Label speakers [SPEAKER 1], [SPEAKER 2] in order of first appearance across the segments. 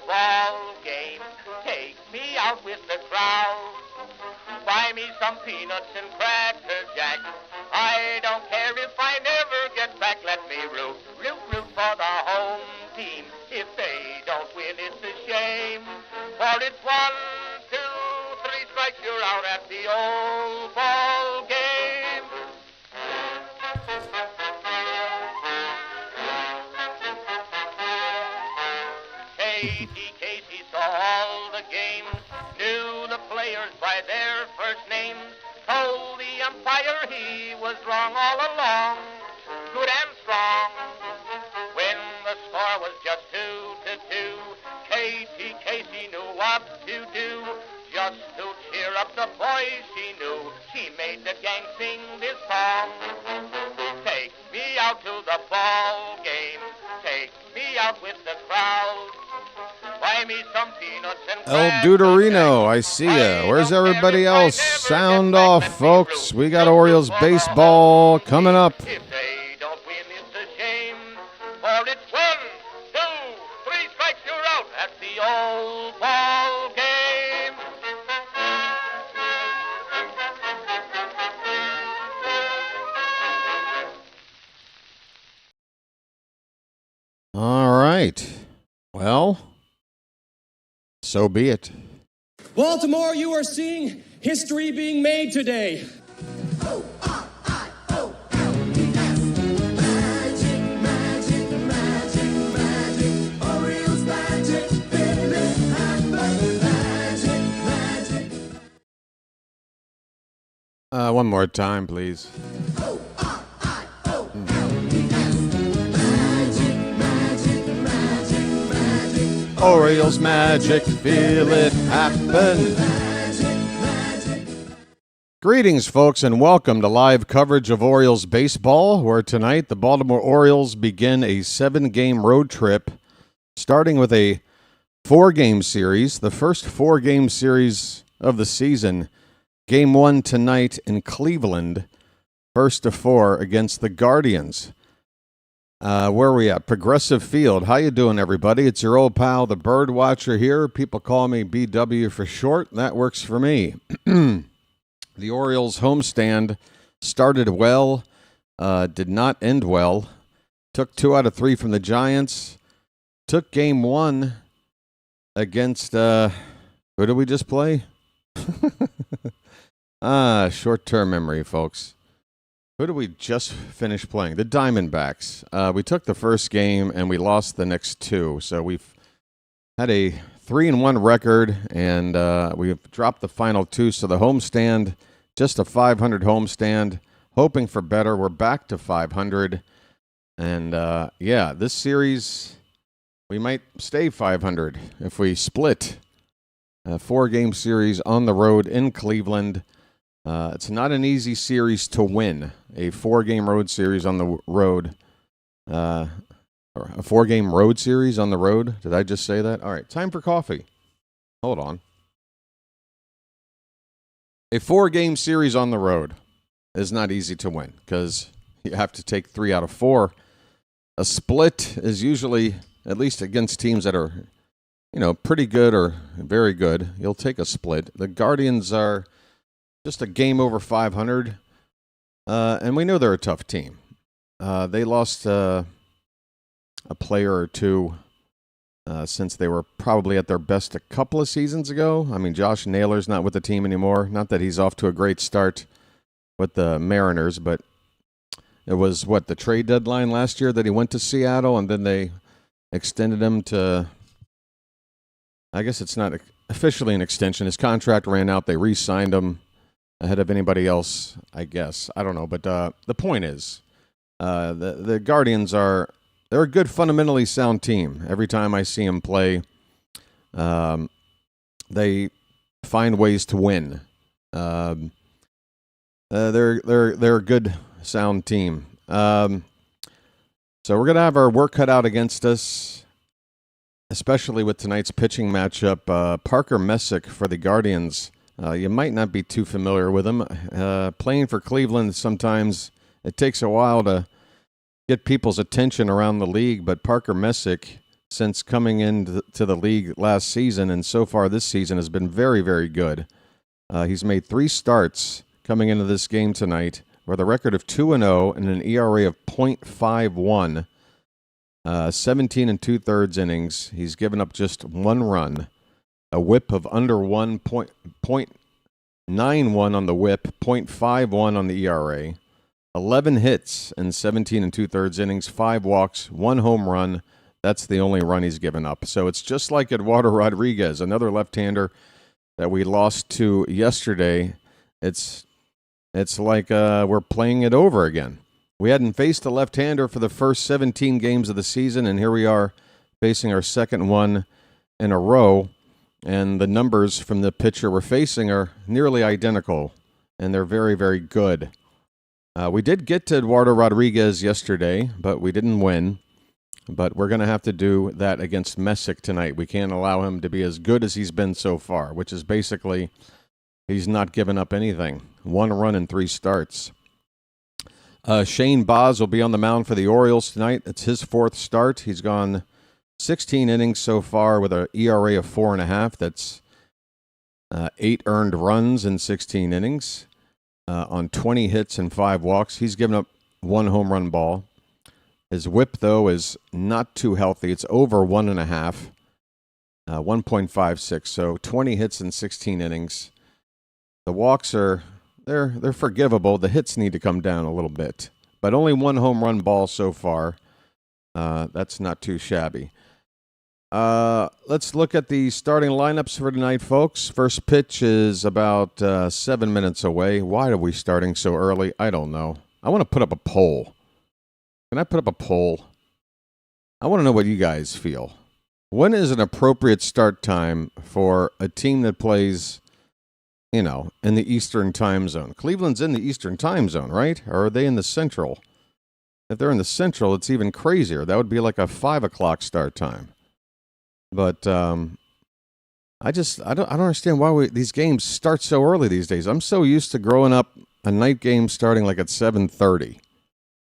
[SPEAKER 1] ball game. Take me out with the crowd. Buy me some peanuts and cracker jack. I don't care if I never get back. Let me root for the home team. If they don't win, it's a shame. For it's 1, 2, 3 strikes, you're out at the old ball game. Casey saw all the games, knew the players by their first names, told the umpire he was wrong all along, good and strong. When the score was just 2-2, Casey knew what to do. Just to cheer up the boys she knew, she made the gang sing this song. Take me out to the ball game, take me out with the crowd. Buy me some peanuts and
[SPEAKER 2] El Duderino, I see ya. Where's everybody else? Sound off, folks. We got Orioles baseball coming up.
[SPEAKER 1] If they don't win, it's a shame. For it's 1, 2, 3 strikes, you're out at the old ball game.
[SPEAKER 2] All right. Well, so be it.
[SPEAKER 3] Baltimore, you are seeing history being made today.
[SPEAKER 4] O-R-I-O-L-E-S. Magic, magic, magic, magic. Orioles magic, feel it happen. Magic, magic.
[SPEAKER 2] One more time, please. Orioles magic, feel it happen. Greetings, folks, and welcome to live coverage of Orioles baseball, where tonight the Baltimore Orioles begin a 7-game road trip, starting with a 4-game series, the first 4-game series of the season. Game 1 tonight in Cleveland, 1st of 4 against the Guardians. Where are we at? Progressive Field. How you doing, everybody? It's your old pal, the BirdWatcher here. People call me BW for short. That works for me. The Orioles homestand started well, did not end well. Took 2 out of 3 from the Giants. Took game 1 against, who did we just play? Short-term memory, folks. Who did we just finish playing? The Diamondbacks. We took the first game and we lost the next 2. So we've had a 3-1 record and we've dropped the final 2. So the homestand, just a 500 homestand. Hoping for better. We're back to 500. And this series, we might stay 500 if we split. A 4-game series on the road in Cleveland. It's not an easy series to win. A 4-game road series on the road. Or a 4-game road series on the road. Did I just say that? All right, time for coffee. Hold on. A 4-game series on the road is not easy to win because you have to take 3 out of 4. A split is usually, at least against teams that are, pretty good or very good, you'll take a split. The Guardians are just a game over 500, and we know they're a tough team. They lost a player or 2 since they were probably at their best a couple of seasons ago. I mean, Josh Naylor's not with the team anymore. Not that he's off to a great start with the Mariners, but it was, the trade deadline last year that he went to Seattle, and then they extended him to, I guess it's not officially an extension. His contract ran out. They re-signed him ahead of anybody else, I guess. I don't know. But the point is, the Guardians they're a good, fundamentally sound team. Every time I see them play, they find ways to win. They're a good, sound team. So we're going to have our work cut out against us, especially with tonight's pitching matchup. Parker Messick for the Guardians. You might not be too familiar with him. Playing for Cleveland, sometimes it takes a while to get people's attention around the league, but Parker Messick, since coming into the league last season, and so far this season has been very, very good. He's made 3 starts coming into this game tonight with a record of 2-0 and an ERA of .51. 17 and 2/3 innings. He's given up just 1 run, a whip of under 1.91 on the whip, .51 on the ERA, 11 hits in 17 and 2/3 innings, 5 walks, 1 home run. That's the only run he's given up. So it's just like Eduardo Rodriguez, another left-hander that we lost to yesterday. It's like we're playing it over again. We hadn't faced a left-hander for the first 17 games of the season, and here we are facing our second one in a row, and the numbers from the pitcher we're facing are nearly identical, and they're very, very good. We did get to Eduardo Rodriguez yesterday, but we didn't win. But we're going to have to do that against Messick tonight. We can't allow him to be as good as he's been so far, which is basically he's not given up anything. 1 run in 3 starts. Shane Baz will be on the mound for the Orioles tonight. It's his 4th start. He's gone 16 innings so far with an ERA of 4.5. That's 8 earned runs in 16 innings on 20 hits and 5 walks. He's given up 1 home run ball. His whip, though, is not too healthy. It's over 1.5, 1.56. So 20 hits in 16 innings. The walks are they're forgivable. The hits need to come down a little bit, but only 1 home run ball so far. That's not too shabby. Let's look at the starting lineups for tonight, folks. First pitch is about 7 minutes away. Why are we starting so early? I don't know. I want to put up a poll. Can I put up a poll? I want to know what you guys feel. When is an appropriate start time for a team that plays, in the Eastern time zone? Cleveland's in the Eastern time zone, right? Or are they in the Central? If they're in the Central, it's even crazier. That would be like a 5 o'clock start time. But I don't understand why these games start so early these days. I'm so used to growing up a night game starting like at 7:30.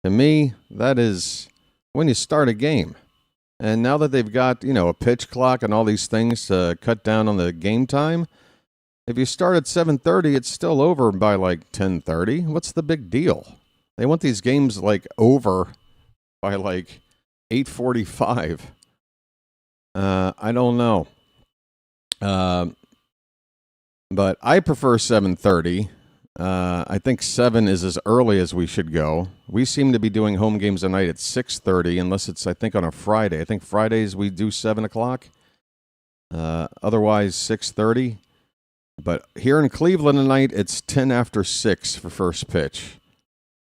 [SPEAKER 2] To me, that is when you start a game. And now that they've got, a pitch clock and all these things to cut down on the game time, if you start at 7:30, it's still over by like 10:30. What's the big deal? They want these games like over by like 8:45. I don't know. But I prefer 7:30. I think 7 is as early as we should go. We seem to be doing home games tonight at 6:30, unless it's, I think, on a Friday. I think Fridays we do 7 o'clock. Otherwise, 6:30. But here in Cleveland tonight, it's 10 after 6 for first pitch.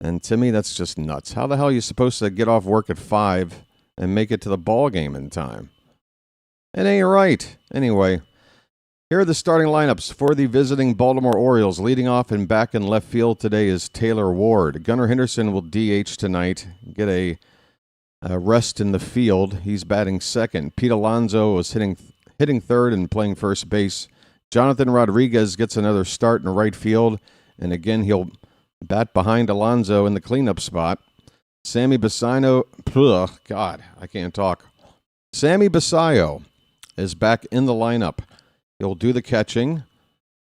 [SPEAKER 2] And to me, that's just nuts. How the hell are you supposed to get off work at 5 and make it to the ball game in time? It ain't right. Anyway, here are the starting lineups for the visiting Baltimore Orioles. Leading off and back in left field today is Taylor Ward. Gunnar Henderson will DH tonight, get a rest in the field. He's batting second. Pete Alonso was hitting third and playing first base. Jonathan Rodriguez gets another start in right field, and again he'll bat behind Alonso in the cleanup spot. Sammy Basayo, Sammy Basayo is back in the lineup. He'll do the catching,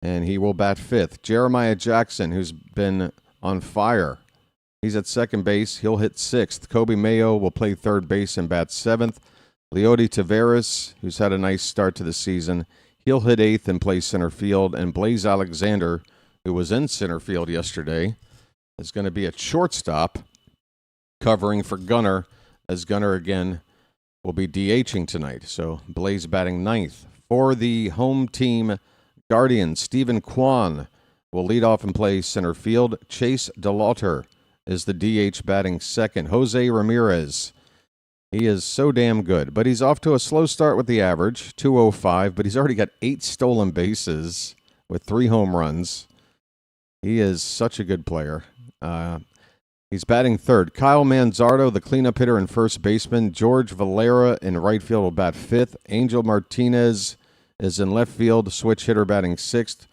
[SPEAKER 2] and he will bat fifth. Jeremiah Jackson, who's been on fire, he's at second base. He'll hit sixth. Kobe Mayo will play third base and bat seventh. Leody Taveras, who's had a nice start to the season, he'll hit eighth and play center field. And Blaze Alexander, who was in center field yesterday, is going to be at shortstop, covering for Gunnar, as Gunnar again will be DHing tonight. So Blaze batting ninth. For the home team Guardians, Stephen Kwan will lead off and play center field. Chase DeLauter is the DH batting second. Jose Ramirez, he is so damn good, but he's off to a slow start with the average, 205, but he's already got 8 stolen bases with 3 home runs. He is such a good player. He's batting third. Kyle Manzardo, the cleanup hitter and first baseman. George Valera in right field will bat fifth. Angel Martinez is in left field, switch hitter batting sixth.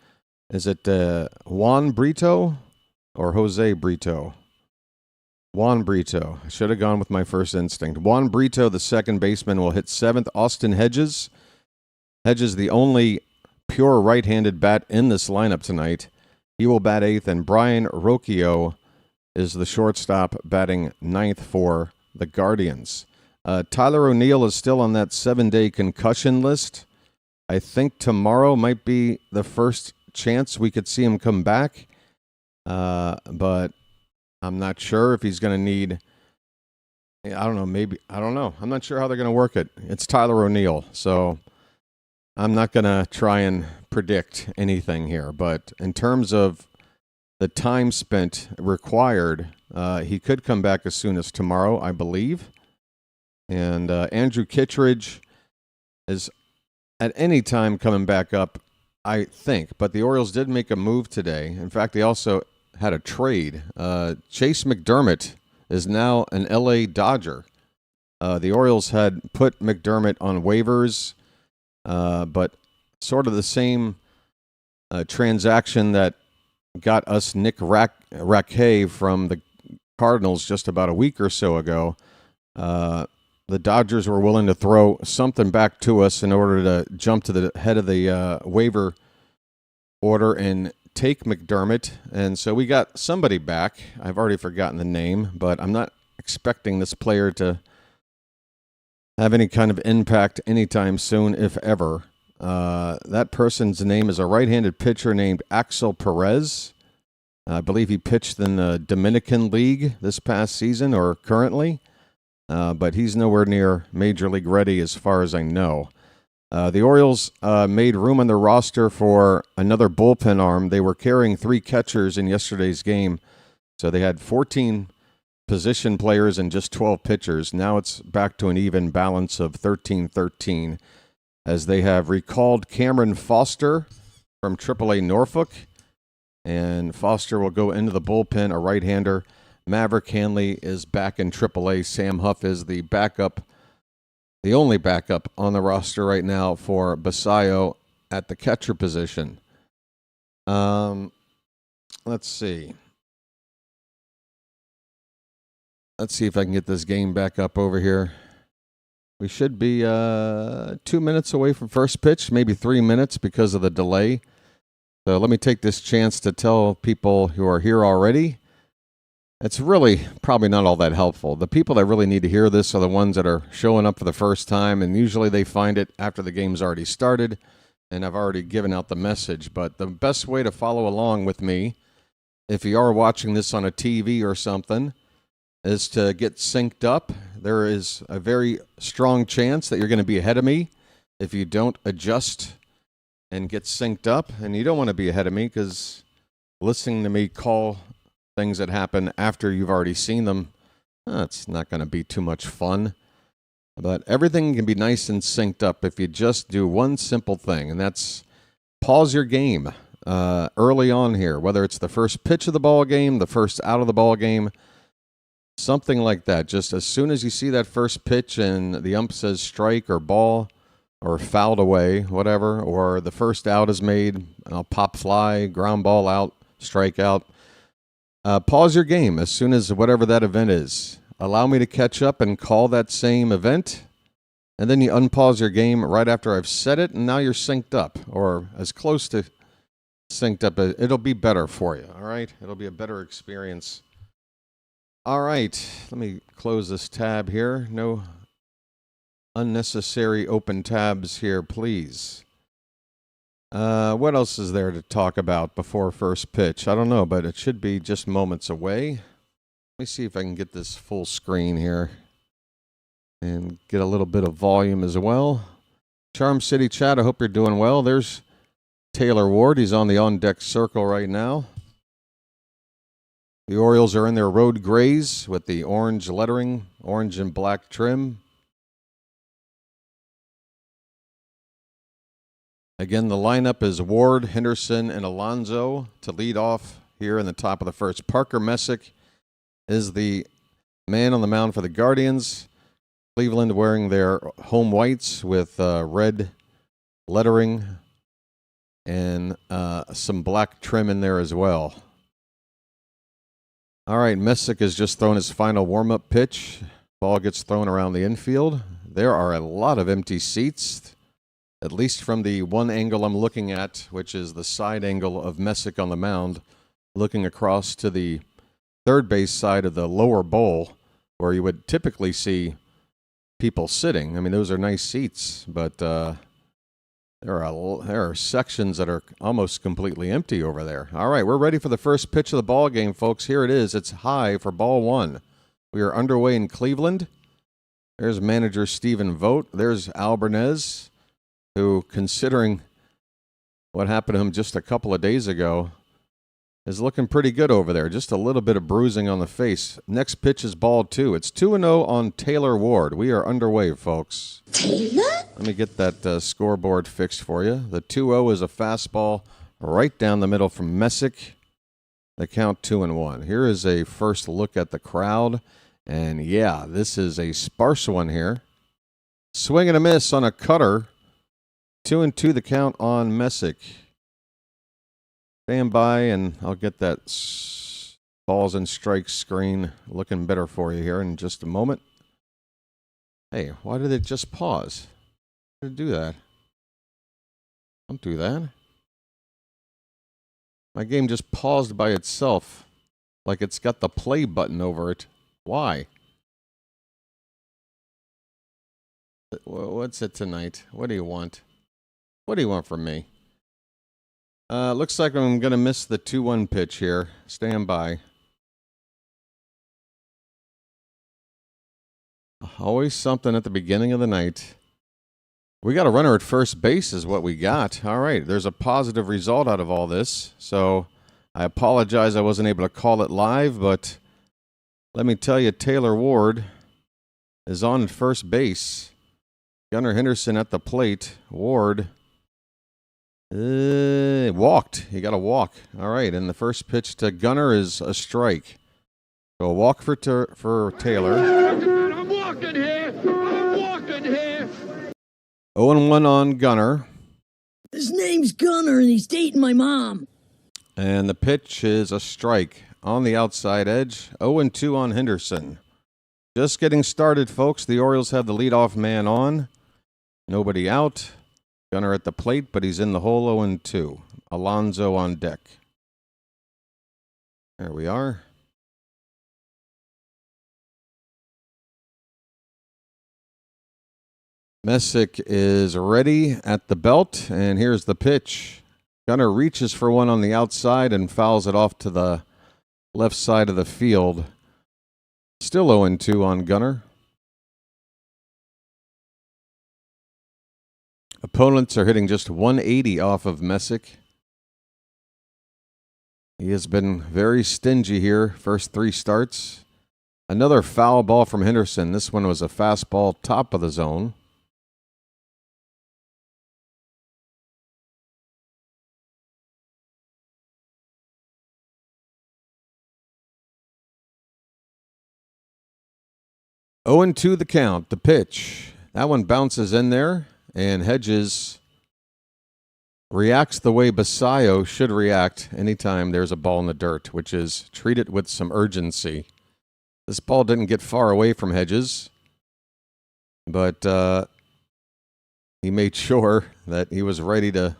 [SPEAKER 2] Is it Juan Brito or Jose Brito? Juan Brito. I should have gone with my first instinct. Juan Brito, the second baseman, will hit 7th. Austin Hedges. Hedges, the only pure right-handed bat in this lineup tonight. He will bat 8th. And Brian Rocchio is the shortstop, batting 9th for the Guardians. Tyler O'Neill is still on that 7-day concussion list. I think tomorrow might be the first chance we could see him come back. But I'm not sure if he's going to need, I don't know. I'm not sure how they're going to work it. It's Tyler O'Neill, so I'm not going to try and predict anything here. But in terms of the time spent required, he could come back as soon as tomorrow, I believe. And Andrew Kittredge is at any time coming back up, I think. But the Orioles did make a move today. In fact, they also had a trade. Chase McDermott is now an LA Dodger. The Orioles had put McDermott on waivers, but sort of the same transaction that got us Nick Raquet from the Cardinals just about a week or so ago. The Dodgers were willing to throw something back to us in order to jump to the head of the waiver order and take McDermott, and so we got somebody back. I've already forgotten the name, but I'm not expecting this player to have any kind of impact anytime soon, if ever. That person's name is a right-handed pitcher named Axel Perez. I believe he pitched in the Dominican League this past season or currently, but he's nowhere near Major League ready as far as I know. The Orioles made room on their roster for another bullpen arm. They were carrying 3 catchers in yesterday's game, so they had 14 position players and just 12 pitchers. Now it's back to an even balance of 13-13 as they have recalled Cameron Foster from AAA Norfolk, and Foster will go into the bullpen, a right-hander. Maverick Hanley is back in AAA. Sam Huff is the backup. The only backup on the roster right now for Basayo at the catcher position. Let's see. Let's see if I can get this game back up over here. We should be 2 minutes away from first pitch, maybe 3 minutes because of the delay. So let me take this chance to tell people who are here already. It's really probably not all that helpful. The people that really need to hear this are the ones that are showing up for the first time, and usually they find it after the game's already started, and I've already given out the message. But the best way to follow along with me, if you are watching this on a TV or something, is to get synced up. There is a very strong chance that you're going to be ahead of me if you don't adjust and get synced up. And you don't want to be ahead of me because listening to me call things that happen after you've already seen them, it's not going to be too much fun. But everything can be nice and synced up if you just do one simple thing, and that's pause your game early on here, whether it's the first pitch of the ball game, the first out of the ball game, something like that. Just as soon as you see that first pitch and the ump says strike or ball or fouled away, whatever, or the first out is made, pop fly, ground ball out, strike out, pause your game as soon as whatever that event is. Allow me to catch up and call that same event, and then you unpause your game right after I've said it, and now you're synced up, or as close to synced up. It'll be better for you, all right? It'll be a better experience. All right, let me close this tab here. No unnecessary open tabs here, please. What else is there to talk about before first pitch? I don't know, but it should be just moments away. Let me see if I can get this full screen here and get a little bit of volume as well. Charm City chat, I hope you're doing well. There's Taylor Ward. He's on the on-deck circle right now. The Orioles are in their road grays with the orange lettering, orange and black trim. Again, the lineup is Ward, Henderson, and Alonso to lead off here in the top of the first. Parker Messick is the man on the mound for the Guardians. Cleveland wearing their home whites with red lettering and some black trim in there as well. All right, Messick has just thrown his final warm-up pitch. Ball gets thrown around the infield. There are a lot of empty seats, at least from the one angle I'm looking at, which is the side angle of Messick on the mound, looking across to the third base side of the lower bowl, where you would typically see people sitting. I mean, those are nice seats, but there are sections that are almost completely empty over there. All right, we're ready for the first pitch of the ball game, folks. Here it is. It's high for ball one. We are underway in Cleveland. There's manager Stephen Vogt. There's Albernez, who, considering what happened to him just a couple of days ago, is looking pretty good over there. Just a little bit of bruising on the face. Next pitch is ball two. It's 2-0 on Taylor Ward. We are underway, folks.
[SPEAKER 5] Taylor?
[SPEAKER 2] Let me get that scoreboard fixed for you. The 2-0 is a fastball right down the middle from Messick. The count 2-1. Here is a first look at the crowd. And yeah, this is a sparse one here. Swing and a miss on a cutter. 2-2 the count on Messick. Stand by and I'll get that balls and strikes screen looking better for you here in just a moment. Hey, why did it just pause? Why did it do that? Don't do that. My game just paused by itself, like it's got the play button over it. Why? What's it tonight? What do you want? What do you want from me? Looks like I'm going to miss the 2-1 pitch here. Stand by. Always something at the beginning of the night. We got a runner at first base is what we got. All right, there's a positive result out of all this. So I apologize I wasn't able to call it live, but let me tell you, Taylor Ward is on at first base. Gunnar Henderson at the plate. Ward walked. He got a walk. All right, and the first pitch to Gunnar is a strike. So a walk for Taylor.
[SPEAKER 3] I'm walking here. I'm walking here.
[SPEAKER 2] 0-1 on Gunnar.
[SPEAKER 5] His name's Gunnar and he's dating my mom.
[SPEAKER 2] And the pitch is a strike on the outside edge. 0-2 on Henderson. Just getting started, folks. The Orioles have the leadoff man on. Nobody out. Gunnar at the plate, but he's in the hole. 0-2. Alonso on deck. There we are. Messick is ready at the belt, and here's the pitch. Gunnar reaches for one on the outside and fouls it off to the left side of the field. Still 0-2 on Gunnar. Opponents are hitting just 180 off of Messick. He has been very stingy here, first three starts. Another foul ball from Henderson. This one was a fastball top of the zone. Oh and 2 the count. The pitch. That one bounces in there, and Hedges reacts the way Basayo should react anytime there's a ball in the dirt, which is treat it with some urgency. This ball didn't get far away from Hedges, but he made sure that he was ready to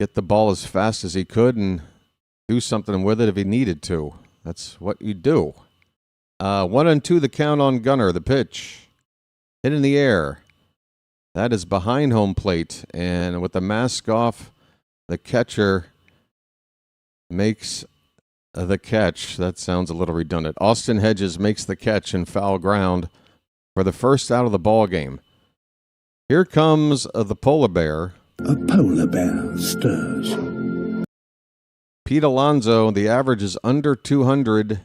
[SPEAKER 2] get the ball as fast as he could and do something with it if he needed to. That's what you do. 1-2 the count on Gunnar. The pitch. Hit in the air. That is behind home plate. And with the mask off, the catcher makes the catch. That sounds a little redundant. Austin Hedges makes the catch in foul ground for the first out of the ball game. Here comes the polar bear.
[SPEAKER 4] A polar bear stirs.
[SPEAKER 2] Pete Alonso, the average is under 200.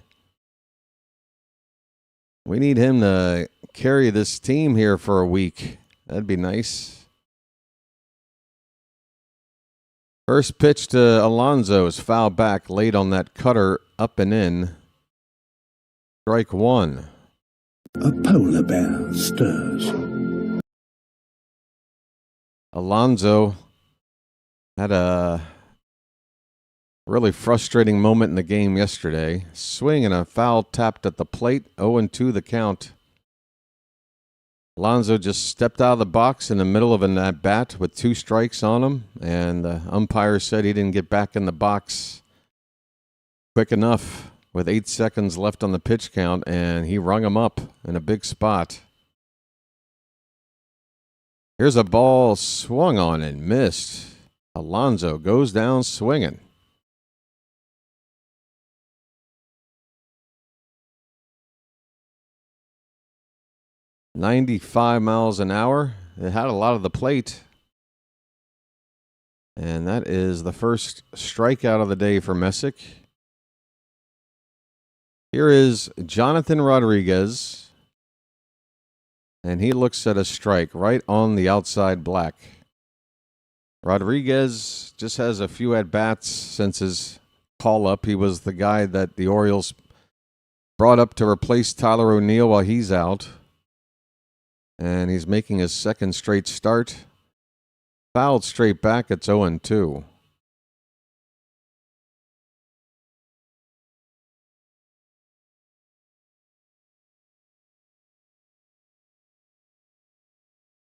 [SPEAKER 2] We need him to carry this team here for a week. That'd be nice. First pitch to Alonso is foul back late on that cutter, up and in. Strike one.
[SPEAKER 4] A polar bear stirs.
[SPEAKER 2] Alonso had a Really frustrating moment in the game yesterday. Swing and a foul tapped at the plate. 0-2 the count. Alonso just stepped out of the box in the middle of an at-bat with 2 strikes on him, and the umpire said he didn't get back in the box quick enough with 8 seconds left on the pitch count, and he rung him up in a big spot. Here's a ball swung on and missed. Alonso goes down swinging. "95 miles an hour. It had a lot of the plate. And that is the first strikeout of the day for Messick. Here is Jonathan Rodriguez. And he looks at a strike right on the outside black. Rodriguez just has a few at-bats since his call-up. He was the guy that the Orioles brought up to replace Tyler O'Neill while he's out. And he's making his second straight start. Fouled straight back. It's 0-2.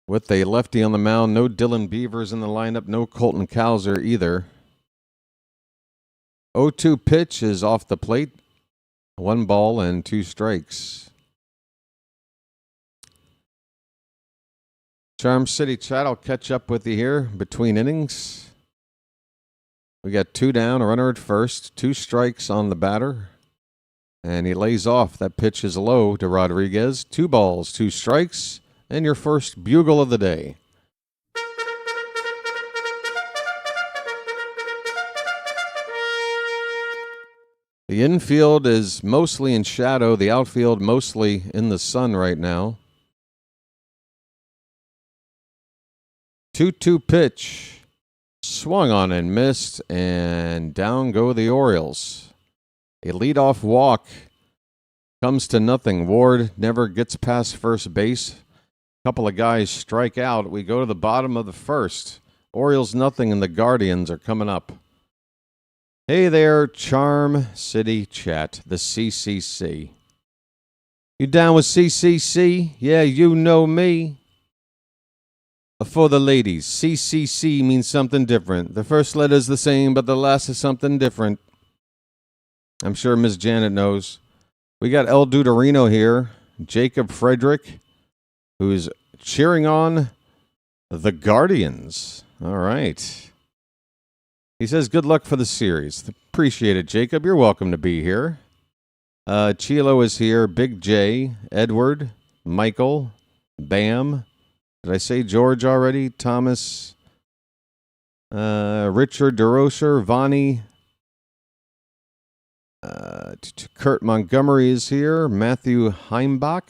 [SPEAKER 2] With a lefty on the mound, no Dylan Beavers in the lineup, no Colton Cowser either. 0-2 pitch is off the plate. 1 ball and 2 strikes. Charm City Chat, I'll catch up with you here between innings. We got 2 down, a runner at first, 2 strikes on the batter. And he lays off. That pitch is low to Rodriguez. 2 balls, 2 strikes, and your first bugle of the day. The infield is mostly in shadow, the outfield mostly in the sun right now. 2-2 pitch. Swung on and missed, and down go the Orioles. A leadoff walk comes to nothing. Ward never gets past first base. A couple of guys strike out. We go to the bottom of the first. Orioles nothing, and the Guardians are coming up. Hey there, Charm City Chat, the CCC. You down with CCC? Yeah, you know me. For the ladies, CCC means something different. The first letter is the same, but the last is something different. I'm sure Miss Janet knows. We got El Duderino here, Jacob Frederick, who's cheering on the Guardians. All right. He says, good luck for the series. Appreciate it, Jacob. You're welcome to be here. Chilo is here, Big J, Edward, Michael, Bam. Did I say George already? Thomas, Richard DeRocher, Vonnie, Kurt Montgomery is here, Matthew Heimbach.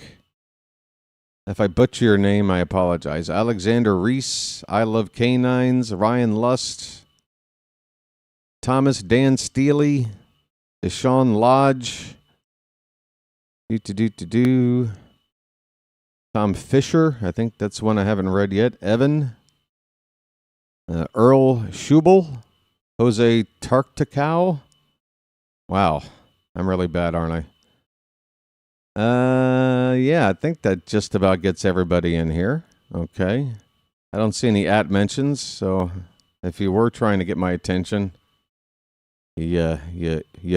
[SPEAKER 2] If I butcher your name, I apologize. Alexander Reese, I Love Canines, Ryan Lust, Thomas Dan Steely, Deshaun Lodge, Tom Fisher, I think that's one I haven't read yet. Evan, Earl Schubel, Jose Tarktakau. Wow, I'm really bad, aren't I? Yeah, I think that just about gets everybody in here. Okay. I don't see any mentions, so if you were trying to get my attention, you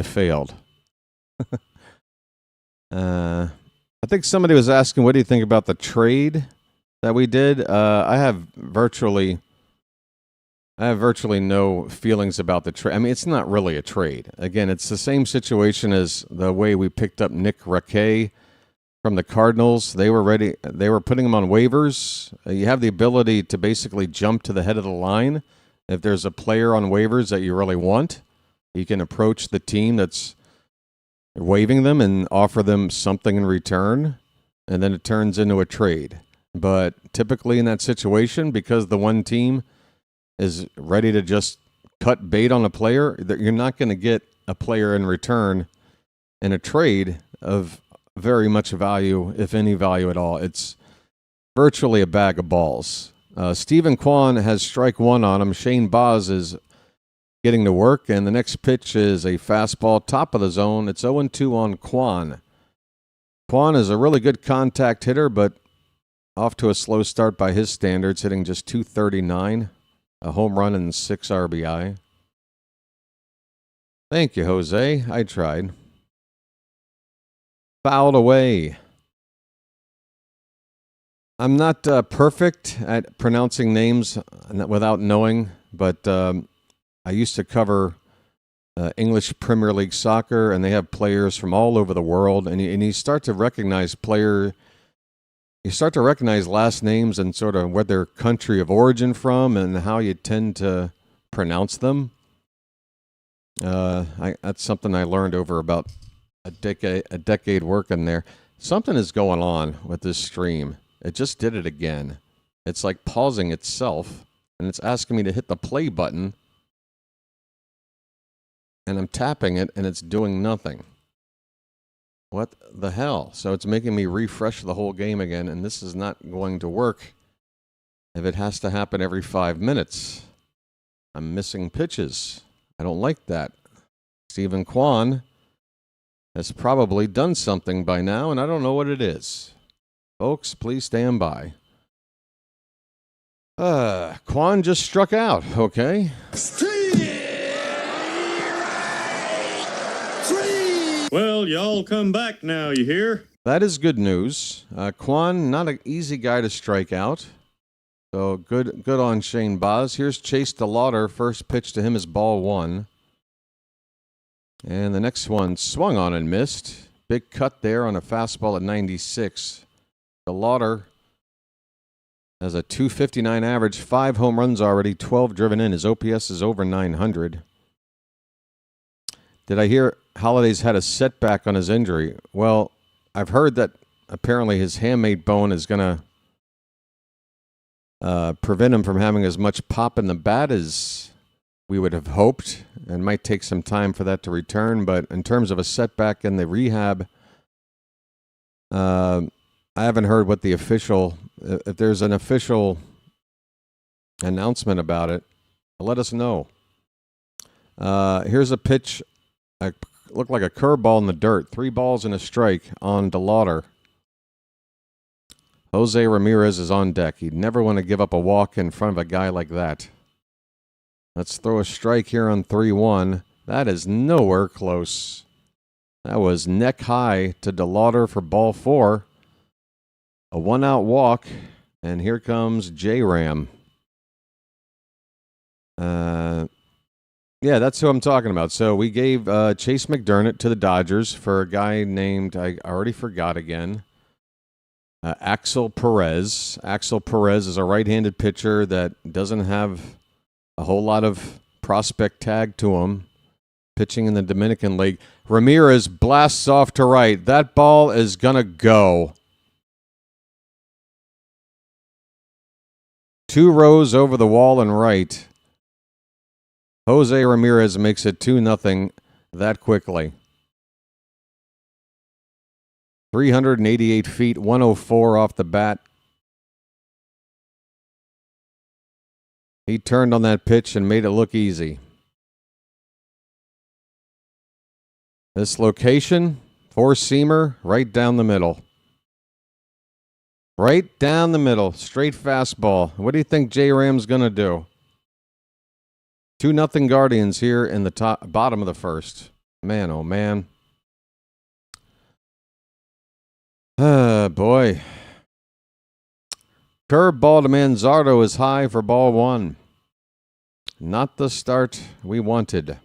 [SPEAKER 2] failed. I think somebody was asking, what do you think about the trade that we did? I have virtually no feelings about the trade. I mean, it's not really a trade. Again, it's the same situation as the way we picked up Nick Raquet from the Cardinals. They were putting him on waivers. You have the ability to basically jump to the head of the line. If there's a player on waivers that you really want, you can approach the team that's waiving them and offer them something in return, and then it turns into a trade. But typically in that situation, because the one team is ready to just cut bait on a player, you're not going to get a player in return in a trade of very much value, if any value at all. It's virtually a bag of balls. Stephen Kwan has strike 1 on him. Shane Baz is getting to work, and the next pitch is a fastball, top of the zone. It's 0-2 on Kwan. Kwan is a really good contact hitter, but off to a slow start by his standards, hitting just .239, a home run and 6 RBI. Thank you, Jose. I tried. Fouled away. I'm not perfect at pronouncing names without knowing, but I used to cover English Premier League soccer, and they have players from all over the world, and you start to recognize you start to recognize last names and sort of where their country of origin from and how you tend to pronounce them. That's something I learned over about a decade working there. Something is going on with this stream. It just did it again. It's like pausing itself, and it's asking me to hit the play button, and I'm tapping it, and it's doing nothing. What the hell? So it's making me refresh the whole game again, and this is not going to work if it has to happen every 5 minutes. I'm missing pitches. I don't like that. Stephen Kwan has probably done something by now, and I don't know what it is. Folks, please stand by. Kwan just struck out, okay?
[SPEAKER 6] Well, y'all come back now, you hear?
[SPEAKER 2] That is good news. Kwan, not an easy guy to strike out. So good on Shane Baz. Here's Chase DeLauder. First pitch to him is ball 1. And the next one swung on and missed. Big cut there on a fastball at 96. DeLauder has a .259 average, 5 home runs already, 12 driven in. His OPS is over 900. Did I hear Holiday's had a setback on his injury? Well, I've heard that apparently his hamate bone is going to prevent him from having as much pop in the bat as we would have hoped, and might take some time for that to return. But in terms of a setback in the rehab, I haven't heard what the official, if there's an official announcement about it, let us know. Here's a pitch, looked like a curveball in the dirt. 3 balls and a strike on DeLauder. Jose Ramirez is on deck. He'd never want to give up a walk in front of a guy like that. Let's throw a strike here on 3-1. That is nowhere close. That was neck high to DeLauder for ball 4. A 1-out walk, and here comes J-Ram. Yeah, that's who I'm talking about. So we gave Chase McDermott to the Dodgers for a guy named, I already forgot again, Axel Perez. Axel Perez is a right-handed pitcher that doesn't have a whole lot of prospect tag to him, pitching in the Dominican League. Ramirez blasts off to right. That ball is going to go. 2 rows over the wall and right. Jose Ramirez makes it 2-0 that quickly. 388 feet, 104 off the bat. He turned on that pitch and made it look easy. This location, 4-seamer, right down the middle. Right down the middle, straight fastball. What do you think J-Ram's going to do? 2-0 Guardians here in the bottom of the first. Man, oh man. Boy. Curveball to Manzardo is high for ball 1. Not the start we wanted.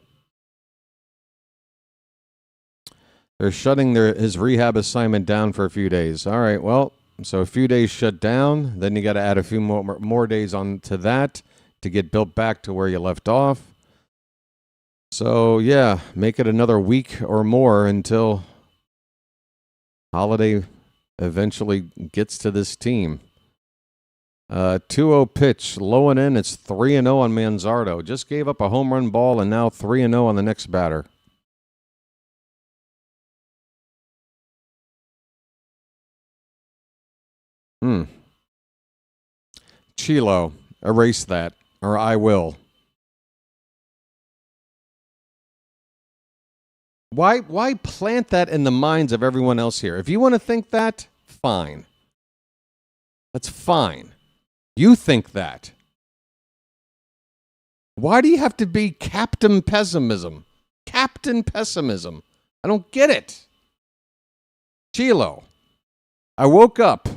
[SPEAKER 2] They're shutting his rehab assignment down for a few days. All right, well, so a few days shut down. Then you got to add a few more days on to that to get built back to where you left off. So, yeah, make it another week or more until Holiday eventually gets to this team. 2-0 pitch, low and in. It's 3-0 on Manzardo. Just gave up a home run ball and now 3-0 on the next batter. Chilo, erase that, or I will. Why plant that in the minds of everyone else here? If you want to think that, fine. That's fine. You think that. Why do you have to be Captain Pessimism? Captain Pessimism. I don't get it. Chilo, I woke up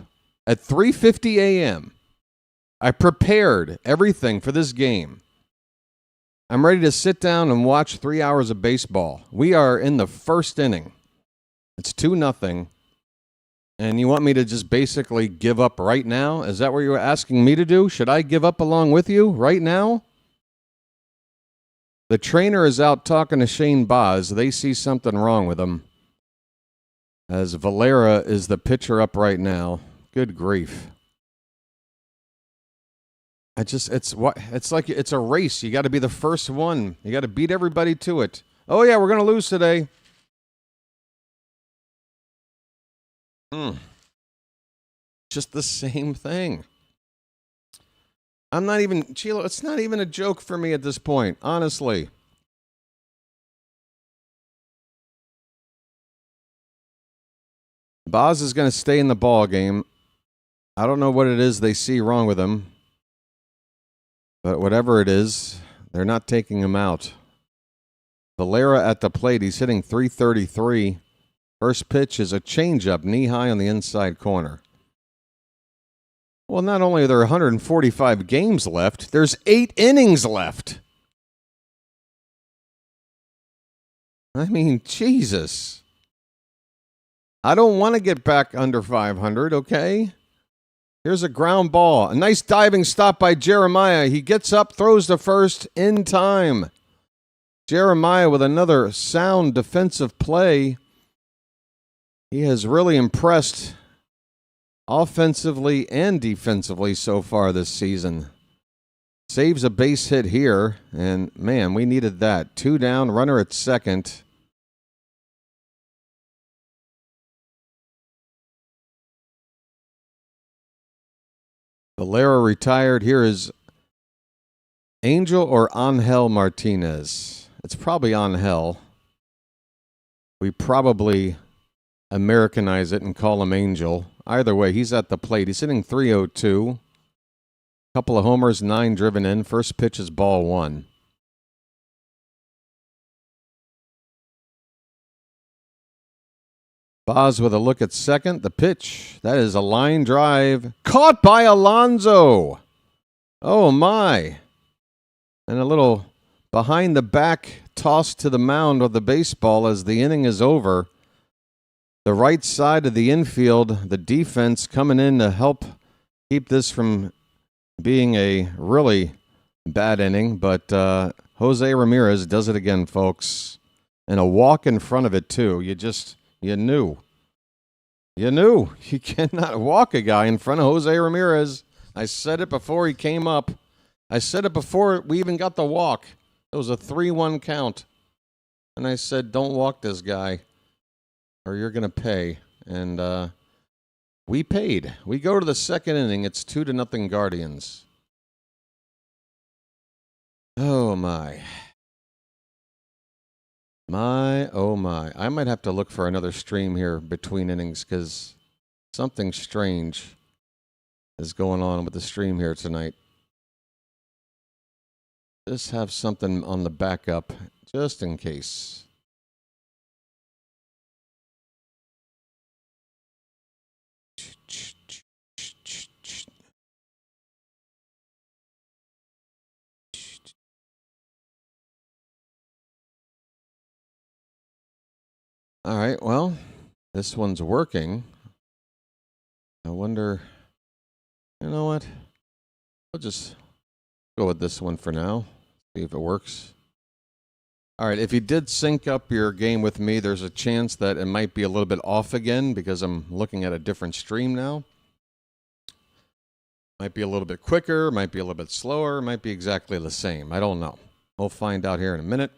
[SPEAKER 2] at 3:50 a.m. I prepared everything for this game. I'm ready to sit down and watch 3 hours of baseball. We are in the first inning. It's 2-0. And you want me to just basically give up right now? Is that what you're asking me to do? Should I give up along with you right now? The trainer is out talking to Shane Baz. They see something wrong with him. As Valera is the pitcher up right now. Good grief. It's like it's a race. You got to be the first one. You got to beat everybody to it. Oh yeah, we're going to lose today. Just the same thing. Chilo, it's not even a joke for me at this point, honestly. Baz is going to stay in the ball game. I don't know what it is they see wrong with him. But whatever it is, they're not taking him out. Valera at the plate. He's hitting .333. First pitch is a changeup, knee-high on the inside corner. Well, not only are there 145 games left, there's 8 innings left. I mean, Jesus. I don't want to get back under 500, okay? Here's a ground ball. A nice diving stop by Jeremiah. He gets up, throws to first in time. Jeremiah with another sound defensive play. He has really impressed offensively and defensively so far this season. Saves a base hit here, and man, we needed that. 2 down, runner at second. Valera retired. Here is Angel or Angel Martinez. It's probably Angel. We probably Americanize it and call him Angel. Either way, he's at the plate. He's hitting .302. Couple of homers, 9 driven in. First pitch is ball 1. Baz with a look at second. The pitch. That is a line drive. Caught by Alonso. Oh, my. And a little behind the back toss to the mound of the baseball as the inning is over. The right side of the infield, the defense coming in to help keep this from being a really bad inning. But Jose Ramirez does it again, folks. And a walk in front of it, too. You knew. You cannot walk a guy in front of Jose Ramirez. I said it before he came up. I said it before we even got the walk. It was a 3-1 count. And I said, don't walk this guy or you're going to pay. And we paid. We go to the second inning. It's 2-0 Guardians. Oh, my. My, oh my. I might have to look for another stream here between innings because something strange is going on with the stream here tonight. Just have something on the backup just in case. All right, well, this one's working. I wonder, you know what? I'll just go with this one for now, see if it works. All right, if you did sync up your game with me, there's a chance that it might be a little bit off again because I'm looking at a different stream now. Might be a little bit quicker, might be a little bit slower, might be exactly the same. I don't know. We'll find out here in a minute.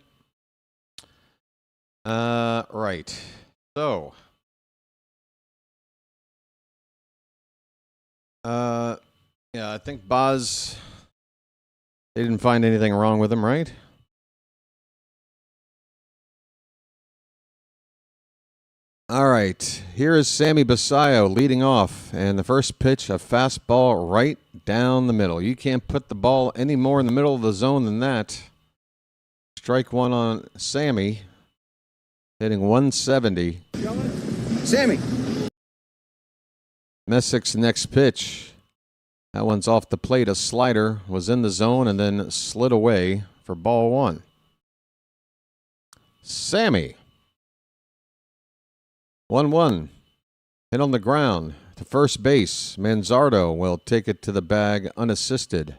[SPEAKER 2] Right. So, yeah, I think Baz, they didn't find anything wrong with him, right? All right, here is Sammy Basayo leading off, and the first pitch, a fastball right down the middle. You can't put the ball any more in the middle of the zone than that. Strike one on Sammy, hitting 170.
[SPEAKER 7] Sammy.
[SPEAKER 2] Messick's next pitch, that one's off the plate. A slider was in the zone and then slid away for ball one. Sammy. 1-1. Hit on the ground to first base. Manzardo will take it to the bag unassisted.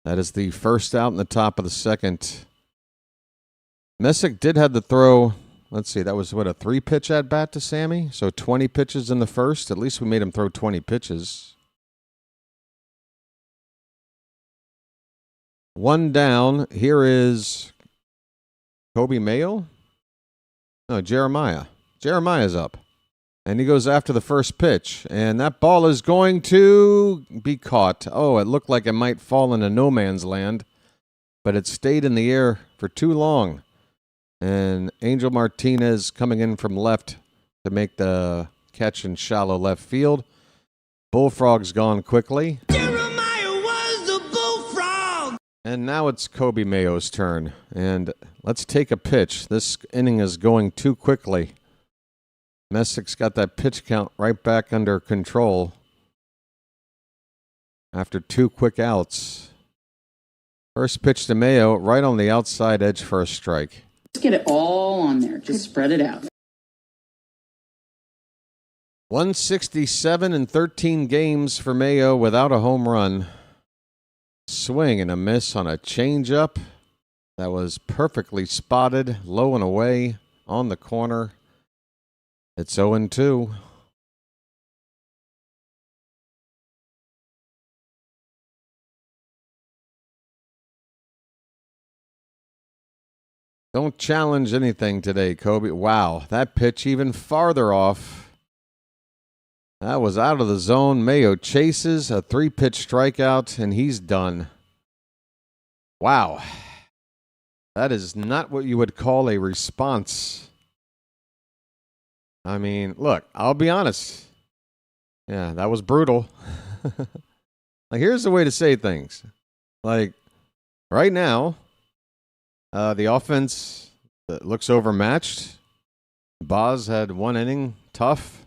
[SPEAKER 2] That is the first out in the top of the second. Messick did have the throw. Let's see, that was a 3-pitch at bat to Sammy? So 20 pitches in the first. At least we made him throw 20 pitches. One down. Here is Kobe Mayo? No, Jeremiah. Jeremiah's up. And he goes after the first pitch. And that ball is going to be caught. Oh, it looked like it might fall into no man's land. But it stayed in the air for too long. And Angel Martinez coming in from left to make the catch in shallow left field. Bullfrog's gone quickly.
[SPEAKER 5] Jeremiah was the bullfrog!
[SPEAKER 2] And now it's Kobe Mayo's turn. And let's take a pitch. This inning is going too quickly. Messick's got that pitch count right back under control after 2 quick outs. First pitch to Mayo, right on the outside edge for a strike.
[SPEAKER 8] Just get it all on there. Just spread it out.
[SPEAKER 2] 167 in 13 games for Mayo without a home run. Swing and a miss on a changeup that was perfectly spotted, low and away on the corner. It's 0-2. Don't challenge anything today, Kobe. Wow, that pitch even farther off. That was out of the zone. Mayo chases a 3-pitch strikeout, and he's done. Wow. That is not what you would call a response. I mean, look, I'll be honest. Yeah, that was brutal. Like, here's the way to say things. Like, right now, the offense looks overmatched. Baz had 1 inning, tough.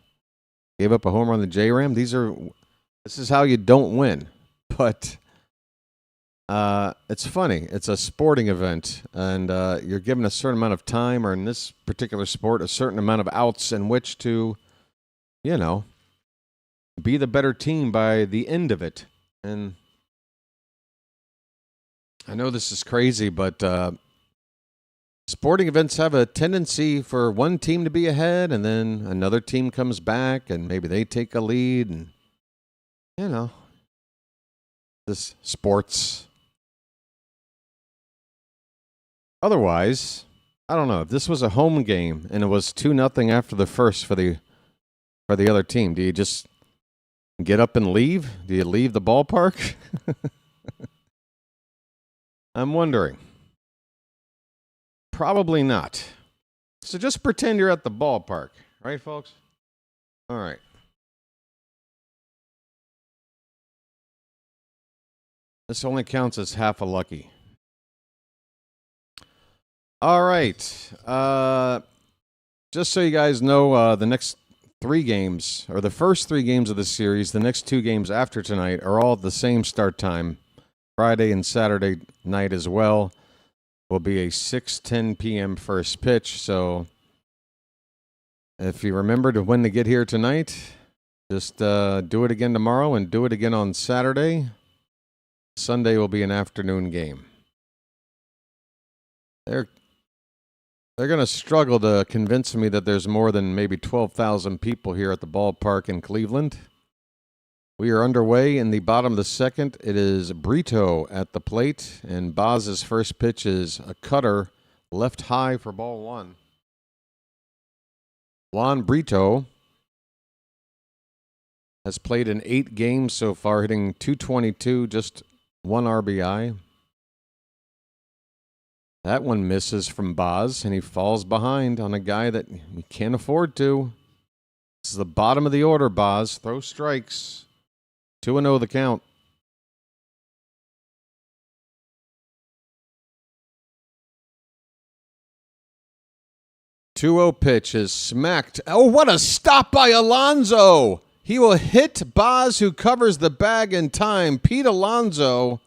[SPEAKER 2] Gave up a home run to J-Ram. This is how you don't win. But it's funny. It's a sporting event, and you're given a certain amount of time, or in this particular sport, a certain amount of outs in which to, be the better team by the end of it. And I know this is crazy, but sporting events have a tendency for one team to be ahead, and then another team comes back, and maybe they take a lead, and, this sports. Otherwise, I don't know. If this was a home game and it was 2-0 after the first for the other team, do you just get up and leave? Do you leave the ballpark? I'm wondering. Probably not. So just pretend you're at the ballpark. Right, folks? All right. This only counts as half a lucky. All right. Just so you guys know, the next 3 games, or the first 3 games of the series, the next 2 games after tonight are all at the same start time. Friday and Saturday night as well will be a 6:10 p.m. first pitch. So if you remembered when to get here tonight, just do it again tomorrow and do it again on Saturday. Sunday will be an afternoon game. They're going to struggle to convince me that there's more than maybe 12,000 people here at the ballpark in Cleveland. We are underway in the bottom of the second. It is Brito at the plate, and Baz's first pitch is a cutter left high for ball 1. Juan Brito has played in 8 games so far, hitting .222, just 1 RBI. That one misses from Baz, and he falls behind on a guy that he can't afford to. This is the bottom of the order, Baz. Throw strikes. 2-0 the count. Two-0 pitch is smacked. Oh, what a stop by Alonso. He will hit Baz, who covers the bag in time. Pete Alonso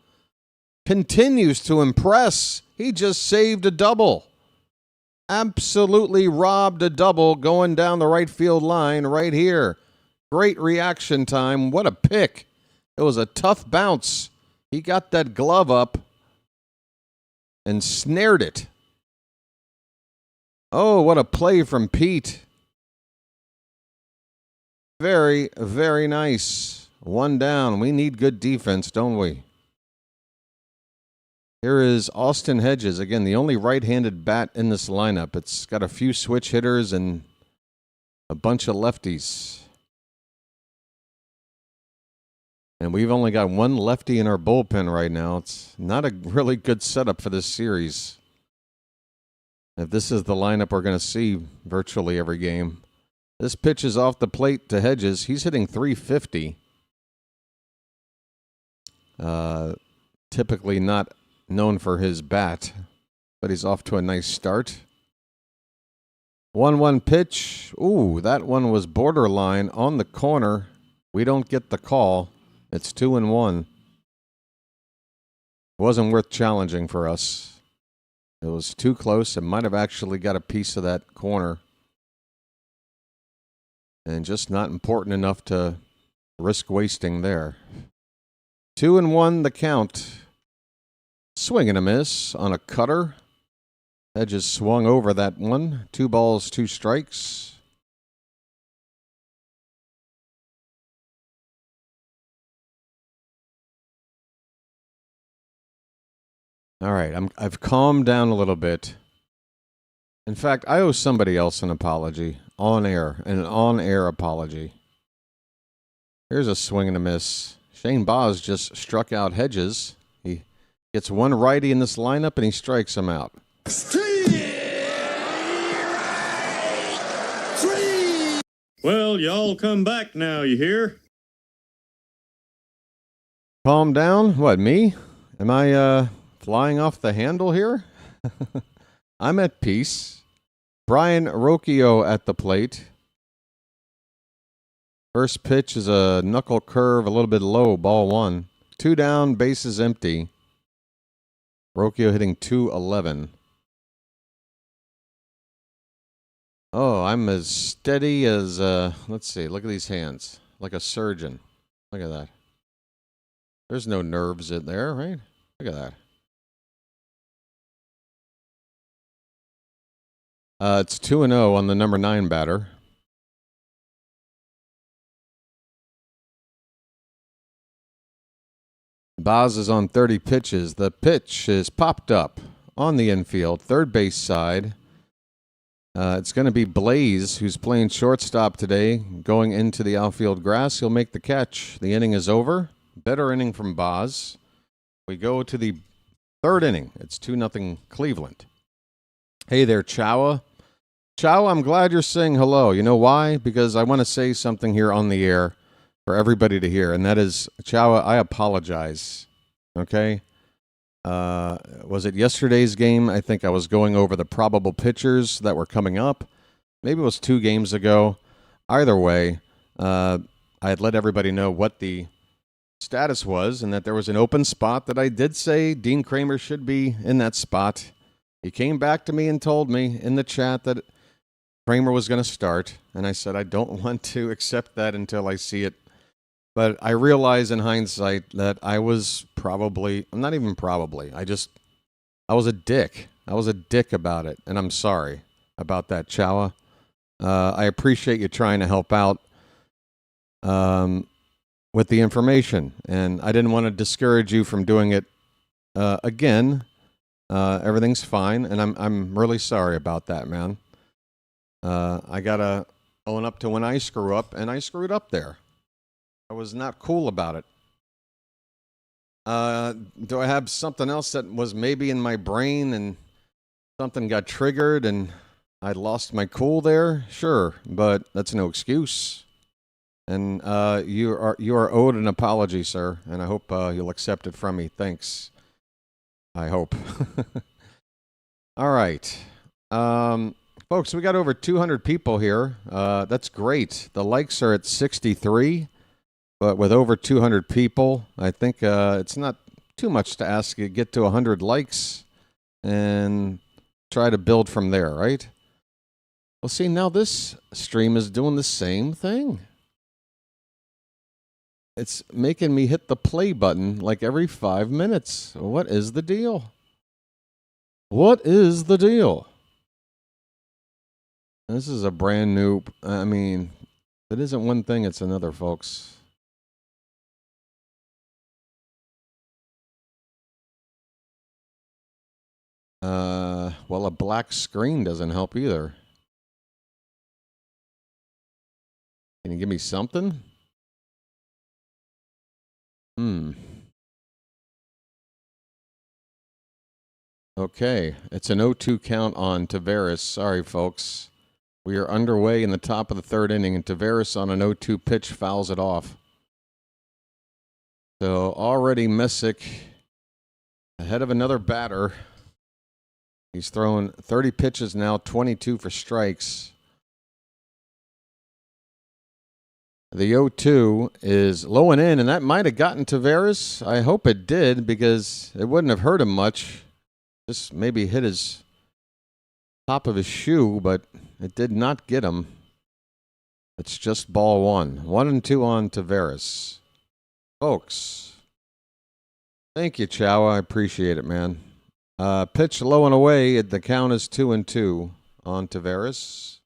[SPEAKER 2] continues to impress. He just saved a double. Absolutely robbed a double going down the right field line right here. Great reaction time. What a pick. It was a tough bounce. He got that glove up and snared it. Oh, what a play from Pete. Very, very nice. One down. We need good defense, don't we? Here is Austin Hedges. Again, the only right-handed bat in this lineup. It's got a few switch hitters and a bunch of lefties. And we've only got one lefty in our bullpen right now. It's not a really good setup for this series. If this is the lineup we're going to see virtually every game. This pitch is off the plate to Hedges. He's hitting .350. Typically not known for his bat, but he's off to a nice start. 1-1 pitch. Ooh, that one was borderline on the corner. We don't get the call. It's 2-1. Wasn't worth challenging for us. It was too close. It might have actually got a piece of that corner. And just not important enough to risk wasting there. 2-1 the count. Swing and a miss on a cutter. Hedges swung over that one. 2 balls, 2 strikes. All right, I've calmed down a little bit. In fact, I owe somebody else an apology. On air, an on-air apology. Here's a swing and a miss. Shane Baz just struck out Hedges. He gets one righty in this lineup, and he strikes him out.
[SPEAKER 6] Well, y'all come back now, you hear?
[SPEAKER 2] Calm down? What, me? Am I flying off the handle here? I'm at peace. Brian Rocchio at the plate. First pitch is a knuckle curve, a little bit low, ball 1. 2 down, bases empty. Rocchio hitting .211. Oh, I'm as steady as, let's see, look at these hands. Like a surgeon. Look at that. There's no nerves in there, right? Look at that. It's 2-0 on the number 9 batter. Baz is on 30 pitches. The pitch is popped up on the infield, third base side. It's going to be Blaze, who's playing shortstop today, going into the outfield grass. He'll make the catch. The inning is over. Better inning from Baz. We go to the third inning. It's 2-0 Cleveland. Hey there, Chowa. Chow, I'm glad you're saying hello. You know why? Because I want to say something here on the air for everybody to hear, and that is, Chow, I apologize. Okay? Was it yesterday's game? I think I was going over the probable pitchers that were coming up. Maybe it was 2 games ago. Either way, I had let everybody know what the status was and that there was an open spot that I did say Dean Kramer should be in that spot. He came back to me and told me in the chat that Kramer was going to start, and I said I don't want to accept that until I see it. But I realize in hindsight that I was probably, not even probably, I was a dick. I was a dick about it, and I'm sorry about that, Chowa. I appreciate you trying to help out with the information, and I didn't want to discourage you from doing it again. Everything's fine, and I'm really sorry about that, man. I gotta own up to when I screw up, and I screwed up there. I was not cool about it. Do I have something else that was maybe in my brain and something got triggered and I lost my cool there, sure, but that's no excuse. And you are owed an apology, sir, and I hope you'll accept it from me. Thanks. I hope. All right. Folks, we got over 200 people here. That's great. The likes are at 63, but with over 200 people, I think it's not too much to ask you to get to 100 likes and try to build from there, right? Well, see, now this stream is doing the same thing. It's making me hit the play button like every 5 minutes. What is the deal? What is the deal? This is a brand new, I mean, if it isn't one thing, it's another, folks. Well, a black screen doesn't help either. Can you give me something? Okay, it's an 0-2 count on Taveras. Sorry, folks. We are underway in the top of the third inning, and Taveras on an 0-2 pitch fouls it off. So already Messick ahead of another batter. He's thrown 30 pitches now, 22 for strikes. The 0-2 is low and in, and that might have gotten Taveras. I hope it did, because it wouldn't have hurt him much. Just maybe hit his top of his shoe, but it did not get him. It's just ball one. 1-2 on Taveras. Folks, thank you, Chow. I appreciate it, man. Pitch low and away. The count is 2-2 on Taveras.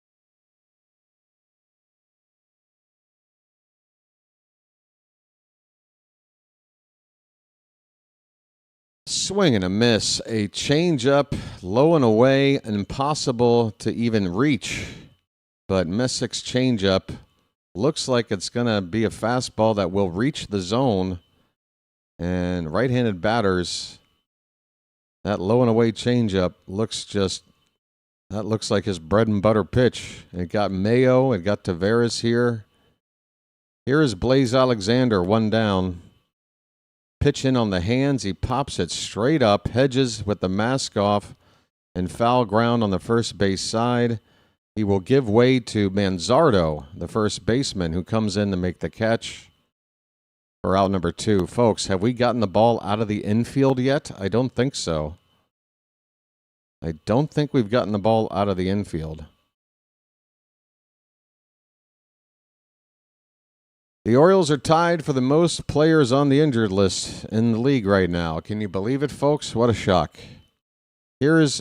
[SPEAKER 2] Swing and a miss. A changeup, low and away, impossible to even reach. But Messick's changeup looks like it's going to be a fastball that will reach the zone. And right-handed batters, that low and away changeup looks like his bread and butter pitch. It got Mayo, it got Taveras here. Here is Blaze Alexander, one down. Pitch in on the hands. He pops it straight up, hedges with the mask off, and foul ground on the first base side. He will give way to Manzardo, the first baseman, who comes in to make the catch for out number 2. Folks, have we gotten the ball out of the infield yet? I don't think so. I don't think we've gotten the ball out of the infield. The Orioles are tied for the most players on the injured list in the league right now. Can you believe it, folks? What a shock. Here's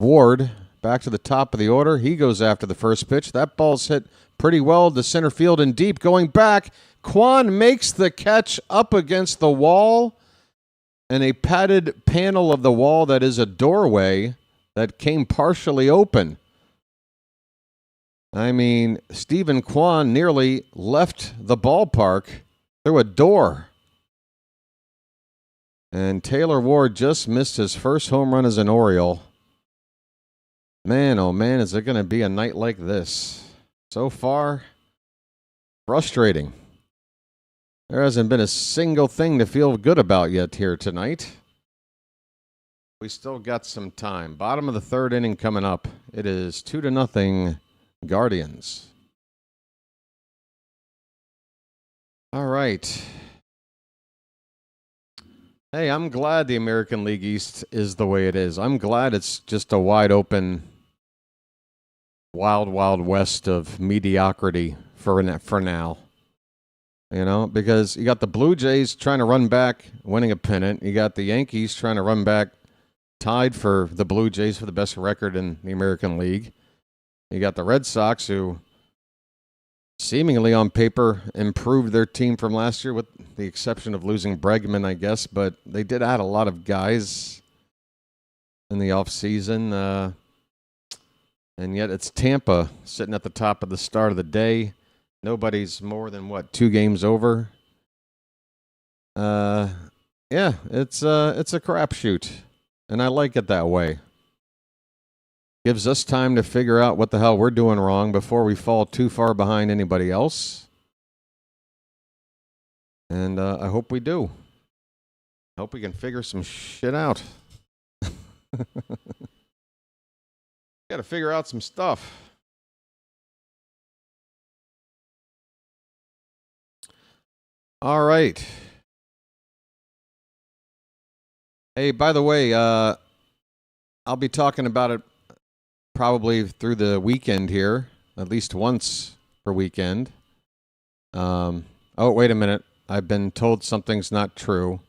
[SPEAKER 2] Ward back to the top of the order. He goes after the first pitch. That ball's hit pretty well to center field and deep. Going back, Kwan makes the catch up against the wall, and a padded panel of the wall that is a doorway that came partially open. I mean, Stephen Kwan nearly left the ballpark through a door. And Taylor Ward just missed his first home run as an Oriole. Man, oh man, is it going to be a night like this? So far, frustrating. There hasn't been a single thing to feel good about yet here tonight. We still got some time. Bottom of the third inning coming up. It is 2-0 Guardians. All right. Hey, I'm glad the American League East is the way it is. I'm glad it's just a wide open, wild, wild west of mediocrity for now. You know, because you got the Blue Jays trying to run back, winning a pennant. You got the Yankees trying to run back, tied for the Blue Jays for the best record in the American League. You got the Red Sox, who seemingly on paper improved their team from last year, with the exception of losing Bregman, I guess. But they did add a lot of guys in the offseason. And yet it's Tampa sitting at the top of the start of the day. Nobody's more than, 2 games over? Yeah, it's a crapshoot. And I like it that way. Gives us time to figure out what the hell we're doing wrong before we fall too far behind anybody else. And I hope we do. I hope we can figure some shit out. Got to figure out some stuff. All right. Hey, by the way, I'll be talking about it probably through the weekend here, at least once per weekend. Oh, wait a minute. I've been told something's not true.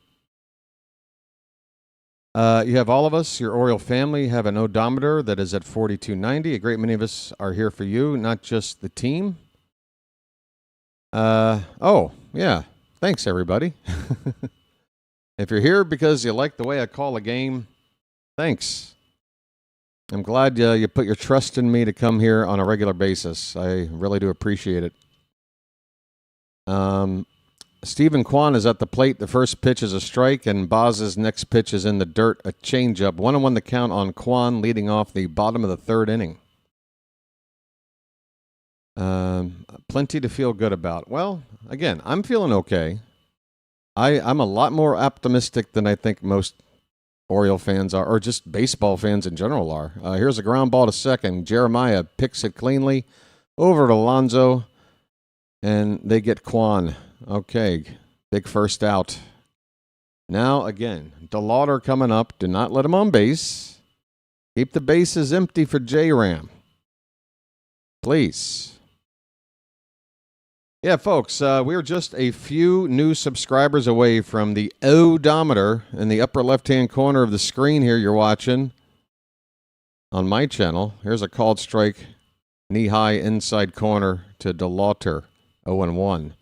[SPEAKER 2] You have all of us, your Oriole family, have an odometer that is at 4290. A great many of us are here for you, not just the team. Oh, yeah. Thanks, everybody. If you're here because you like the way I call a game, thanks. I'm glad you put your trust in me to come here on a regular basis. I really do appreciate it. Stephen Kwan is at the plate. The first pitch is a strike, and Baz's next pitch is in the dirt, a changeup. 1-1 the count on Kwan, leading off the bottom of the third inning. Plenty to feel good about. Well, again, I'm feeling okay. I'm a lot more optimistic than I think most Oriole fans are, or just baseball fans in general are. Here's a ground ball to second. Jeremiah picks it cleanly over to Alonso, and they get Kwan. Okay, big first out. Now, again, DeLauder coming up. Do not let him on base. Keep the bases empty for J-Ram. Please. Yeah, folks, we're just a few new subscribers away from the odometer in the upper left-hand corner of the screen here you're watching on my channel. Here's a called strike, knee-high inside corner to DeLauder, 0-1.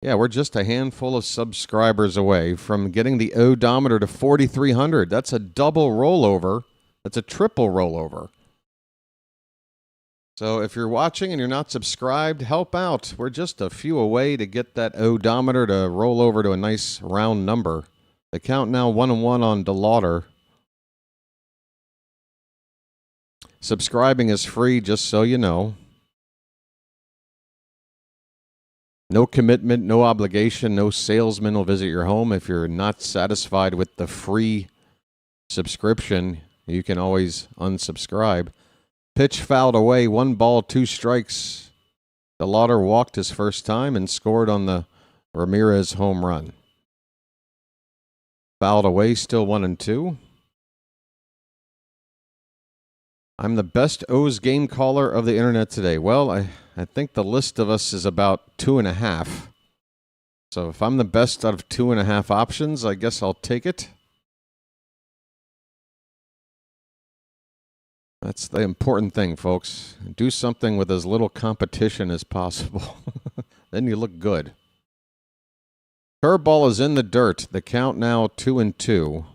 [SPEAKER 2] Yeah, we're just a handful of subscribers away from getting the odometer to 4,300. That's a double rollover. That's a triple rollover. So if you're watching and you're not subscribed, help out. We're just a few away to get that odometer to roll over to a nice round number. The count now 1-1 on DeLauder. Subscribing is free, just so you know. No commitment, no obligation, no salesman will visit your home. If you're not satisfied with the free subscription, you can always unsubscribe. Pitch fouled away, 1 ball, 2 strikes. DeLauder walked his first time and scored on the Ramirez home run. Fouled away, still 1-2. I'm the best O's game caller of the internet today. Well, I think the list of us is about 2.5. So if I'm the best out of 2.5 options, I guess I'll take it. That's the important thing, folks. Do something with as little competition as possible. Then you look good. Curveball is in the dirt. The count now 2-2.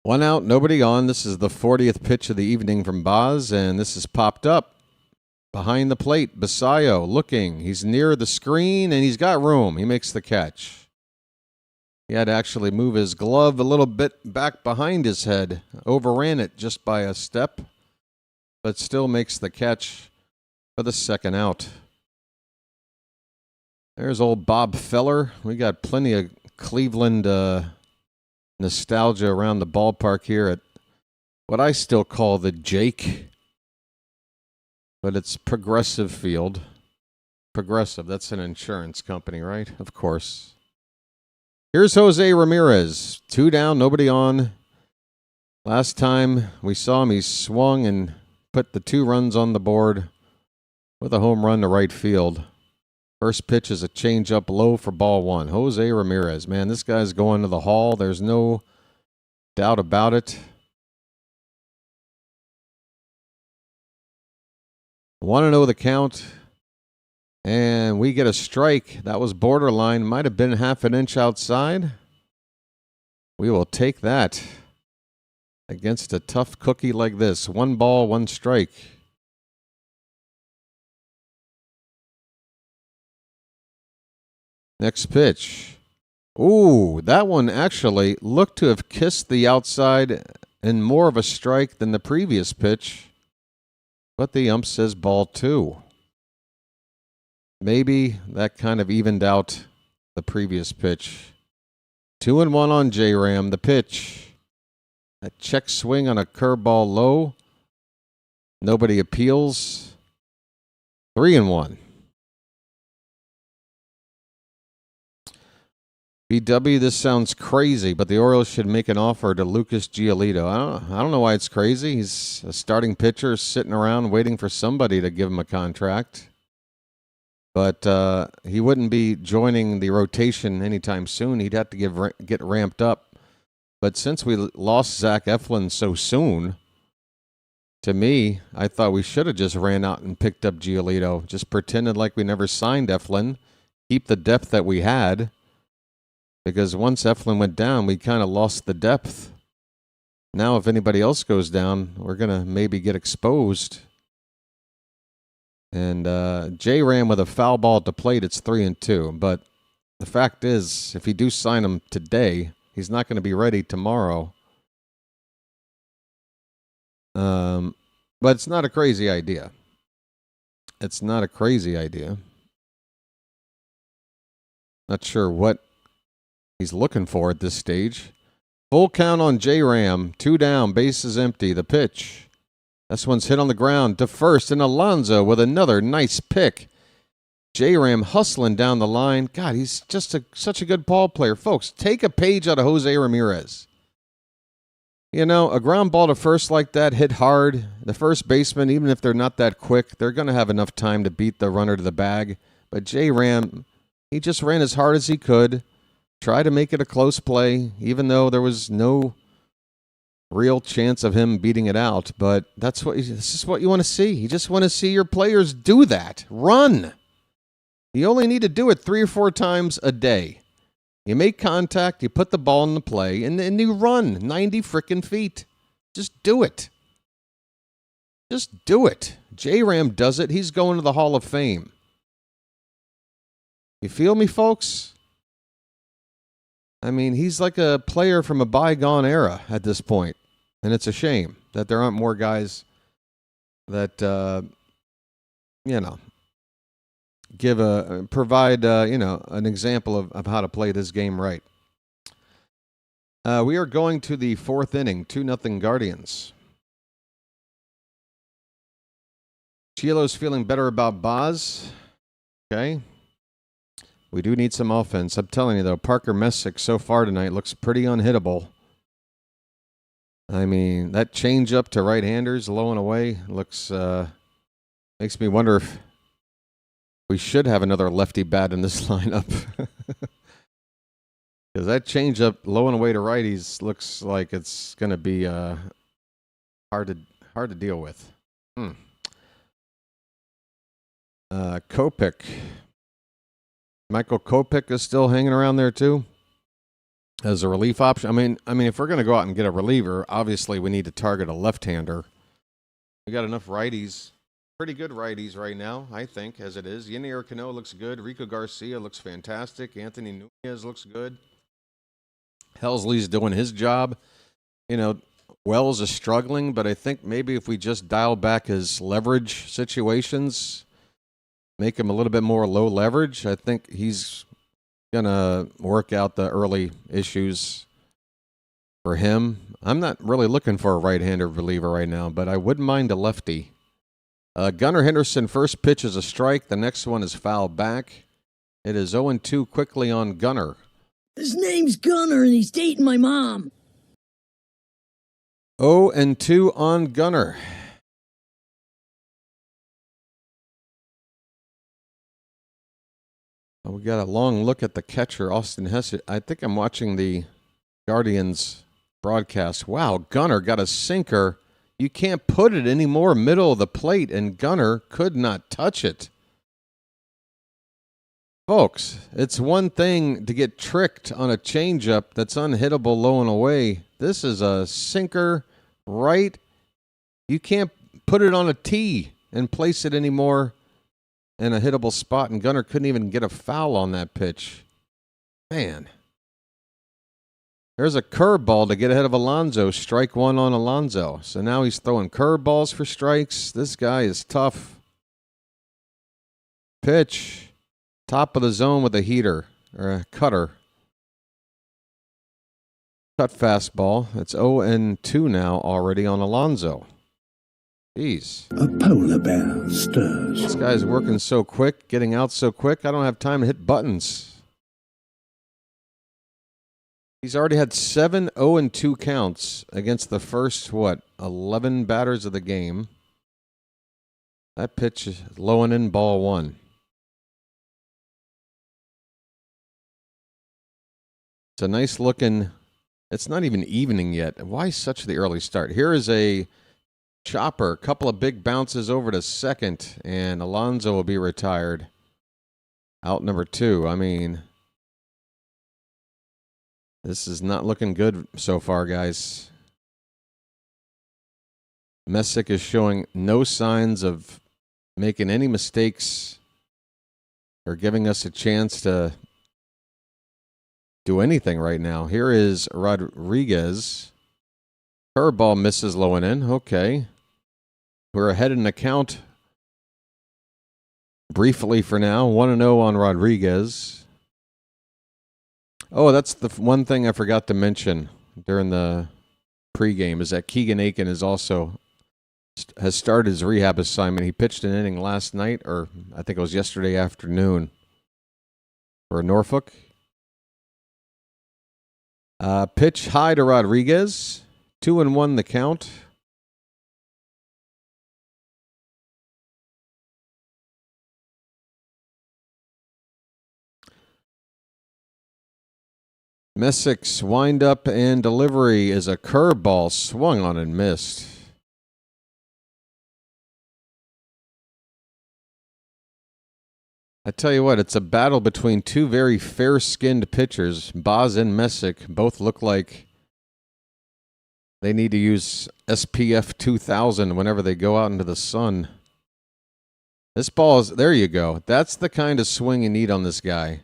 [SPEAKER 2] One out, nobody on. This is the 40th pitch of the evening from Baz, and this is popped up. Behind the plate, Basayo looking. He's near the screen, and he's got room. He makes the catch. He had to actually move his glove a little bit back behind his head. Overran it just by a step, but still makes the catch for the second out. There's old Bob Feller. We got plenty of Cleveland nostalgia around the ballpark here at what I still call the Jake. But it's Progressive Field. Progressive, that's an insurance company, right? Of course. Here's Jose Ramirez. 2 down, nobody on. Last time we saw him, he swung and put the 2 runs on the board with a home run to right field. First pitch is a changeup low for ball 1. Jose Ramirez, man, this guy's going to the Hall. There's no doubt about it. 1-0 the count, and we get a strike. That was borderline. Might have been half an inch outside. We will take that against a tough cookie like this. 1 ball, 1 strike. Next pitch. Ooh, that one actually looked to have kissed the outside and more of a strike than the previous pitch. But the ump says ball 2. Maybe that kind of evened out the previous pitch. 2-1 on J-Ram. The pitch. A check swing on a curveball low. Nobody appeals. 3-1. BW, this sounds crazy, but the Orioles should make an offer to Lucas Giolito. I don't know why it's crazy. He's a starting pitcher sitting around waiting for somebody to give him a contract. But he wouldn't be joining the rotation anytime soon. He'd have to get ramped up. But since we lost Zach Eflin so soon, to me, I thought we should have just ran out and picked up Giolito. Just pretended like we never signed Eflin. Keep the depth that we had. Because once Eflin went down, we kind of lost the depth. Now, if anybody else goes down, we're going to maybe get exposed. And J-Ram with a foul ball at the plate, it's 3-2. But the fact is, if you do sign him today, he's not going to be ready tomorrow. But it's not a crazy idea. It's not a crazy idea. Not sure what he's looking for at this stage. Full count on J-Ram. 2 down, bases empty. The pitch. This one's hit on the ground to first, and Alonso with another nice pick. J-Ram hustling down the line. God, he's just such a good ball player. Folks, take a page out of Jose Ramirez. You know, a ground ball to first like that, hit hard. The first baseman, even if they're not that quick, they're going to have enough time to beat the runner to the bag. But J-Ram, he just ran as hard as he could. Tried to make it a close play, even though there was no real chance of him beating it out. But this is what you want to see. You just want to see your players do that. Run. You only need to do it 3 or 4 times a day. You make contact, you put the ball in the play, and then you run 90 frickin' feet. Just do it. Just do it. J-Ram does it. He's going to the Hall of Fame. You feel me, folks? I mean, he's like a player from a bygone era at this point. And it's a shame that there aren't more guys that, provide an example of how to play this game right. We are going to the 4th inning, 2-0 Guardians. Chilo's feeling better about Baz. Okay. We do need some offense. I'm telling you, though, Parker Messick so far tonight looks pretty unhittable. I mean, that changeup to right-handers low and away looks makes me wonder if we should have another lefty bat in this lineup. Because that changeup low and away to righties looks like it's going to be hard to deal with. Kopech. Michael Kopech is still hanging around there too as a relief option. I mean, if we're going to go out and get a reliever, obviously we need to target a left-hander. We got enough righties. Pretty good righties right now, I think, as it is. Yenier Cano looks good. Rico Garcia looks fantastic. Anthony Nunez looks good. Helsley's doing his job. You know, Wells is struggling, but I think maybe if we just dial back his leverage situations, make him a little bit more low leverage, I think he's going to work out the early issues for him. I'm not really looking for a right-hander reliever right now, but I wouldn't mind a lefty. Gunnar Henderson, first pitch is a strike. The next one is foul back. It is 0-2 quickly on Gunnar.
[SPEAKER 5] His name's Gunnar, and he's dating my mom.
[SPEAKER 2] 0-2 on Gunnar. We got a long look at the catcher, Austin Hesse. I think I'm watching the Guardians broadcast. Wow, Gunnar got a sinker. You can't put it any more middle of the plate, and Gunnar could not touch it. Folks, it's one thing to get tricked on a changeup that's unhittable low and away. This is a sinker right. You can't put it on a tee and place it anymore in a hittable spot, and Gunnar couldn't even get a foul on that pitch. Man. There's a curveball to get ahead of Alonso. Strike one on Alonso. So now he's throwing curveballs for strikes. This guy is tough. Pitch. Top of the zone with a heater or a cutter. Cut fastball. It's 0-2 now already on Alonso. Jeez.
[SPEAKER 4] A polar bear stirs.
[SPEAKER 2] This guy's working so quick, getting out so quick, I don't have time to hit buttons. He's already had 7 0-2 counts against the first, 11 batters of the game. That pitch is low and in, ball one. It's a nice looking, it's not even evening yet. Why such the early start? Here is a chopper, a couple of big bounces over to second, and Alonso will be retired. Out number 2. I mean, this is not looking good so far, guys. Messick is showing no signs of making any mistakes or giving us a chance to do anything right now. Here is Rodriguez. Curveball misses low and in. Okay. We're ahead in the count briefly for now. 1-0 on Rodriguez. Oh, that's the one thing I forgot to mention during the pregame is that Keegan Aiken has started his rehab assignment. He pitched an inning last night, or I think it was yesterday afternoon, for Norfolk. Pitch high to Rodriguez. 2-1 the count. Messick's windup and delivery is a curveball swung on and missed. I tell you what, it's a battle between two very fair-skinned pitchers. Baz and Messick both look like they need to use SPF 2000 whenever they go out into the sun. This ball is, there you go. That's the kind of swing you need on this guy.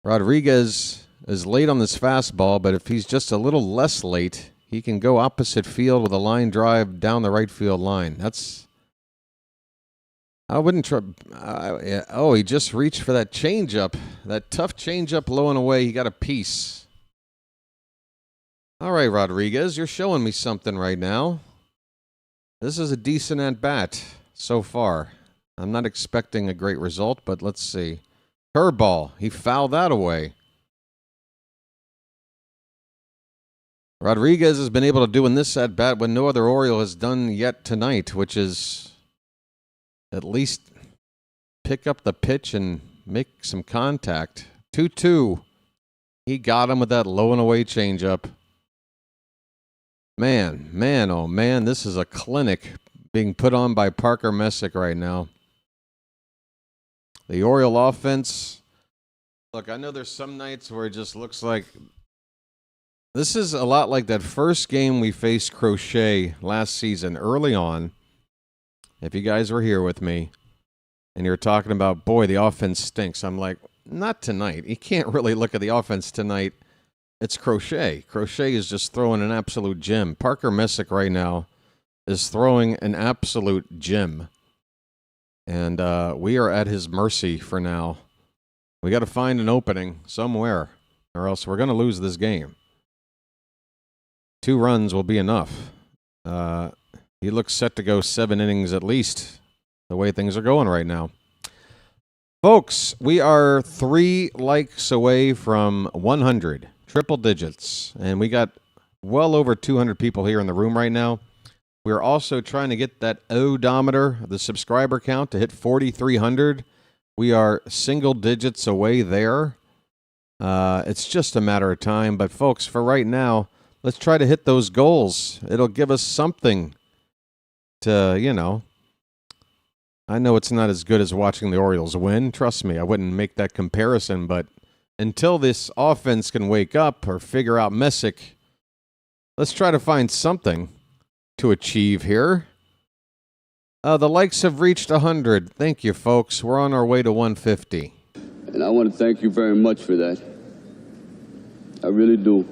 [SPEAKER 2] Rodriguez is late on this fastball, but if he's just a little less late, he can go opposite field with a line drive down the right field line. I wouldn't try. He just reached for that changeup. That tough changeup low and away. He got a piece. All right, Rodriguez, you're showing me something right now. This is a decent at-bat so far. I'm not expecting a great result, but let's see. Curveball. He fouled that away. Rodriguez has been able to do in this at-bat what no other Oriole has done yet tonight, which is at least pick up the pitch and make some contact. 2-2. He got him with that low and away changeup. Man, oh man, this is a clinic being put on by Parker Messick right now. The Oriole offense, look, I know there's some nights where it just looks like, this is a lot like that first game we faced Crochet last season early on. If you guys were here with me and you're talking about, boy, the offense stinks. I'm like, not tonight. You can't really look at the offense tonight. It's Crochet. Crochet is just throwing an absolute gem. Parker Messick right now is throwing an absolute gem. And we are at his mercy for now. We got to find an opening somewhere, or else we're going to lose this game. 2 runs will be enough. He looks set to go 7 innings at least, the way things are going right now. Folks, we are 3 likes away from 100, triple digits, and we got well over 200 people here in the room right now. We're also trying to get that odometer, the subscriber count, to hit 4,300. We are single digits away there. It's just a matter of time. But, folks, for right now, let's try to hit those goals. It'll give us something to, I know it's not as good as watching the Orioles win. Trust me, I wouldn't make that comparison. But until this offense can wake up or figure out Messick, let's try to find something to achieve here. The likes have reached 100. Thank you, folks. We're on our way to 150.
[SPEAKER 7] And I want to thank you very much for that. I really do.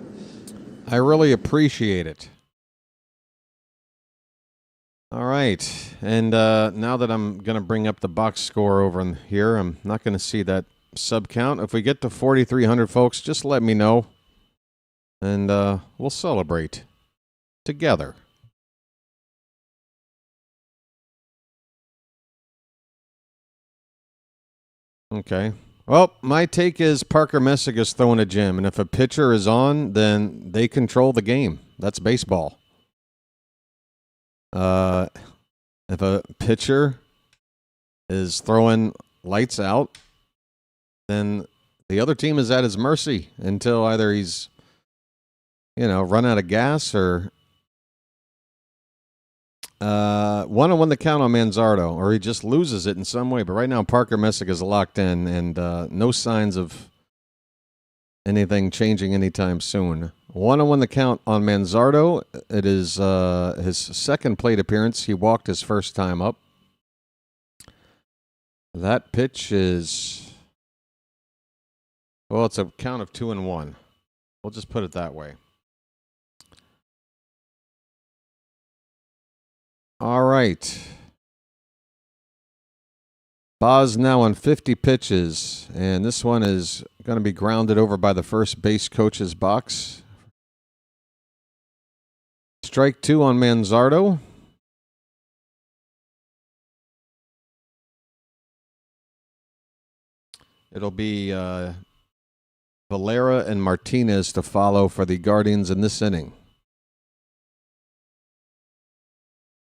[SPEAKER 2] I really appreciate it. All right. And now that I'm going to bring up the box score over in here, I'm not going to see that sub count. If we get to 4,300, folks, just let me know. And we'll celebrate together. Okay. Well, my take is Parker Messick is throwing a gem, and if a pitcher is on, then they control the game. That's baseball. If a pitcher is throwing lights out, then the other team is at his mercy until either he's, run out of gas or 1-1 the count on Manzardo, or he just loses it in some way. But right now, Parker Messick is locked in, and no signs of anything changing anytime soon. 1-1 the count on Manzardo. It is his second plate appearance. He walked his first time up. That pitch is, well, it's a count of 2-1. We'll just put it that way. All right. Baz now on 50 pitches, and this one is going to be grounded over by the first base coach's box. Strike 2 on Manzardo. It'll be Valera and Martinez to follow for the Guardians in this inning.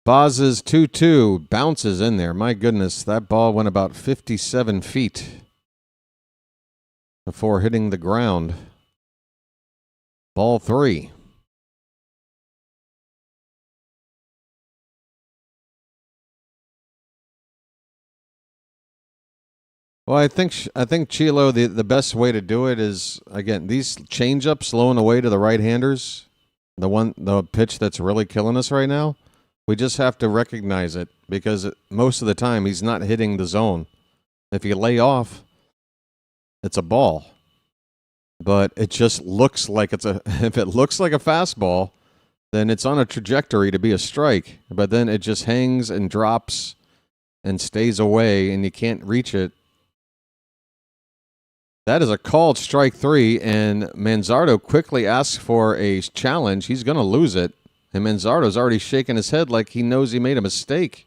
[SPEAKER 2] Baz's 2-2 bounces in there. My goodness, that ball went about 57 feet before hitting the ground. Ball 3. Well, I think Chilo, the best way to do it is, again, these changeups slowing away to the right-handers, the pitch that's really killing us right now. We just have to recognize it because most of the time he's not hitting the zone. If you lay off, it's a ball. But it just looks like if it looks like a fastball, then it's on a trajectory to be a strike. But then it just hangs and drops and stays away and you can't reach it. That is a called strike 3, and Manzardo quickly asks for a challenge. He's going to lose it. And Manzardo's already shaking his head like he knows he made a mistake.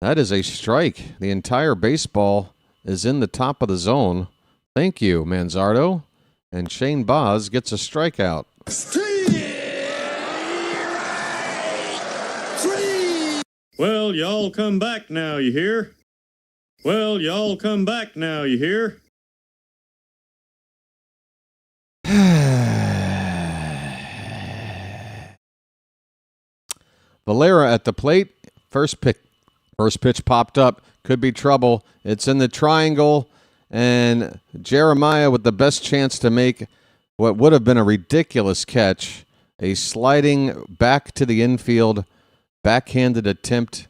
[SPEAKER 2] That is a strike. The entire baseball is in the top of the zone. Thank you, Manzardo. And Shane Baz gets a strikeout.
[SPEAKER 6] Well, y'all come back now, you hear? Well, y'all come back now, you hear?
[SPEAKER 2] Valera at the plate. First pitch popped up. Could be trouble. It's in the triangle. And Jeremiah with the best chance to make what would have been a ridiculous catch. A sliding back to the infield, backhanded attempt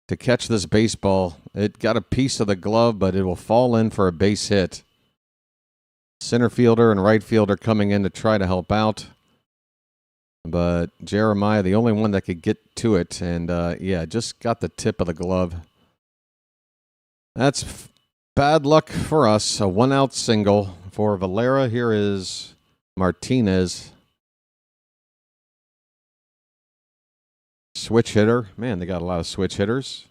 [SPEAKER 2] to catch this baseball. It got a piece of the glove, but it will fall in for a base hit. Center fielder and right fielder coming in to try to help out. But Jeremiah, the only one that could get to it, and just got the tip of the glove. That's bad luck for us. A 1-out single for Valera. Here is Martinez. Switch hitter. Man, they got a lot of switch hitters.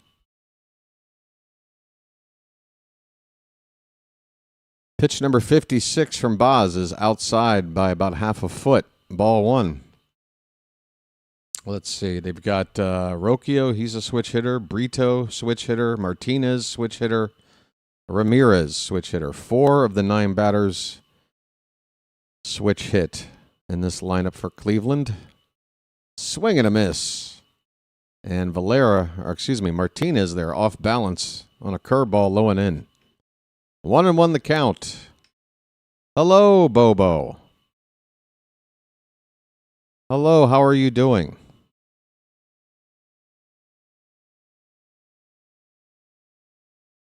[SPEAKER 2] Pitch number 56 from Baz is outside by about half a foot. Ball 1. Let's see. They've got Rocchio. He's a switch hitter. Brito, switch hitter. Martinez, switch hitter. Ramirez, switch hitter. 4 of the 9 batters switch hit in this lineup for Cleveland. Swing and a miss. And Martinez there off balance on a curveball low and in. 1-1 the count. Hello, Bobo. Hello, how are you doing?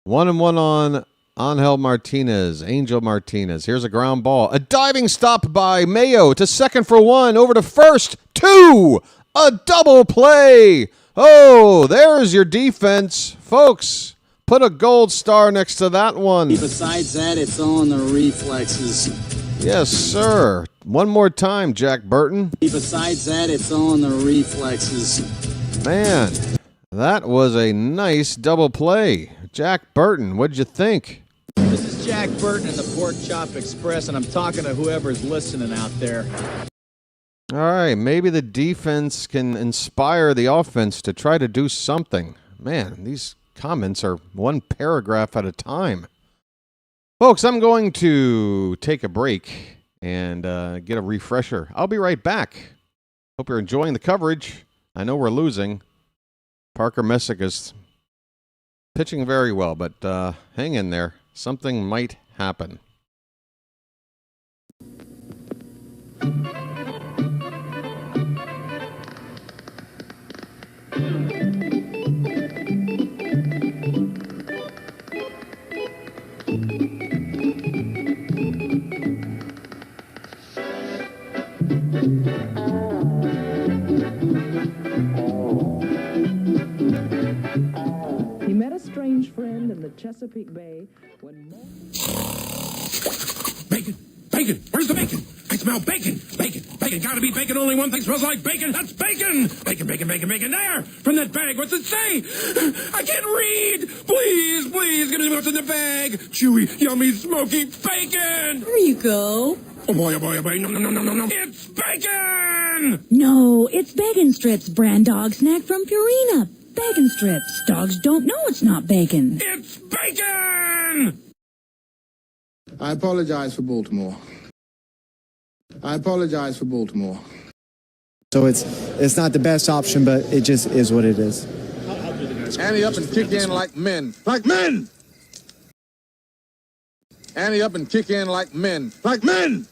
[SPEAKER 2] 1-1 on Angel Martinez. Angel Martinez. Here's a ground ball. A diving stop by Mayo to second for 1. Over to first. 2. A double play. Oh, there's your defense. Folks, put a gold star next to that one.
[SPEAKER 9] Besides that, it's all in the reflexes.
[SPEAKER 2] Yes, sir. One more time, Jack Burton.
[SPEAKER 9] Besides that, it's all in the reflexes.
[SPEAKER 2] Man, that was a nice double play. Jack Burton, what'd you think?
[SPEAKER 10] This is Jack Burton in the Pork Chop Express, and I'm talking to whoever's listening out there.
[SPEAKER 2] All right, maybe the defense can inspire the offense to try to do something. Man, these comments are one paragraph at a time. Folks, I'm going to take a break and get a refresher. I'll be right back. Hope you're enjoying the coverage. I know we're losing. Parker Messick is pitching very well, but hang in there. Something might happen.
[SPEAKER 11] He met a strange friend in the Chesapeake Bay when...
[SPEAKER 12] Bacon! Bacon! Where's the bacon? I smell bacon! Bacon! Bacon! Gotta be bacon! Only one thing smells like bacon! That's bacon! Bacon, bacon, bacon, bacon! There! From that bag! What's it say? I can't read! Please, please, give me what's in the bag! Chewy, yummy, smoky bacon!
[SPEAKER 5] There you go.
[SPEAKER 12] Oh boy, oh boy, oh boy! No, no, no, no, no, no! It's bacon!
[SPEAKER 5] No, it's Bacon Strips, brand dog snack from Purina. Bacon Strips. Dogs don't know it's not bacon.
[SPEAKER 12] It's bacon!
[SPEAKER 13] I apologize for Baltimore. I apologize for Baltimore.
[SPEAKER 14] So it's not the best option, but it just is what it is.
[SPEAKER 13] Ante up and kick in like men. Like men! Ante up and kick in like men. Like men!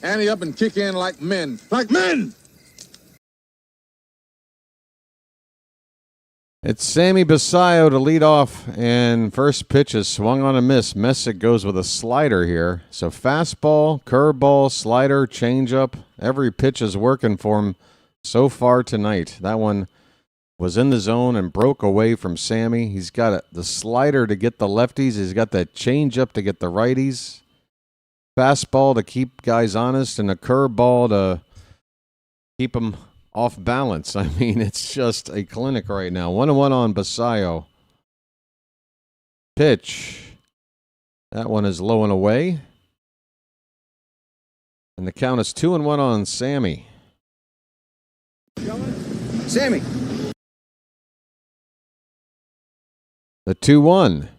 [SPEAKER 13] Ante up and kick in like men. Like men!
[SPEAKER 2] It's Sammy Basayo to lead off, and first pitch is swung on a miss. Messick goes with a slider here. So fastball, curveball, slider, changeup. Every pitch is working for him so far tonight. That one was in the zone and broke away from Sammy. He's got the slider to get the lefties. He's got that changeup to get the righties. Fastball to keep guys honest, and a curveball to keep them off balance. I mean, it's just a clinic right now. 1-1 on Basayo. Pitch. That one is low and away. And the count is 2-1 on Sammy.
[SPEAKER 14] Sammy.
[SPEAKER 2] The 2-1.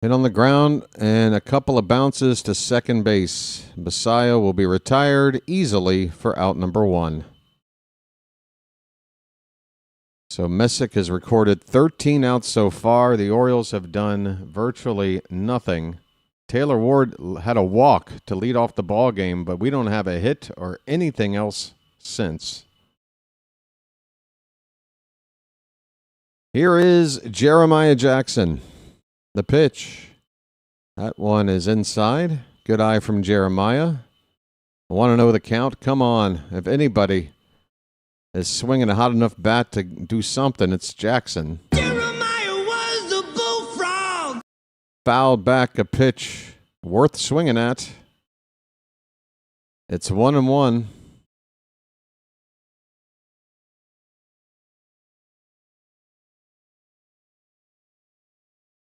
[SPEAKER 2] Hit on the ground and a couple of bounces to second base. Basayo will be retired easily for out number 1. So Messick has recorded 13 outs so far. The Orioles have done virtually nothing. Taylor Ward had a walk to lead off the ball game, but we don't have a hit or anything else since. Here is Jeremiah Jackson. The pitch. That one is inside. Good eye from Jeremiah. I want to know the count. Come on. If anybody is swinging a hot enough bat to do something, it's Jackson.
[SPEAKER 15] Jeremiah was the bullfrog.
[SPEAKER 2] Fouled back a pitch worth swinging at. It's 1-1.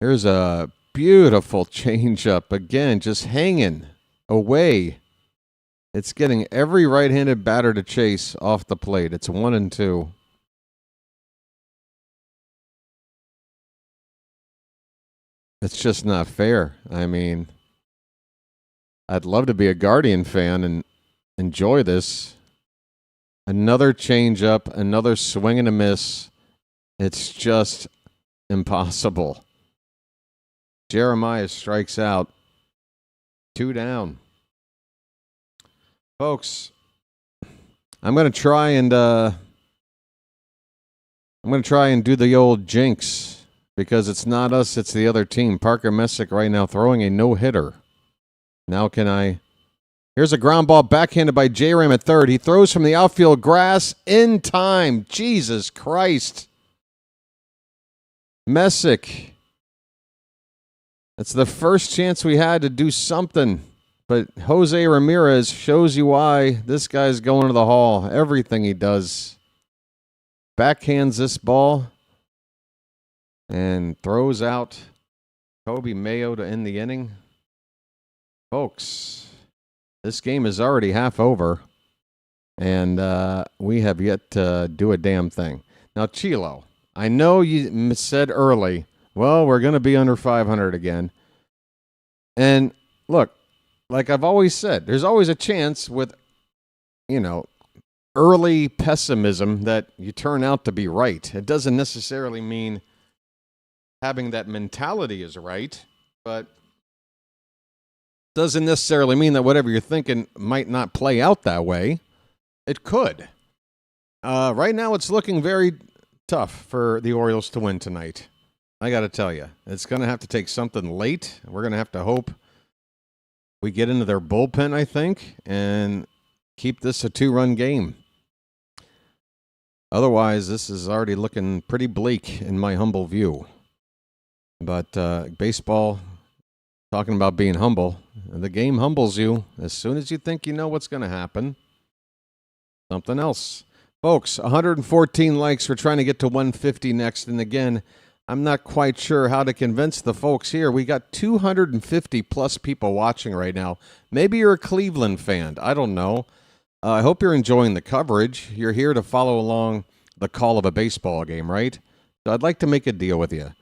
[SPEAKER 2] Here's a beautiful changeup again, just hanging away. It's getting every right-handed batter to chase off the plate. It's 1-2. It's just not fair. I mean, I'd love to be a Guardian fan and enjoy this. Another changeup, another swing and a miss. It's just impossible. Jeremiah strikes out. 2 down. Folks, I'm going to try and do the old jinx. because it's not us, it's the other team. Parker Messick right now throwing a no-hitter. Now can I... Here's a ground ball backhanded by J-Ram at third. He throws from the outfield grass in time. Jesus Christ. Messick. That's the first chance we had to do something. But Jose Ramirez shows you why this guy's going to the Hall. Everything he does. Backhands this ball and throws out Kobe Mayo to end the inning. Folks, this game is already half over, and we have yet to do a damn thing. Now, Chilo, I know you said early, well, we're going to be under 500 again. And look, like I've always said, there's always a chance with, early pessimism that you turn out to be right. It doesn't necessarily mean having that mentality is right, but doesn't necessarily mean that whatever you're thinking might not play out that way. It could. Right now, it's looking very tough for the Orioles to win tonight. I got to tell you, it's going to have to take something late. We're going to have to hope we get into their bullpen, I think, and keep this a 2-run game. Otherwise, this is already looking pretty bleak in my humble view. But baseball, talking about being humble, the game humbles you. As soon as you think you know what's going to happen, something else. Folks, 114 likes. We're trying to get to 150 next. And again, I'm not quite sure how to convince the folks here. We got 250 plus people watching right now. Maybe you're a Cleveland fan. I don't know. I hope you're enjoying the coverage. You're here to follow along the call of a baseball game, right? So I'd like to make a deal with you.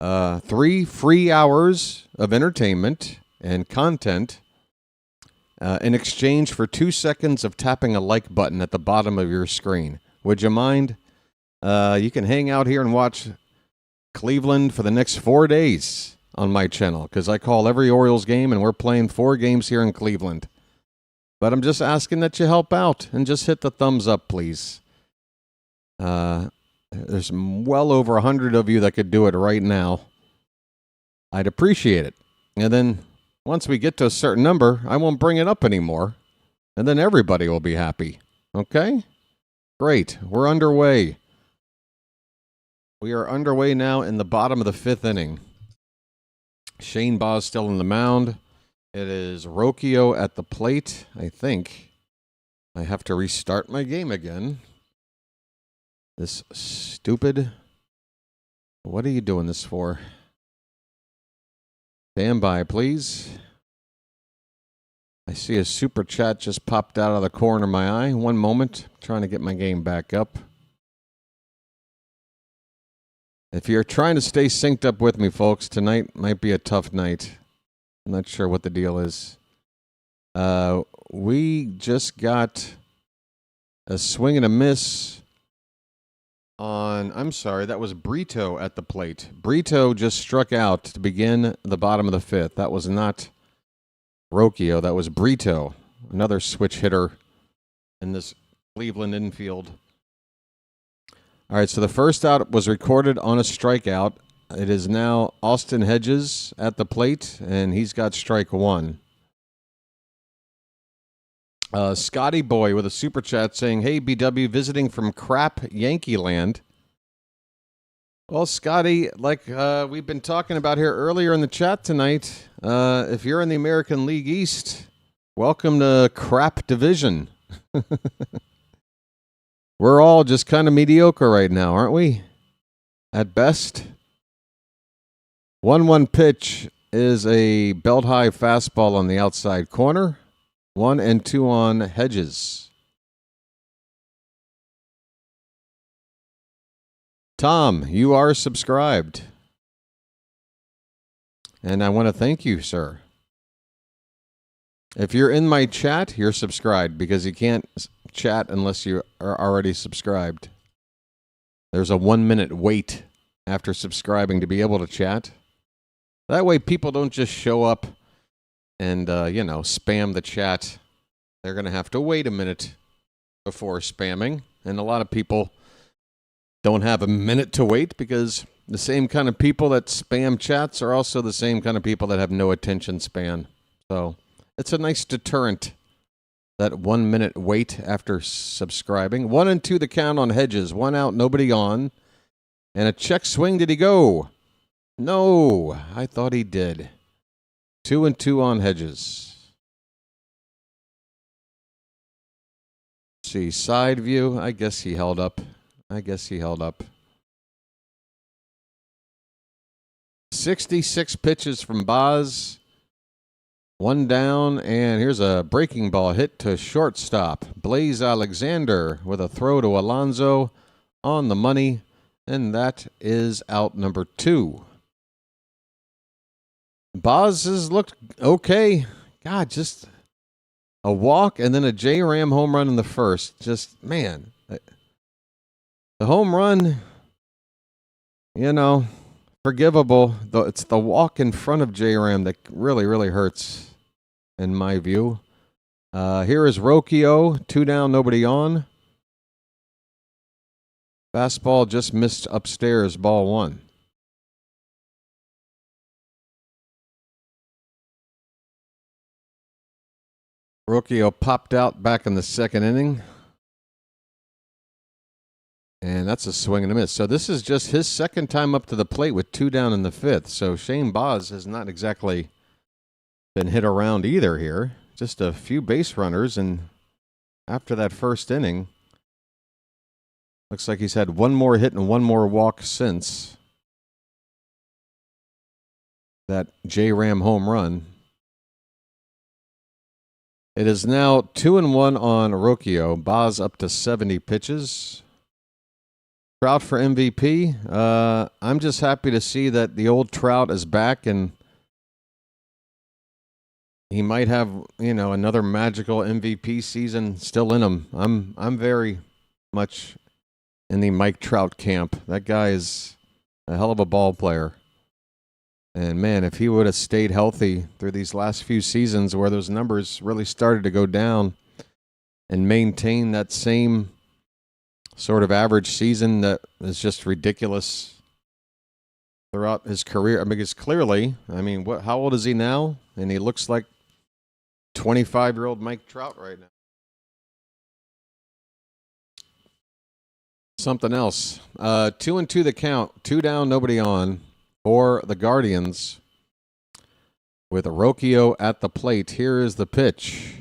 [SPEAKER 2] 3 free hours of entertainment and content in exchange for 2 seconds of tapping a like button at the bottom of your screen. Would you mind? You can hang out here and watch Cleveland for the next 4 days on my channel, because I call every Orioles game, and we're playing 4 games here in Cleveland. But I'm just asking that you help out and just hit the thumbs up, please. There's well over 100 of you that could do it right now. I'd appreciate it. And then once we get to a certain number, I won't bring it up anymore. And then everybody will be happy. Okay? Great. We're underway. We are underway now in the bottom of the 5th inning. Shane Baz still on the mound. It is Rocchio at the plate, I think. I have to restart my game again. This stupid... What are you doing this for? Stand by, please. I see a super chat just popped out of the corner of my eye. One moment. I'm trying to get my game back up. If you're trying to stay synced up with me, folks, tonight might be a tough night. I'm not sure what the deal is. We just got a swing and a miss on... I'm sorry, that was Brito at the plate. Brito just struck out to begin the bottom of the 5th. That was not Rocchio. That was Brito, another switch hitter in this Cleveland infield. All right, so the first out was recorded on a strikeout. It is now Austin Hedges at the plate, and he's got strike 1. Scotty Boy with a super chat saying, "Hey, BW, visiting from crap Yankee land." Well, Scotty, like we've been talking about here earlier in the chat tonight, if you're in the American League East, welcome to crap division. We're all just kind of mediocre right now, aren't we? At best. 1-1 pitch is a belt-high fastball on the outside corner. 1-2 on Hedges. Tom, you are subscribed. And I want to thank you, sir. If you're in my chat, you're subscribed, because you can't chat unless you are already subscribed. There's a 1-minute wait after subscribing to be able to chat. That way people don't just show up and, spam the chat. They're going to have to wait a minute before spamming. And a lot of people don't have a minute to wait because, The same kind of people that spam chats are also the same kind of people that have no attention span. So it's a nice deterrent, that 1 minute wait after subscribing. 1 and 2 the count on Hedges. 1 out, nobody on. And a check swing. Did he go? No, I thought he did. 2 and 2 on Hedges. Let's see, side view. I guess he held up. 66 pitches from Baz. 1 down, and here's a breaking ball hit to shortstop. Blaze Alexander with a throw to Alonso on the money, and that is out number 2. Baz has looked okay. God, just a walk and then a J-Ram home run in the first. Just, man, the home run, forgivable. It's the walk in front of J-Ram that really, really hurts, in my view. Here is Rocchio. 2 down, nobody on. Fastball just missed upstairs, ball 1. Rocchio popped out back in the second inning. And that's a swing and a miss. So this is just his second time up to the plate with 2 down in the 5th. So Shane Baz has not exactly been hit around either here. Just a few base runners. And after that first inning, looks like he's had 1 more hit and 1 more walk since that J-Ram home run. It is now 2-1 on Rocchio. Baz up to 70 pitches. Trout for MVP. I'm just happy to see that the old Trout is back, and he might have, another magical MVP season still in him. I'm very much in the Mike Trout camp. That guy is a hell of a ball player. And man, if he would have stayed healthy through these last few seasons where those numbers really started to go down and maintain that same sort of average season that is just ridiculous throughout his career. Because clearly, how old is he now? And he looks like 25-year-old Mike Trout right now. Something else. 2 and 2 the count. 2 down, nobody on for the Guardians. With Rocchio at the plate. Here is the pitch.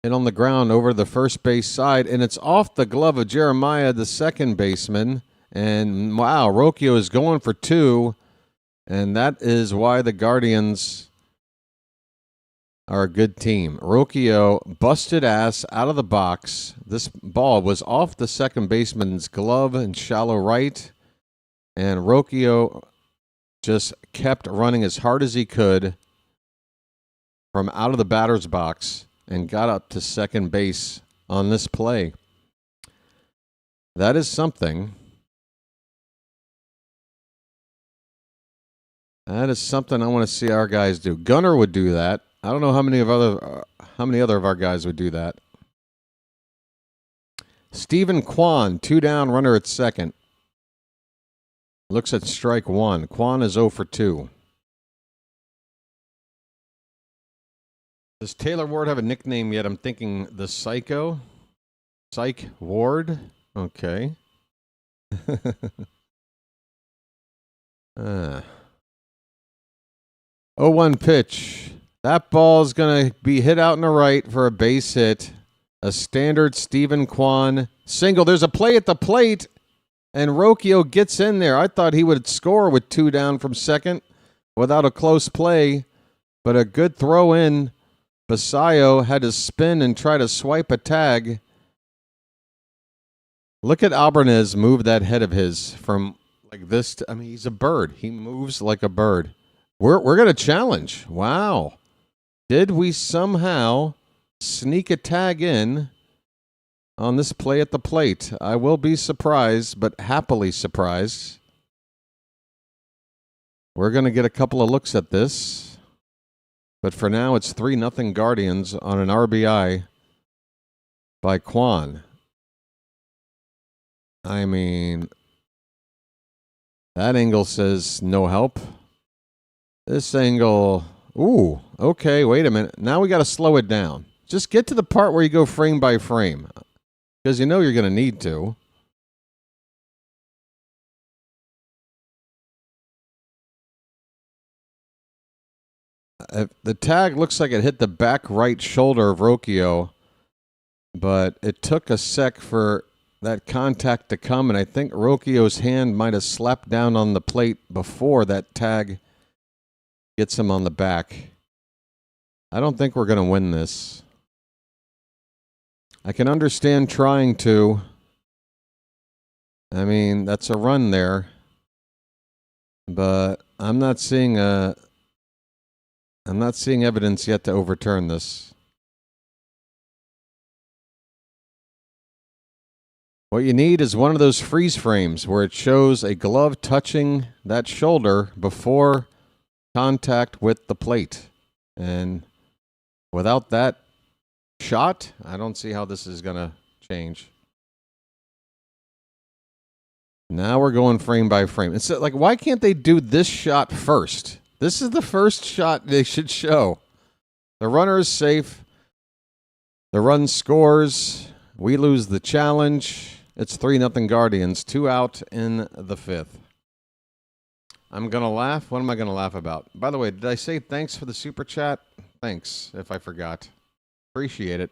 [SPEAKER 2] Hit on the ground over the first base side, and it's off the glove of Jeremiah, the second baseman. And wow, Rocchio is going for 2, and that is why the Guardians are a good team. Rocchio busted ass out of the box. This ball was off the second baseman's glove in shallow right, and Rocchio just kept running as hard as he could from out of the batter's box and got up to second base on this play. That is something. That is something I want to see our guys do. Gunnar would do that. I don't know how many other of our guys would do that. Stephen Kwan, 2 down, runner at second. Looks at strike 1. Kwan is 0 for 2. Does Taylor Ward have a nickname yet? I'm thinking the Psycho. Psych Ward. Okay. 0-1 pitch. That ball's going to be hit out in the right for a base hit. A standard Stephen Kwan single. There's a play at the plate, and Rocchio gets in there. I thought he would score with 2 down from second without a close play, but a good throw in. Basayo had to spin and try to swipe a tag. Look at Albarnez move that head of his from like this to, he's a bird. He moves like a bird. We're going to challenge. Wow. Did we somehow sneak a tag in on this play at the plate? I will be surprised, but happily surprised. We're going to get a couple of looks at this. But for now, it's 3-0 Guardians on an RBI by Kwan. That angle says no help. This angle, ooh, okay, wait a minute. Now we got to slow it down. Just get to the part where you go frame by frame, because you know you're going to need to. The tag looks like it hit the back right shoulder of Rocchio, but it took a sec for that contact to come, and I think Rocchio's hand might have slapped down on the plate before that tag gets him on the back. I don't think we're going to win this. I can understand trying to. I mean, that's a run there, but I'm not seeing evidence yet to overturn this. What you need is one of those freeze frames where it shows a glove touching that shoulder before contact with the plate. And without that shot, I don't see how this is going to change. Now we're going frame by frame. It's like, why can't they do this shot first? This is the first shot they should show. The runner is safe. The run scores. We lose the challenge. It's 3-0 Guardians. 2 out in the 5th. I'm going to laugh. What am I going to laugh about? By the way, did I say thanks for the super chat? Thanks, if I forgot. Appreciate it.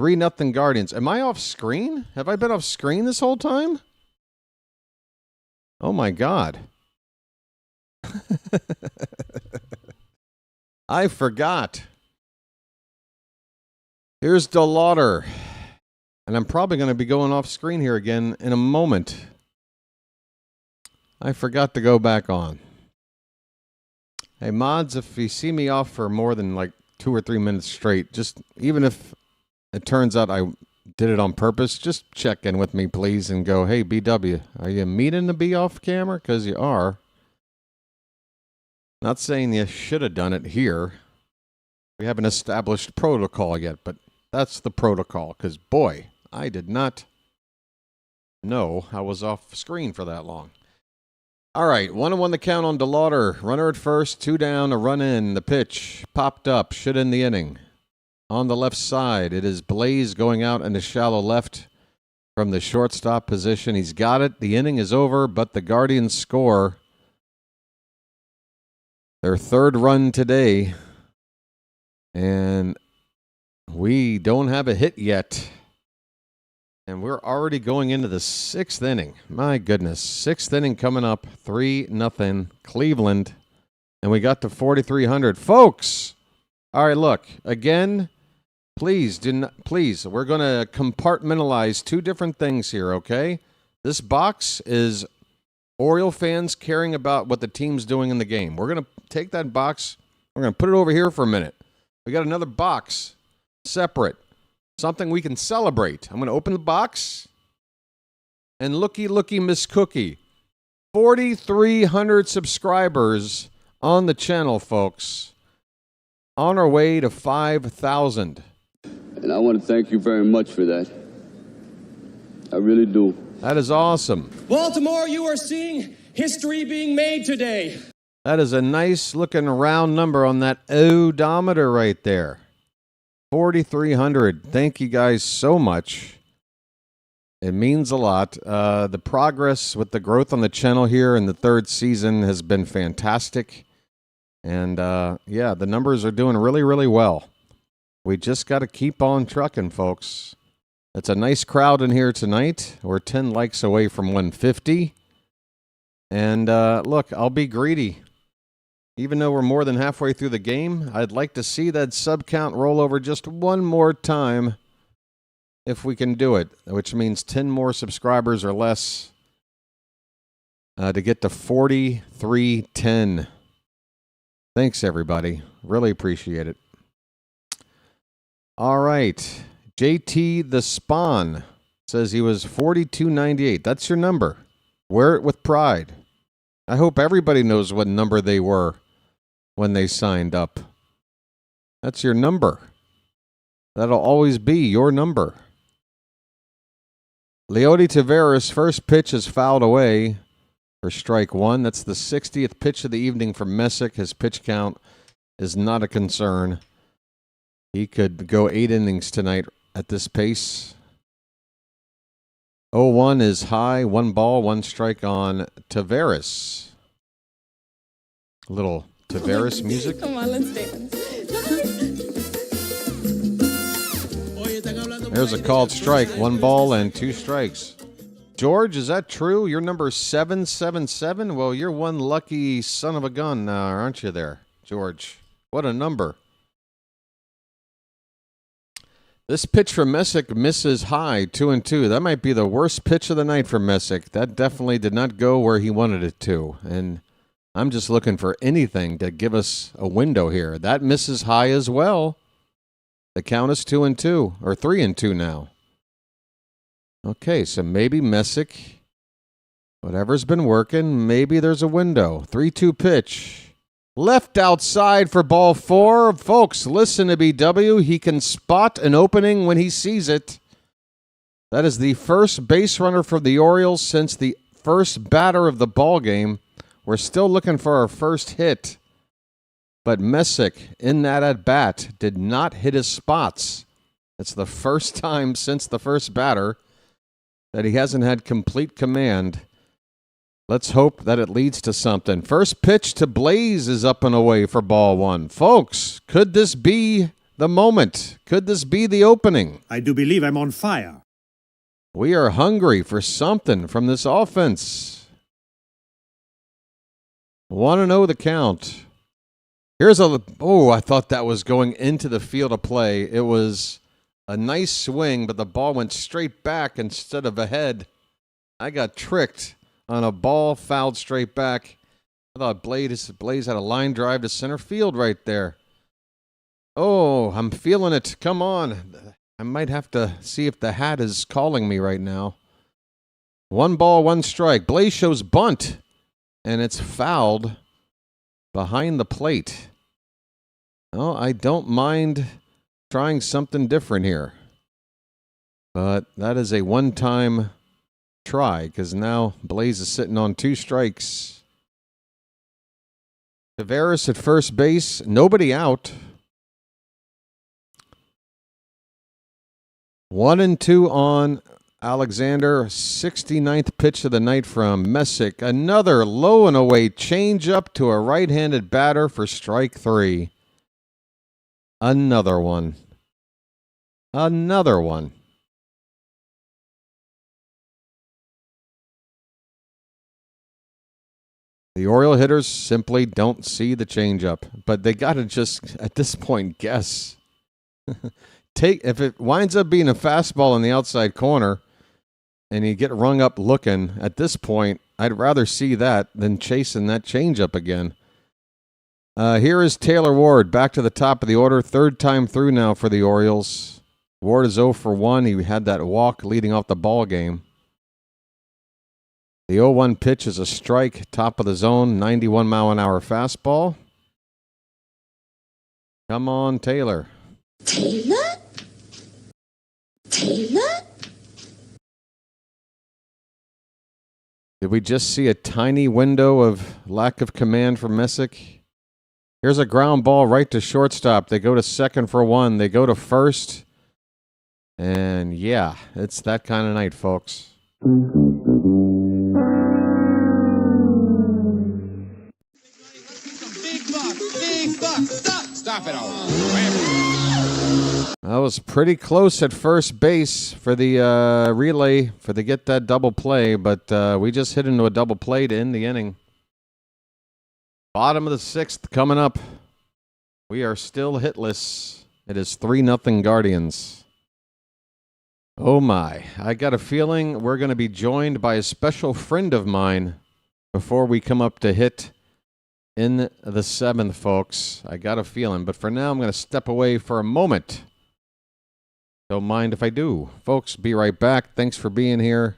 [SPEAKER 2] 3-0 Guardians. Am I off screen? Have I been off screen this whole time? Oh, my God. I forgot. Here's DeLauder. And I'm probably going to be going off screen here again in a moment. I forgot to go back on. Hey, mods, if you see me off for more than like 2 or 3 minutes straight, just even if it turns out I did it on purpose, just check in with me, please, and go, hey, BW, are you meaning to be off camera? Because you are. Not saying you should have done it here. We haven't established protocol yet, but that's the protocol, because, boy, I did not know I was off screen for that long. All right, 1-1 the count on DeLauder. Runner at first, 2 down, a run in. The pitch popped up, should end the inning. On the left side, it is Blaze going out in the shallow left from the shortstop position. He's got it. The inning is over, but the Guardians score their 3rd run today. And we don't have a hit yet. And we're already going into the 6th inning. My goodness. 6th inning coming up. 3-0 Cleveland. And we got to 4,300. Folks! All right, look. Again, please, we're going to compartmentalize 2 different things here, okay? This box is Oriole fans caring about what the team's doing in the game. We're going to take that box. We're going to put it over here for a minute. We got another box. Separate. Something we can celebrate. I'm going to open the box. And looky, Miss Cookie. 4,300 subscribers on the channel, folks. On our way to 5,000.
[SPEAKER 7] And I want to thank you very much for that. I really do.
[SPEAKER 2] That is awesome.
[SPEAKER 3] Baltimore, you are seeing history being made today.
[SPEAKER 2] That is a nice looking round number on that odometer right there. 4,300. Thank you guys so much. It means a lot. The progress with the growth on the channel here in the 3rd season has been fantastic. And yeah, the numbers are doing really, really well. We just got to keep on trucking, folks. It's a nice crowd in here tonight. We're 10 likes away from 150. And look, I'll be greedy. Even though we're more than halfway through the game, I'd like to see that sub count roll over just one more time if we can do it, which means 10 more subscribers or less to get to 4,310. Thanks, everybody. Really appreciate it. All right. JT the Spawn says he was 4298. That's your number. Wear it with pride. I hope everybody knows what number they were when they signed up. That's your number. That'll always be your number. Leody Taveras' first pitch is fouled away. for strike one. That's the 60th pitch of the evening for Messick. His pitch count is not a concern. He could go 8 innings tonight at this pace. 0-1 is high. 1 ball, 1 strike on Tavares. A little Tavares music.
[SPEAKER 11] Come on, let's dance.
[SPEAKER 2] There's a called strike. 1 ball and 2 strikes. George, is that true? You're number 777? Well, you're one lucky son of a gun now, aren't you there, George? What a number. This pitch from Messick misses high, 2-2. That might be the worst pitch of the night for Messick. That definitely did not go where he wanted it to. And I'm just looking for anything to give us a window here. That misses high as well. The count is 2-2, or 3-2 now. Okay, so maybe Messick, whatever's been working, maybe there's a window. 3-2 pitch. Left outside for ball 4. Folks, listen to BW. He can spot an opening when he sees it. That is the first base runner for the Orioles since the first batter of the ball game. We're still looking for our first hit. But Messick, in that at-bat, did not hit his spots. It's the first time since the first batter that he hasn't had complete command. Let's hope that it leads to something. First pitch to Blaze is up and away for ball 1. Folks, could this be the moment? Could this be the opening?
[SPEAKER 16] I do believe I'm on fire.
[SPEAKER 2] We are hungry for something from this offense. 1-0 the count. Here's a... Oh, I thought that was going into the field of play. It was a nice swing, but the ball went straight back instead of ahead. I got tricked on a ball fouled straight back. I thought Blaze had a line drive to center field right there. Oh, I'm feeling it. Come on. I might have to see if the hat is calling me right now. 1 ball, 1 strike. Blaze shows bunt, and it's fouled behind the plate. Oh, I don't mind trying something different here. But that is a one-time try, because now Blaze is sitting on 2 strikes. Tavares at first base, nobody out. 1-2 on Alexander. 69th pitch of the night from Messick. Another low and away change up to a right-handed batter for strike 3. Another one. Another one. The Oriole hitters simply don't see the changeup, but they got to just, at this point, guess. If it winds up being a fastball in the outside corner and you get rung up looking, at this point, I'd rather see that than chasing that changeup again. Here is Taylor Ward back to the top of the order. 3rd time through now for the Orioles. Ward is 0 for 1. He had that walk leading off the ball game. The 0-1 pitch is a strike, top of the zone, 91-mile-an-hour fastball. Come on, Taylor.
[SPEAKER 15] Taylor? Taylor?
[SPEAKER 2] Did we just see a tiny window of lack of command from Messick? Here's a ground ball right to shortstop. They go to second for 1. They go to first. And yeah, it's that kind of night, folks.
[SPEAKER 13] Stop it all.
[SPEAKER 2] That was pretty close at first base for the relay for the get that double play, but we just hit into a double play to end the inning. Bottom of the 6th coming up. We are still hitless. It is 3-0 Guardians. Oh my, I got a feeling we're going to be joined by a special friend of mine before we come up to hit in the 7th, folks. I got a feeling, but for now I'm going to step away for a moment. Don't mind if I do. Folks, be right back. Thanks for being here.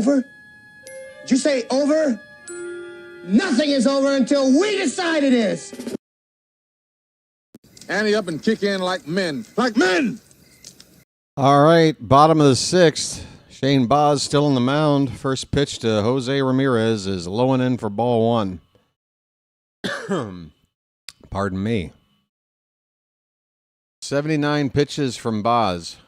[SPEAKER 16] Over? Did you say over? Nothing is over until we decide it is.
[SPEAKER 13] Ante up and kick in like men. Like men!
[SPEAKER 2] All right, bottom of the sixth. Shane Baz still on the mound. First pitch to Jose Ramirez is low and in for ball one. Pardon me. 79 pitches from Baz.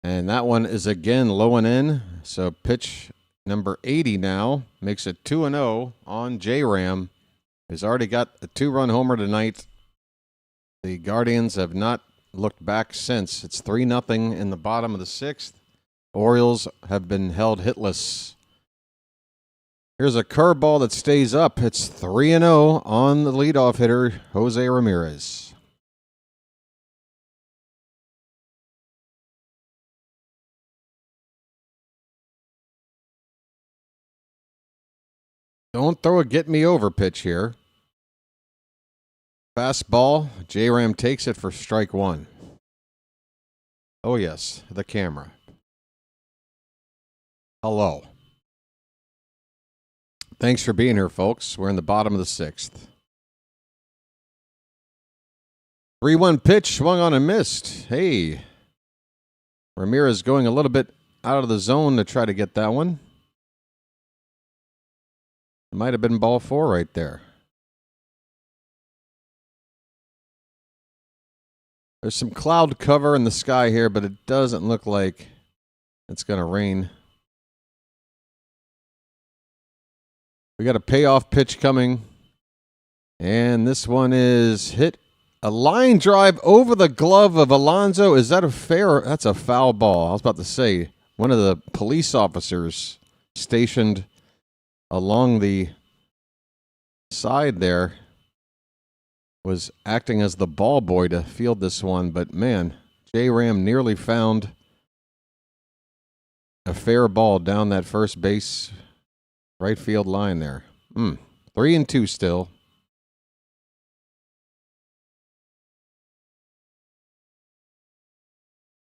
[SPEAKER 2] And that one is again low and in. So pitch number 80 now makes it 2-0 on J-Ram. He's already got a 2-run homer tonight. The Guardians have not looked back since. It's 3-0 in the bottom of the sixth. Orioles have been held hitless. Here's a curveball that stays up. It's 3-0 on the leadoff hitter, Jose Ramirez. Don't throw a get-me-over pitch here. Fastball. J-Ram takes it for strike one. Oh, yes, the camera. Hello. Thanks for being here, folks. We're in the bottom of the sixth. 3-1 pitch, swung on and missed. Hey. Ramirez going a little bit out of the zone to try to get that one. It might have been ball four right there. There's some cloud cover in the sky here, but it doesn't look like it's going to rain. We got a payoff pitch coming. And this one is hit. A line drive over the glove of Alonso. Is that a fair? That's a foul ball. I was about to say, one of the police officers stationed along the side there was acting as the ball boy to field this one. But, man, J-Ram nearly found a fair ball down that first base right field line there. 3-2 still.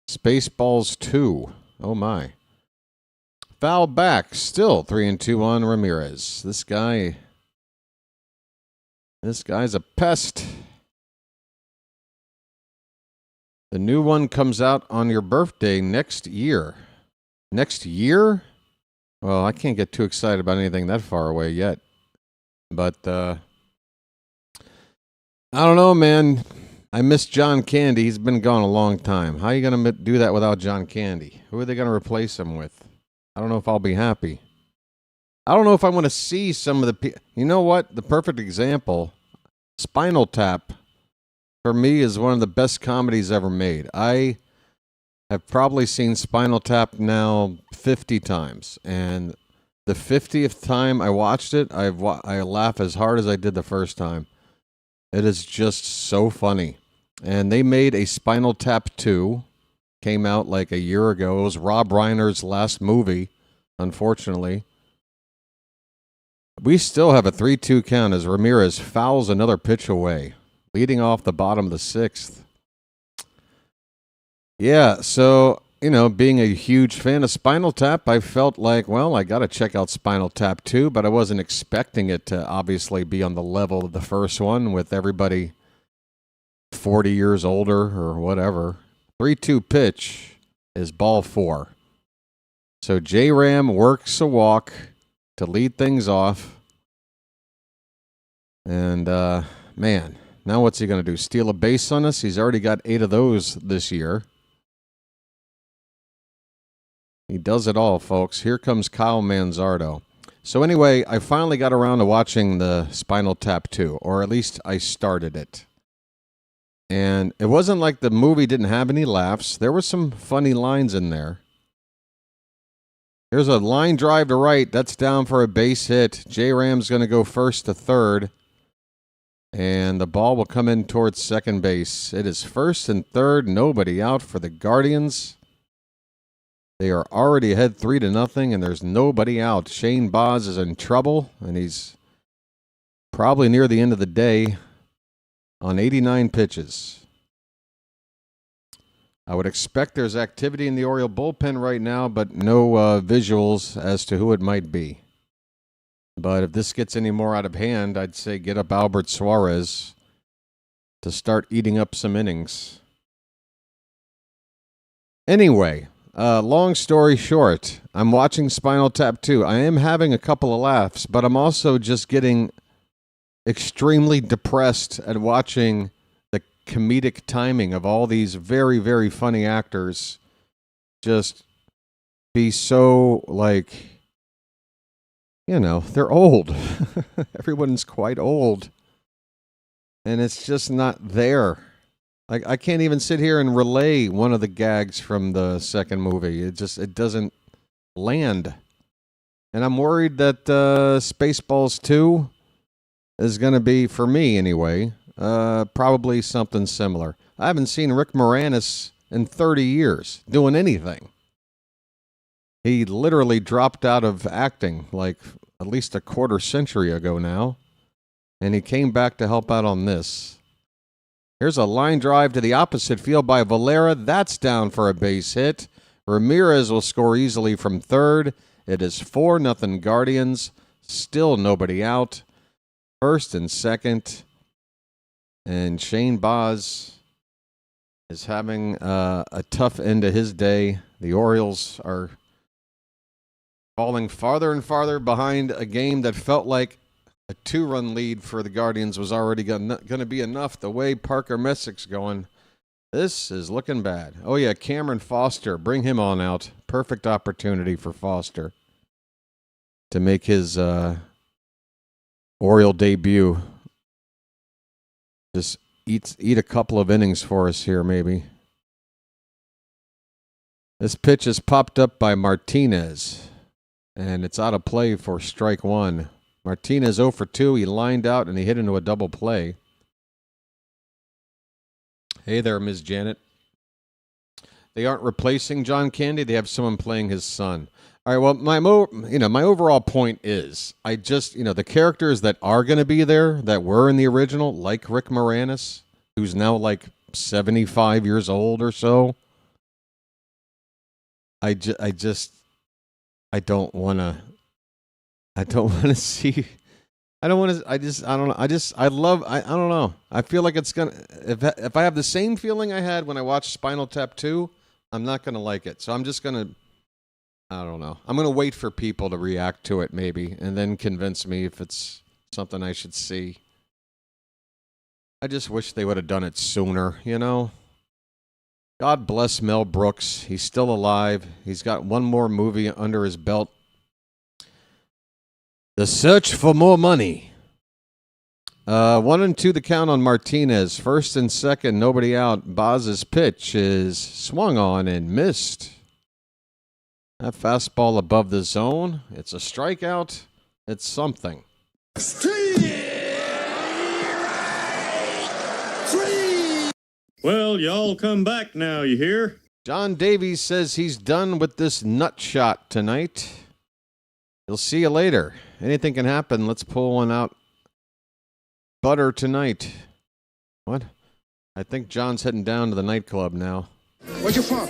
[SPEAKER 2] Spaceballs 2. Oh, my. Foul back. Still 3-2 on Ramirez. This guy's a pest. The new one comes out on your birthday next year. Next year? Well, I can't get too excited about anything that far away yet. But, I don't know, man. I miss John Candy. He's been gone a long time. How are you going to do that without John Candy? Who are they going to replace him with? I don't know if I'll be happy. I don't know if I want to see some of the people. You know what? The perfect example, Spinal Tap, for me, is one of the best comedies ever made. I have probably seen Spinal Tap now 50 times. And the 50th time I watched it, I laugh as hard as I did the first time. It is just so funny. And they made a Spinal Tap 2. Came out like a year ago. It was Rob Reiner's last movie, unfortunately. We still have a 3-2 count as Ramirez fouls another pitch away, leading off the bottom of the sixth. Yeah, so, being a huge fan of Spinal Tap, I felt like, well, I got to check out Spinal Tap 2, but I wasn't expecting it to obviously be on the level of the first one with everybody 40 years older or whatever. 3-2 pitch is ball four. So J-Ram works a walk to lead things off. And, man, now what's he going to do? Steal a base on us? He's already got 8 of those this year. He does it all, folks. Here comes Kyle Manzardo. So anyway, I finally got around to watching the Spinal Tap 2, or at least I started it. And it wasn't like the movie didn't have any laughs. There were some funny lines in there. Here's a line drive to right. That's down for a base hit. J-Ram's going to go first to third. And the ball will come in towards second base. It is first and third. Nobody out for the Guardians. They are already ahead 3-0, and there's nobody out. Shane Baz is in trouble, and he's probably near the end of the day on 89 pitches. I would expect there's activity in the Oriole bullpen right now, but no visuals as to who it might be. But if this gets any more out of hand, I'd say get up Albert Suarez to start eating up some innings. Anyway, long story short, I'm watching Spinal Tap 2. I am having a couple of laughs, but I'm also just getting extremely depressed at watching the comedic timing of all these very, very funny actors just be so, like, you know, they're old. Everyone's quite old. And it's just not there. Like, I can't even sit here and relay one of the gags from the second movie. It doesn't land. And I'm worried that Spaceballs 2 is going to be, for me anyway, probably something similar. I haven't seen Rick Moranis in 30 years doing anything. He literally dropped out of acting like at least a quarter century ago now. And he came back to help out on this. Here's a line drive to the opposite field by Valera. That's down for a base hit. Ramirez will score easily from third. It is 4-0 Guardians. Still nobody out. First and second. And Shane Baz is having a tough end to his day. The Orioles are falling farther and farther behind a game that felt like a 2-run lead for the Guardians was already going to be enough. The way Parker Messick's going, this is looking bad. Oh, yeah, Cameron Foster. Bring him on out. Perfect opportunity for Foster to make his Oriole debut. Just eat a couple of innings for us here, maybe. This pitch is popped up by Martinez, and it's out of play for strike one. Martinez 0 for 2. He lined out, and he hit into a double play. Hey there, Ms. Janet. They aren't replacing John Candy. They have someone playing his son. All right, well, my overall point is I just, the characters that are going to be there that were in the original, like Rick Moranis, who's now like 75 years old or so. I don't want to see. I don't know. I feel like it's going to, if I have the same feeling I had when I watched Spinal Tap 2, I'm not going to like it. So I'm just going to, I don't know. I'm going to wait for people to react to it maybe and then convince me if it's something I should see. I just wish they would have done it sooner, God bless Mel Brooks. He's still alive. He's got one more movie under his belt. The Search for More Money. 1-2 the count on Martinez. First and second, nobody out. Baz's pitch is swung on and missed. That fastball above the zone. It's a strikeout. It's something.
[SPEAKER 6] Well, y'all come back now, you hear?
[SPEAKER 2] John Davies says he's done with this nut shot tonight. He'll see you later. Anything can happen. Let's pull one out. Butter tonight. What? I think John's heading down to the nightclub now.
[SPEAKER 13] Where you from?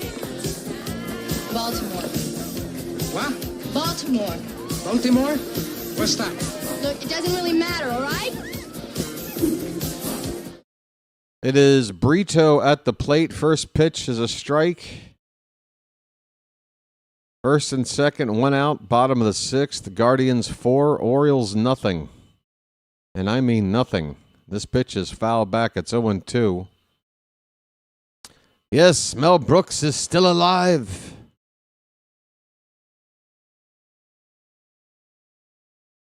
[SPEAKER 17] Baltimore.
[SPEAKER 13] What?
[SPEAKER 17] Baltimore.
[SPEAKER 13] Baltimore? What's that?
[SPEAKER 17] Look, it doesn't really matter, all right?
[SPEAKER 2] It is Brito at the plate. First pitch is a strike. First and second, one out. Bottom of the sixth. Guardians 4, Orioles nothing. And I mean nothing. This pitch is foul back. It's 0-2. Yes, Mel Brooks is still alive.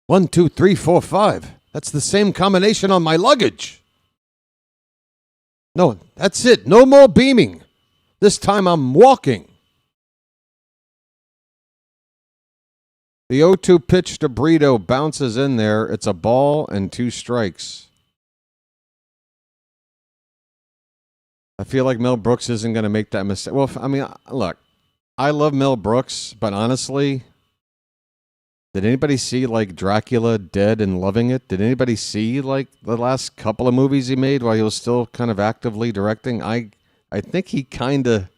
[SPEAKER 2] One, two, three, four, five. That's the same combination on my luggage. No, that's it. No more beaming. This time I'm walking. The 0-2 pitch to Brito bounces in there. It's a ball and 2 strikes. I feel like Mel Brooks isn't going to make that mistake. Well, I mean, look, I love Mel Brooks, but honestly, did anybody see, like, Dracula Dead and Loving It? Did anybody see, like, the last couple of movies he made while he was still kind of actively directing? I think he kind of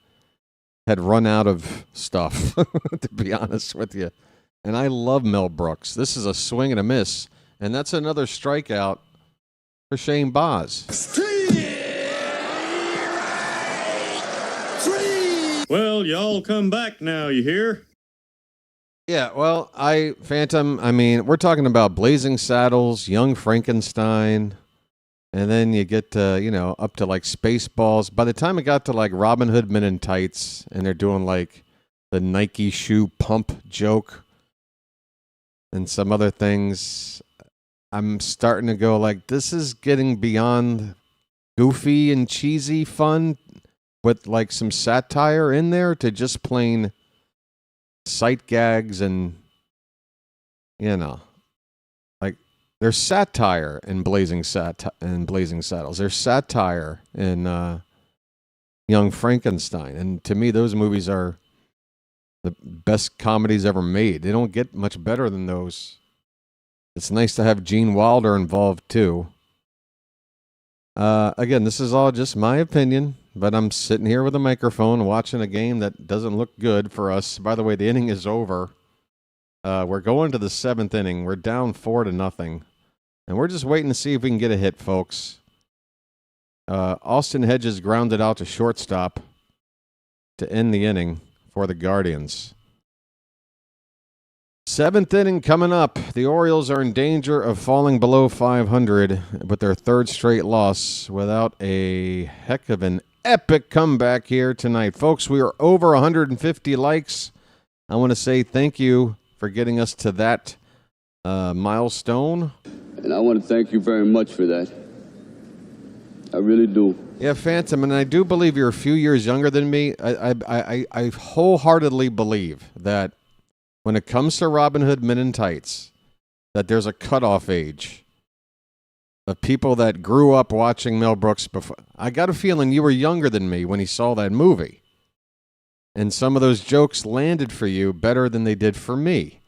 [SPEAKER 2] had run out of stuff, to be honest with you. And I love Mel Brooks. This is a swing and a miss. And that's another strikeout for Shane Baz.
[SPEAKER 6] Well, y'all come back now, you hear?
[SPEAKER 2] Yeah, well, Phantom, I mean, we're talking about Blazing Saddles, Young Frankenstein, and then you get to, up to like Spaceballs. By the time it got to like Robin Hood Men in Tights, and they're doing like the Nike shoe pump joke and some other things, I'm starting to go like, this is getting beyond goofy and cheesy fun with like some satire in there to just plain sight gags and, like there's satire in Blazing Saddles. There's satire in Young Frankenstein. And to me, those movies are the best comedies ever made. They don't get much better than those. It's nice to have Gene Wilder involved too. Again, this is all just my opinion, but I'm sitting here with a microphone watching a game that doesn't look good for us. By the way, the inning is over. We're going to the 7th inning. We're down 4-0, and we're just waiting to see if we can get a hit, folks. Austin Hedges grounded out to shortstop to end the inning for the Guardians. 7th inning coming up. The Orioles are in danger of falling below 500 with their 3rd straight loss without a heck of an epic comeback here tonight. Folks, we are over 150 likes. I want to say thank you for getting us to that milestone.
[SPEAKER 7] And I want to thank you very much for that. I really do.
[SPEAKER 2] Yeah, Phantom, and I do believe you're a few years younger than me. I wholeheartedly believe that when it comes to Robin Hood Men in Tights, that there's a cutoff age of people that grew up watching Mel Brooks before. I got a feeling you were younger than me when you saw that movie. And some of those jokes landed for you better than they did for me.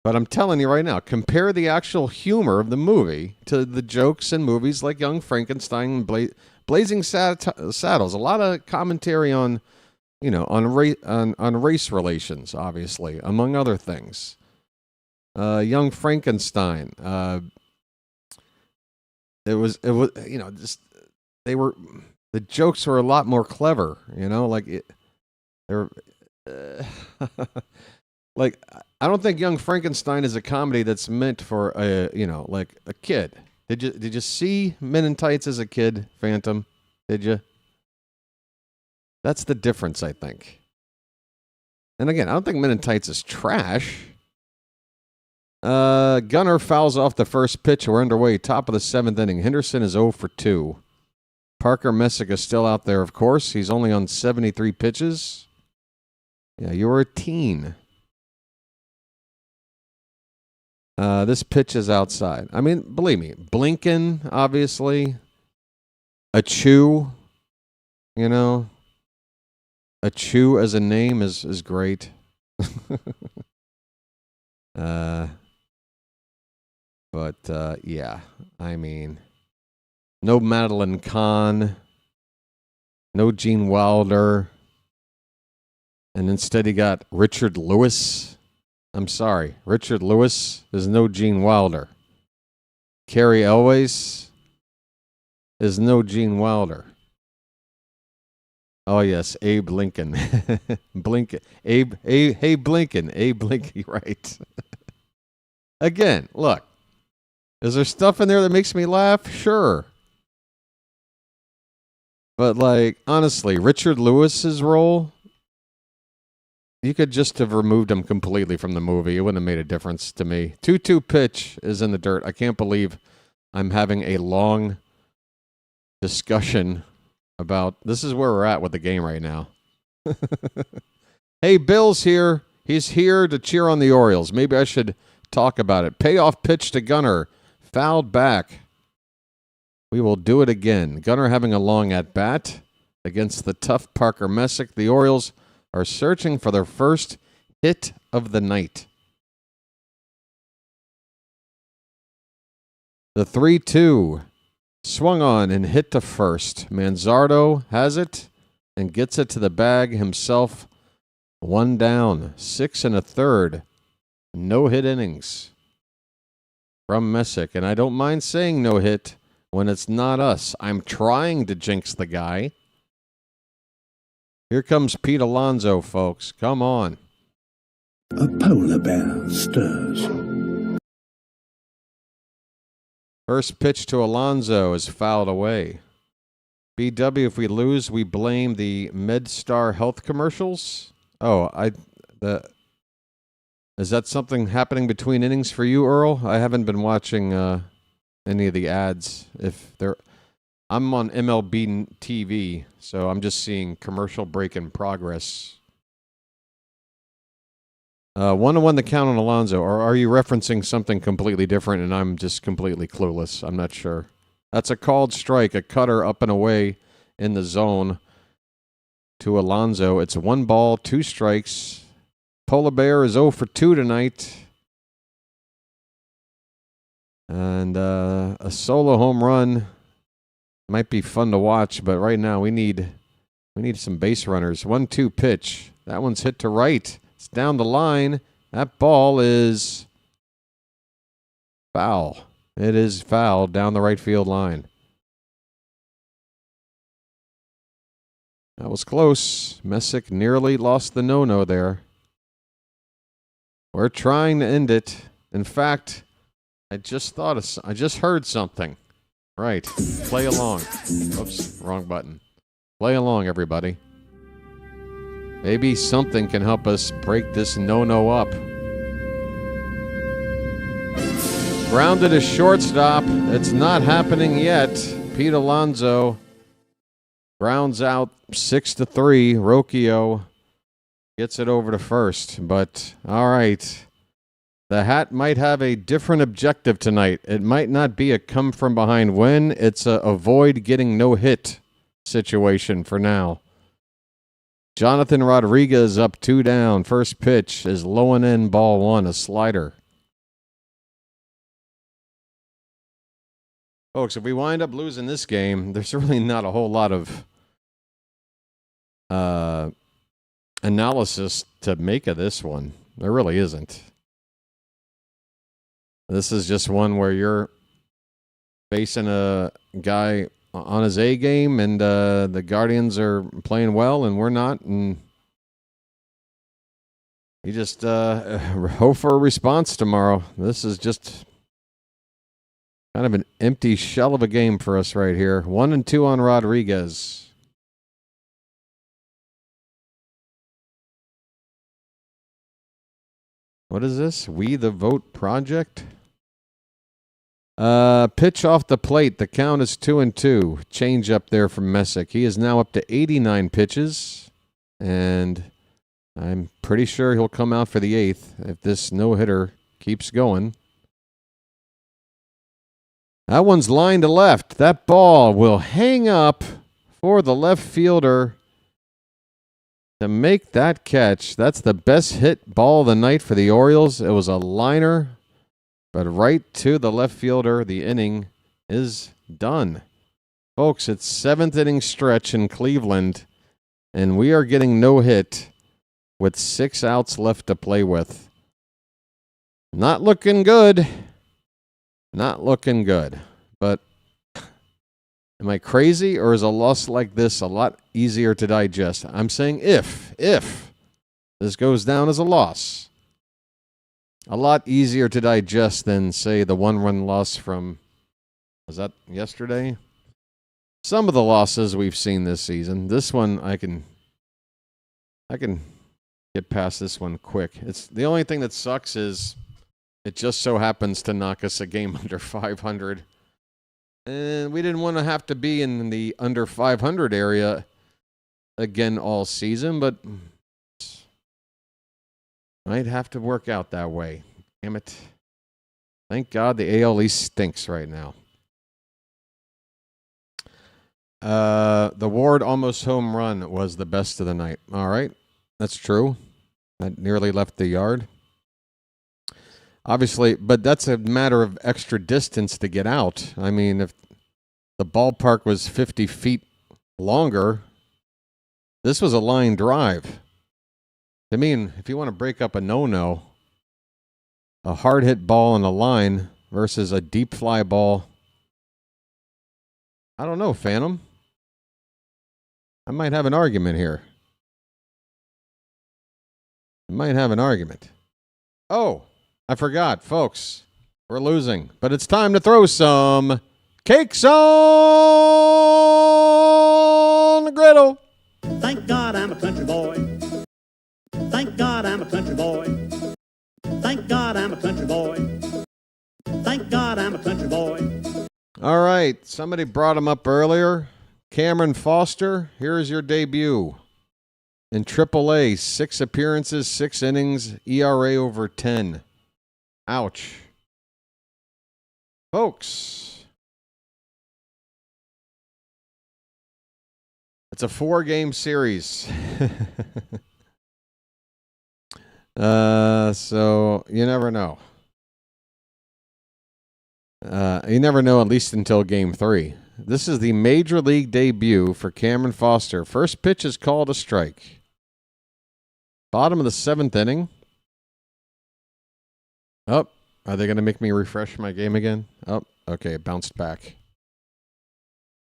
[SPEAKER 2] But I'm telling you right now, compare the actual humor of the movie to the jokes in movies like Young Frankenstein and Blazing Saddles. A lot of commentary on, on race relations, obviously, among other things. Young Frankenstein. The jokes were a lot more clever, like I don't think Young Frankenstein is a comedy that's meant for a kid. Did you see Men in Tights as a kid, Phantom? Did you? That's the difference, I think. And again, I don't think Men in Tights is trash. Gunnar fouls off the first pitch. We're underway. Top of the 7th inning. Henderson is 0 for 2. Parker Messick is still out there, of course. He's only on 73 pitches. Yeah, you were a teen. This pitch is outside. I mean, believe me, Blinken, obviously. Achu, Achu as a name is great. Yeah, I mean, no Madeline Kahn, no Gene Wilder, and instead he got Richard Lewis. I'm sorry, Richard Lewis is no Gene Wilder. Cary Elwes is no Gene Wilder. Oh yes, Abe Lincoln. Blinken. Hey Blinken. Abe Lincoln, right. Again, look. Is there stuff in there that makes me laugh? Sure. But honestly, Richard Lewis's role, you could just have removed him completely from the movie. It wouldn't have made a difference to me. 2-2 pitch is in the dirt. I can't believe I'm having a long discussion about this is where we're at with the game right now. Hey, Bill's here. He's here to cheer on the Orioles. Maybe I should talk about it. Payoff pitch to Gunnar. Fouled back. We will do it again. Gunnar having a long at-bat against the tough Parker Messick. The Orioles are searching for their first hit of the night. The 3-2 swung on and hit to first. Manzardo has it. and gets it to the bag himself. 1 down, 6 1/3. No-hit innings from Messick. And I don't mind saying no hit when it's not us. I'm trying to jinx the guy. Here comes Pete Alonso, folks. Come on.
[SPEAKER 4] A polar bear stirs.
[SPEAKER 2] First pitch to Alonso is fouled away. BW, if we lose, we blame the MedStar Health commercials. Oh, is that something happening between innings for you, Earl? I haven't been watching any of the ads. I'm on MLB TV, so I'm just seeing commercial break in progress. 1-1 the count on Alonso, or are you referencing something completely different and I'm just completely clueless? I'm not sure. That's a called strike, a cutter up and away in the zone to Alonso. It's 1 ball, 2 strikes. Polar Bear is 0 for 2 tonight. And a solo home run might be fun to watch, but right now we need some base runners. 1-2 pitch. That one's hit to right. It's down the line. That ball is foul. It is foul down the right field line. That was close. Messick nearly lost the no-no there. We're trying to end it. In fact, I just heard something. Right. Play along. Oops, wrong button. Play along, everybody. Maybe something can help us break this no-no up. Grounded to shortstop. It's not happening yet. Pete Alonso grounds out 6-3. Rocchio gets it over to first. But, all right. The Hat might have a different objective tonight. It might not be a come-from-behind win. It's a avoid getting no-hit situation for now. Jonathan Rodriguez up 2 down. First pitch is low and in, ball 1, a slider. Folks, if we wind up losing this game, there's really not a whole lot of analysis to make of this one. There really isn't. This is just one where you're facing a guy on his A game, and the Guardians are playing well, and we're not. And you just hope for a response tomorrow. This is just kind of an empty shell of a game for us right here. 1-2 on Rodriguez. What is this? We the Vote Project? Pitch off the plate. The count is 2-2. Change up there from Messick. He is now up to 89 pitches. And I'm pretty sure he'll come out for the 8th if this no-hitter keeps going. That one's lined to left. That ball will hang up for the left fielder to make that catch. That's the best hit ball of the night for the Orioles. It was a liner, but right to the left fielder. The inning is done. Folks, it's 7th inning stretch in Cleveland, and we are getting no hit with 6 outs left to play with. Not looking good. Not looking good. But am I crazy, or is a loss like this a lot easier to digest? I'm saying if this goes down as a loss, a lot easier to digest than, say, the 1-run loss from, was that yesterday? Some of the losses we've seen this season. This one, I can get past this one quick. It's the only thing that sucks is it just so happens to knock us a game under 500. And we didn't want to have to be in the under 500 area again all season, but might have to work out that way. Damn it. Thank God the AL East stinks right now. The Ward almost home run was the best of the night. All right. That's true. That nearly left the yard. Obviously, but that's a matter of extra distance to get out. I mean, if the ballpark was 50 feet longer, This was a line drive. I mean, if you want to break up a no-no, a hard hit ball on a line versus a deep fly ball, I don't know, Phantom. I might have an argument here. I might have an argument. Oh, I forgot, folks. We're losing, but it's time to throw some cakes on the griddle.
[SPEAKER 15] Thank God I'm a country boy. Thank God I'm a country boy. Thank God I'm a country boy. Thank God I'm a country boy.
[SPEAKER 2] All right, somebody brought him up earlier. Cameron Foster, here's your debut. In AAA, 6 appearances, 6 innings, ERA over 10. Ouch. Folks, it's a 4-game series. So you never know. You never know, at least until Game 3. This is the Major League debut for Cameron Foster. First pitch is called a strike. Bottom of the 7th inning. Oh, are they going to make me refresh my game again? Oh, okay, it bounced back.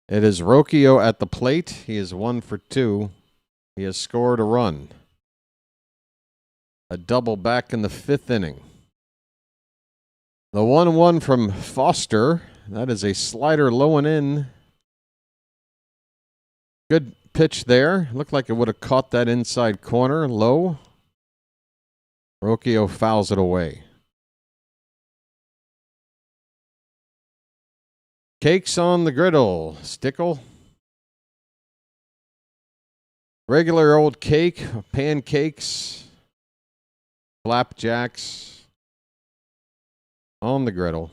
[SPEAKER 2] It is Rocchio at the plate. He is 1 for 2. He has scored a run. A double back in the 5th inning. The 1-1 from Foster. That is a slider low and in. Good pitch there. Looked like it would have caught that inside corner low. Rocchio fouls it away. Cakes on the griddle. Stickle. Regular old cake. Pancakes. Flapjacks. On the griddle.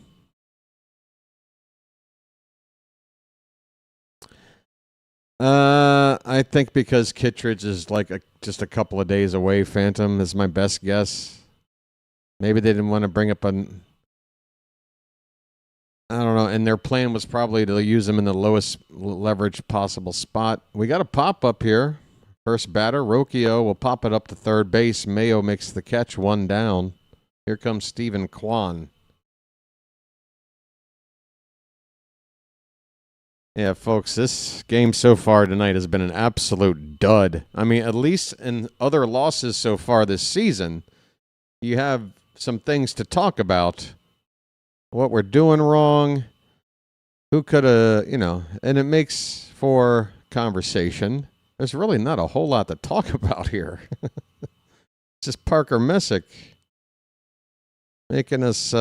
[SPEAKER 2] I think because Kittredge is like just a couple of days away, Phantom is my best guess. Maybe they didn't want to bring up I don't know, and their plan was probably to use him in the lowest leverage possible spot. We got a pop-up here. First batter, Rocchio will pop it up to third base. Mayo makes the catch, 1 down. Here comes Stephen Kwan. Yeah, folks, this game so far tonight has been an absolute dud. I mean, at least in other losses so far this season, you have some things to talk about. What we're doing wrong, who could have, and it makes for conversation. There's really not a whole lot to talk about here. It's just Parker Messick making us,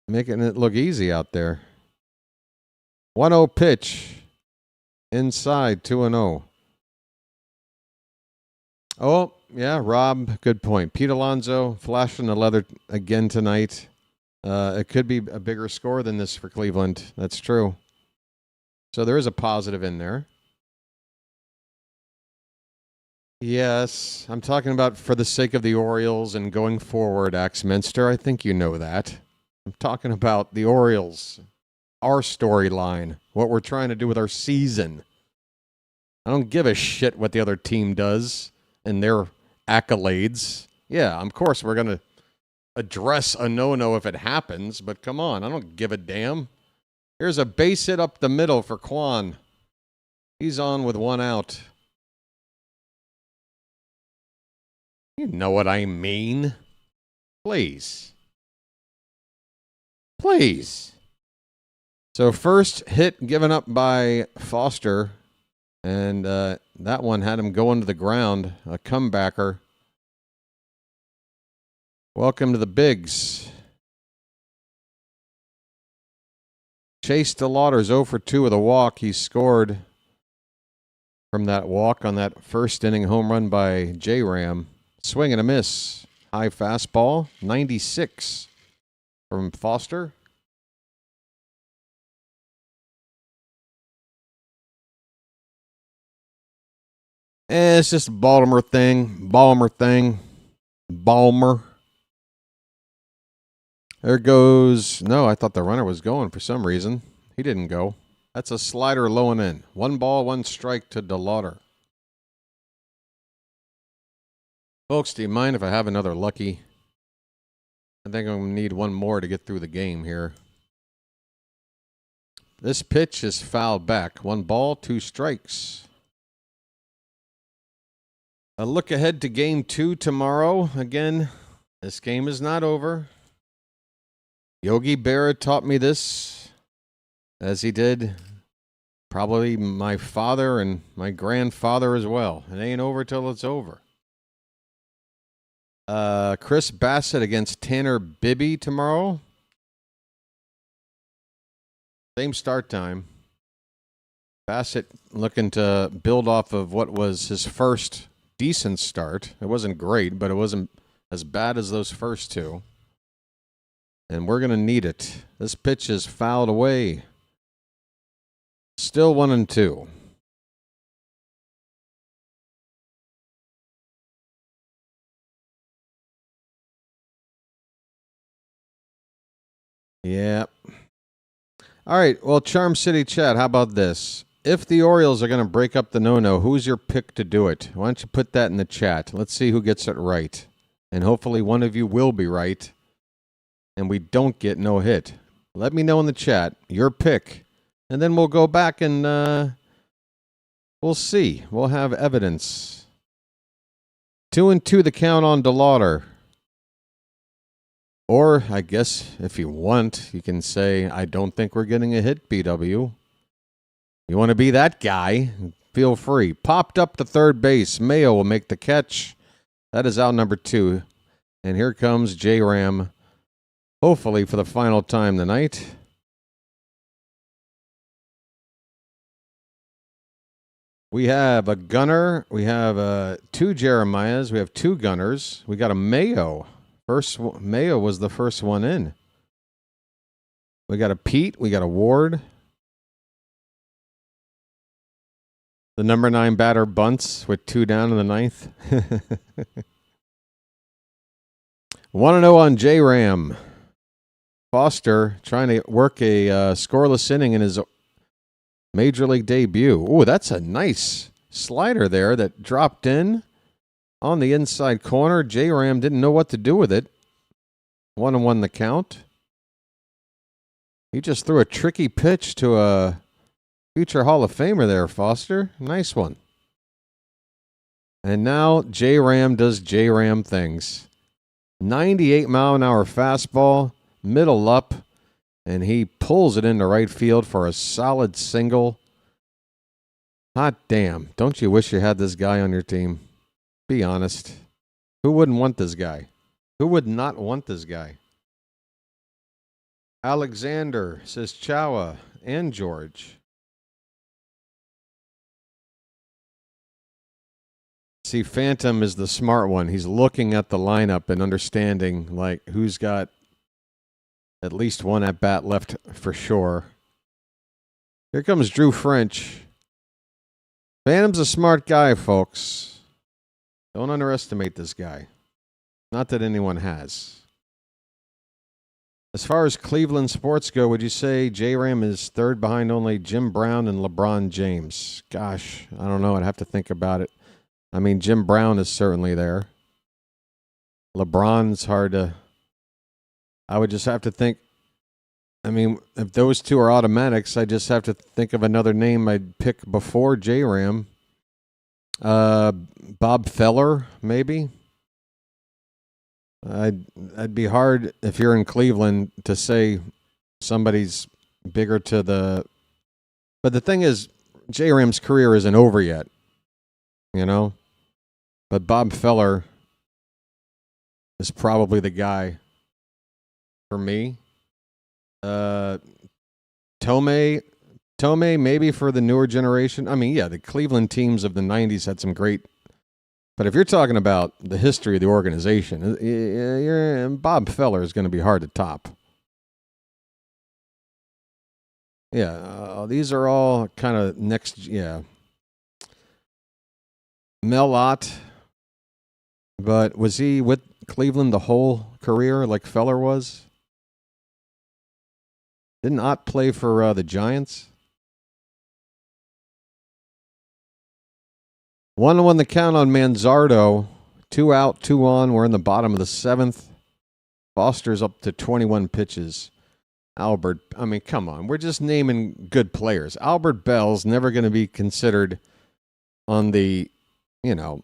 [SPEAKER 2] making it look easy out there. 1-0 pitch. Inside, 2-0. Oh, yeah, Rob, good point. Pete Alonso flashing the leather again tonight. It could be a bigger score than this for Cleveland. That's true. So there is a positive in there. Yes, I'm talking about for the sake of the Orioles and going forward, Axminster. I think you know that. I'm talking about the Orioles, our storyline, what we're trying to do with our season. I don't give a shit what the other team does and their accolades. Yeah, of course, we're going to address a no-no if it happens, but come on, I don't give a damn. Here's a base hit up the middle for Kwan. He's on with 1 out. You know what I mean. Please. Please. So first hit given up by Foster, and that one had him going to the ground, a comebacker. Welcome to the Bigs. Chase DeLauder's 0 for 2 with a walk. He scored from that walk on that first inning home run by J-Ram. Swing and a miss. High fastball, 96 from Foster. It's just a Baltimore thing. Balmer. There goes... No, I thought the runner was going for some reason. He didn't go. That's a slider low and in. 1 ball, 1 strike to DeLauder. Folks, do you mind if I have another lucky? I think I'm going to need one more to get through the game here. This pitch is fouled back. 1 ball, 2 strikes. A look ahead to game 2 tomorrow. Again, this game is not over. Yogi Berra taught me this, as he did probably my father and my grandfather as well. It ain't over till it's over. Chris Bassett against Tanner Bibby tomorrow. Same start time. Bassett looking to build off of what was his first decent start. It wasn't great, but it wasn't as bad as those first 2. And we're going to need it. This pitch is fouled away. Still 1-2. Yeah. All right. Well, Charm City chat, how about this? If the Orioles are going to break up the no-no, who's your pick to do it? Why don't you put that in the chat? Let's see who gets it right. And hopefully one of you will be right. And we don't get no hit. Let me know in the chat your pick. And then we'll go back and we'll see. We'll have evidence. 2-2 the count on DeLauder. Or, I guess, if you want, you can say, I don't think we're getting a hit, BW. You want to be that guy? Feel free. Popped up to third base. Mayo will make the catch. That is out number 2. And here comes J-Ram, hopefully for the final time tonight. We have a gunner. We have 2 Jeremiahs. We have 2 gunners. We got a Mayo. Mayo was the first one in. We got a Pete. We got a Ward. The number 9 batter bunts with 2 down in the 9th. 1-0 on J-Ram. Foster trying to work a scoreless inning in his Major League debut. Ooh, that's a nice slider there that dropped in on the inside corner. J-Ram didn't know what to do with it. 1-1 the count. He just threw a tricky pitch to a future Hall of Famer there, Foster. Nice one. And now J-Ram does J-Ram things. 98-mile-an-hour fastball, middle up, and he pulls it into right field for a solid single. Hot damn. Don't you wish you had this guy on your team? Be honest. Who wouldn't want this guy? Who would not want this guy? Alexander says Chawa and George. See, Phantom is the smart one. He's looking at the lineup and understanding, like, who's got at least one at-bat left for sure. Here comes Drew French. Phantom's a smart guy, folks. Don't underestimate this guy. Not that anyone has. As far as Cleveland sports go, would you say J-Ram is third behind only Jim Brown and LeBron James? Gosh, I don't know. I'd have to think about it. I mean, Jim Brown is certainly there. LeBron's hard to... I would just have to think... I mean, if those two are automatics, I just have to think of another name I'd pick before J-Ram. Bob Feller, maybe? I'd be hard, if you're in Cleveland, to say somebody's bigger to the... But the thing is, J-Ram's career isn't over yet. You know? But Bob Feller is probably the guy for me. Tomei maybe for the newer generation. I mean, yeah, the Cleveland teams of the 90s had some great... But if you're talking about the history of the organization, Bob Feller is going to be hard to top. Yeah, these are all kind of next... Yeah. Mel Ott, but was he with Cleveland the whole career like Feller was? Didn't Ott play for the Giants? 1-1 the count on Manzardo. 2 out, 2 on. We're in the bottom of the 7th. Foster's up to 21 pitches. Albert, I mean, come on. We're just naming good players. Albert Bell's never going to be considered on the, the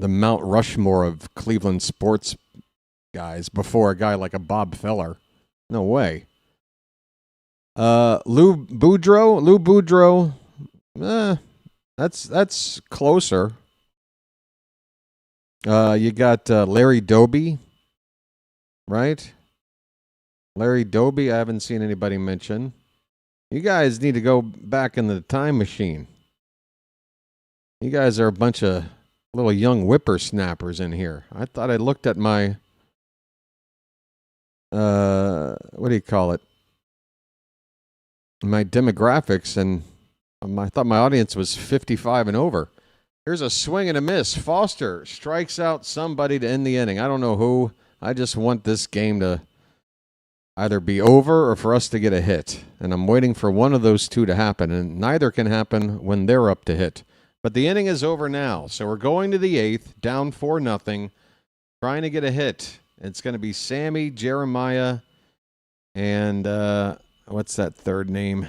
[SPEAKER 2] Mount Rushmore of Cleveland sports guys before a guy like a Bob Feller. No way. Lou Boudreau, that's closer. You got Larry Doby, right? Larry Doby, I haven't seen anybody mention. You guys need to go back in the time machine. You guys are a bunch of little young whippersnappers in here. I thought I looked at my, what do you call it? My demographics, and I thought my audience was 55 and over. Here's a swing and a miss. Foster strikes out somebody to end the inning. I don't know who. I just want this game to either be over or for us to get a hit. And I'm waiting for one of those two to happen, and neither can happen when they're up to hit. But the inning is over now, so we're going to the 8th, down 4-0, trying to get a hit. It's going to be Sammy, Jeremiah, and what's that third name?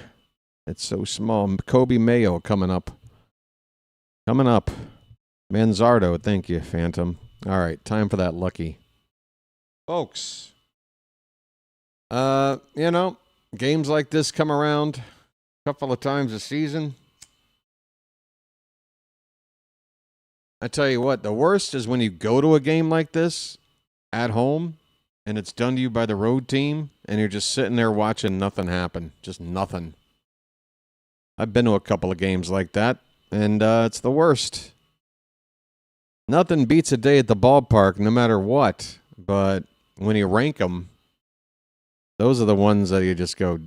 [SPEAKER 2] It's so small. Kobe Mayo coming up. Manzardo, thank you, Phantom. All right, time for that lucky. Folks, games like this come around a couple of times a season. I tell you what, the worst is when you go to a game like this at home and it's done to you by the road team and you're just sitting there watching nothing happen. Just nothing. I've been to a couple of games like that, and it's the worst. Nothing beats a day at the ballpark, no matter what. But when you rank them, those are the ones that you just go,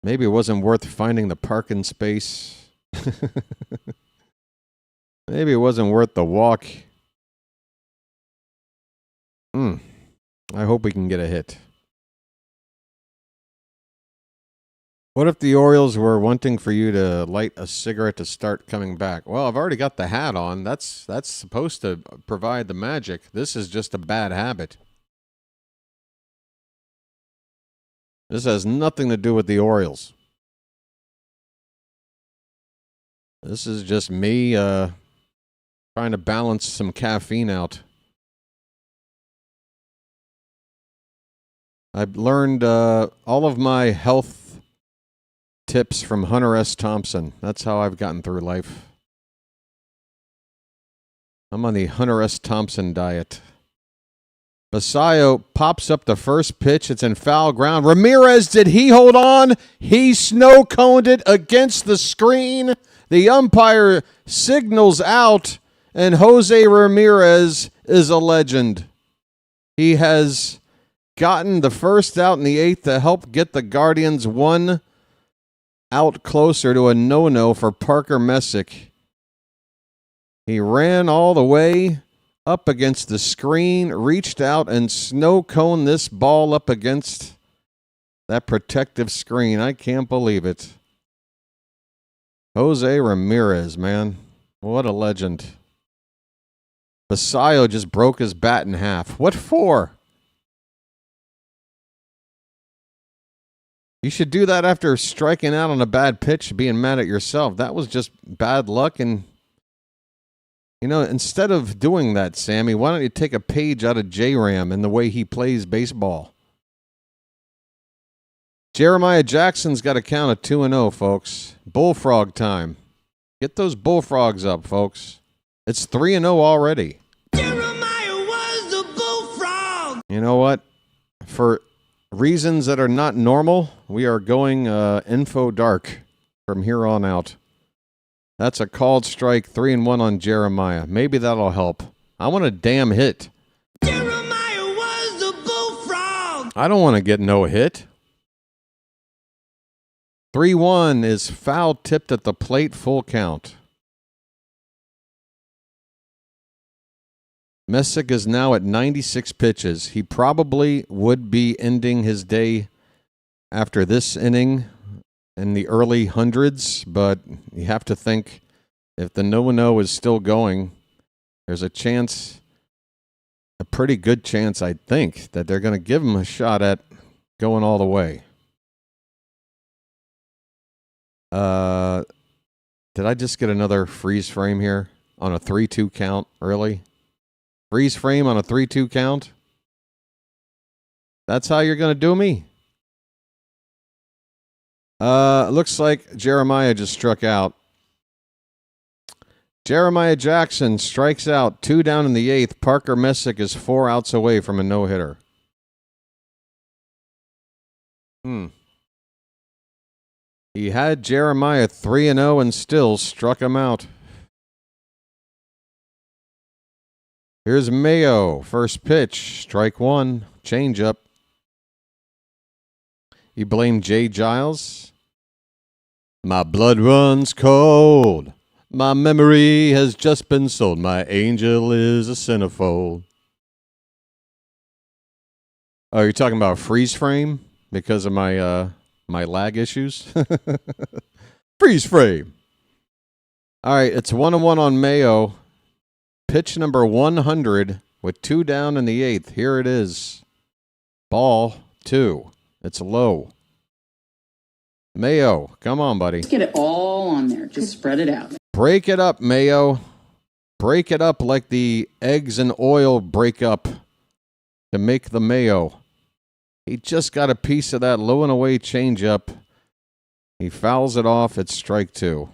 [SPEAKER 2] maybe it wasn't worth finding the parking space. Maybe it wasn't worth the walk. I hope we can get a hit. What if the Orioles were wanting for you to light a cigarette to start coming back? Well, I've already got the hat on. That's supposed to provide the magic. This is just a bad habit. This has nothing to do with the Orioles. This is just me trying to balance some caffeine out. I've learned all of my health tips from Hunter S. Thompson. That's how I've gotten through life. I'm on the Hunter S. Thompson diet. Basayo pops up the first pitch. It's in foul ground. Ramirez, did he hold on? He snow-coned it against the screen. The umpire signals out, and Jose Ramirez is a legend. He has gotten the first out in the 8th to help get the Guardians one out closer to a no-no for Parker Messick. He ran all the way up against the screen, reached out, and snow-coned this ball up against that protective screen. I can't believe it. Jose Ramirez, man. What a legend. Basayo just broke his bat in half. What for? You should do that after striking out on a bad pitch, being mad at yourself. That was just bad luck. And, instead of doing that, Sammy, why don't you take a page out of J-Ram and the way he plays baseball? Jeremiah Jackson's got a count of 2-0, folks. Bullfrog time. Get those bullfrogs up, folks. It's 3-0 already.
[SPEAKER 12] Jeremiah was a bullfrog.
[SPEAKER 2] You know what? For reasons that are not normal, we are going info dark from here on out. That's a called strike, 3-1 on Jeremiah. Maybe that'll help. I want a damn hit.
[SPEAKER 12] Jeremiah was a bullfrog.
[SPEAKER 2] I don't want to get no hit. 3-1 is foul tipped at the plate, full count. Messick is now at 96 pitches. He probably would be ending his day after this inning in the early hundreds, but you have to think if the 0-0 is still going, there's a chance, a pretty good chance, I think, that they're going to give him a shot at going all the way. Did I just get another freeze frame here on a 3-2 count? Really? Freeze frame on a 3-2 count? That's how you're going to do me? Looks like Jeremiah just struck out. Jeremiah Jackson strikes out, 2 down in the 8th. Parker Messick is 4 outs away from a no-hitter. He had Jeremiah 3-0 and still struck him out. Here's Mayo. First pitch, strike 1, changeup. You blame Jay Giles. My blood runs cold. My memory has just been sold. My angel is a centerfold. Oh, you're talking about freeze frame because of my my lag issues? Freeze frame. All right, it's 1-1 on Mayo. Pitch number 100 with 2 down in the 8th. Here it is. Ball 2. It's low. Mayo, come on, buddy.
[SPEAKER 8] Just get it all on there. Just spread it out.
[SPEAKER 2] Break it up, Mayo. Break it up like the eggs and oil break up to make the mayo. He just got a piece of that low and away changeup. He fouls it off. It's strike 2.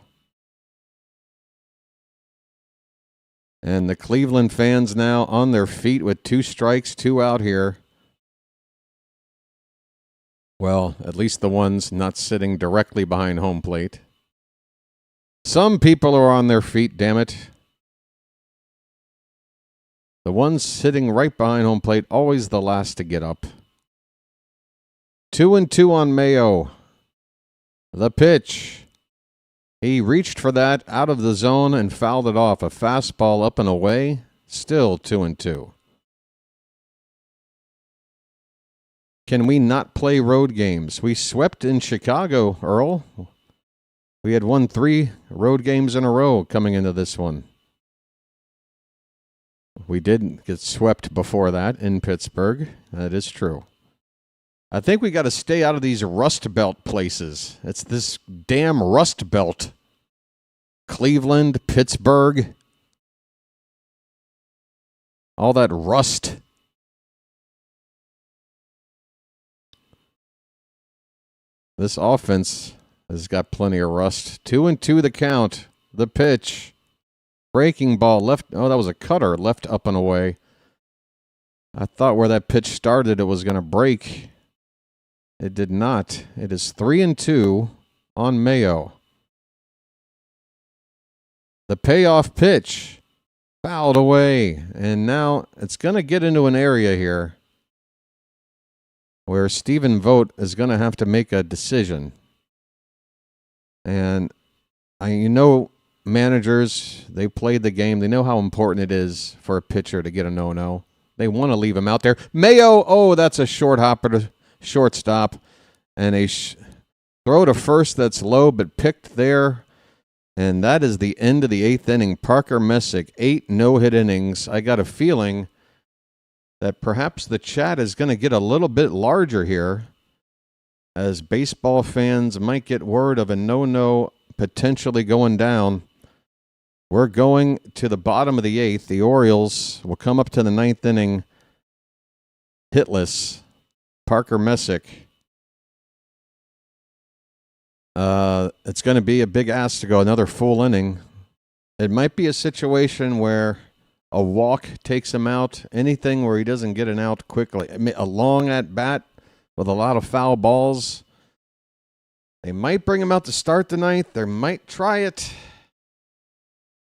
[SPEAKER 2] And the Cleveland fans now on their feet with 2 strikes, 2 out here. Well, at least the ones not sitting directly behind home plate. Some people are on their feet, damn it. The ones sitting right behind home plate, always the last to get up. 2-2 on Mayo. The pitch. He reached for that out of the zone and fouled it off. A fastball up and away. Still 2-2. Can we not play road games? We swept in Chicago, Earl. We had won 3 road games in a row coming into this one. We did get swept before that in Pittsburgh. That is true. I think we got to stay out of these Rust Belt places. It's this damn Rust Belt. Cleveland, Pittsburgh. All that rust. This offense has got plenty of rust. 2-2 the count. The pitch. Breaking ball left. Oh, that was a cutter. Left up and away. I thought where that pitch started it was going to break. It did not. It is 3-2 on Mayo. The payoff pitch. Fouled away. And now it's going to get into an area here where Stephen Vogt is going to have to make a decision. And you know, managers, they played the game. They know how important it is for a pitcher to get a no-no. They want to leave him out there. Mayo, oh, that's a short hopper to shortstop. And a throw to first that's low but picked there. And that is the end of the 8th inning. Parker Messick, 8 no-hit innings. I got a feeling that perhaps the chat is going to get a little bit larger here as baseball fans might get word of a no-no potentially going down. We're going to the bottom of the 8th. The Orioles will come up to the 9th inning hitless. Parker Messick. It's going to be a big ask to go another full inning. It might be a situation where a walk takes him out. Anything where he doesn't get an out quickly. I mean, a long at bat with a lot of foul balls. They might bring him out to start the 9th. They might try it.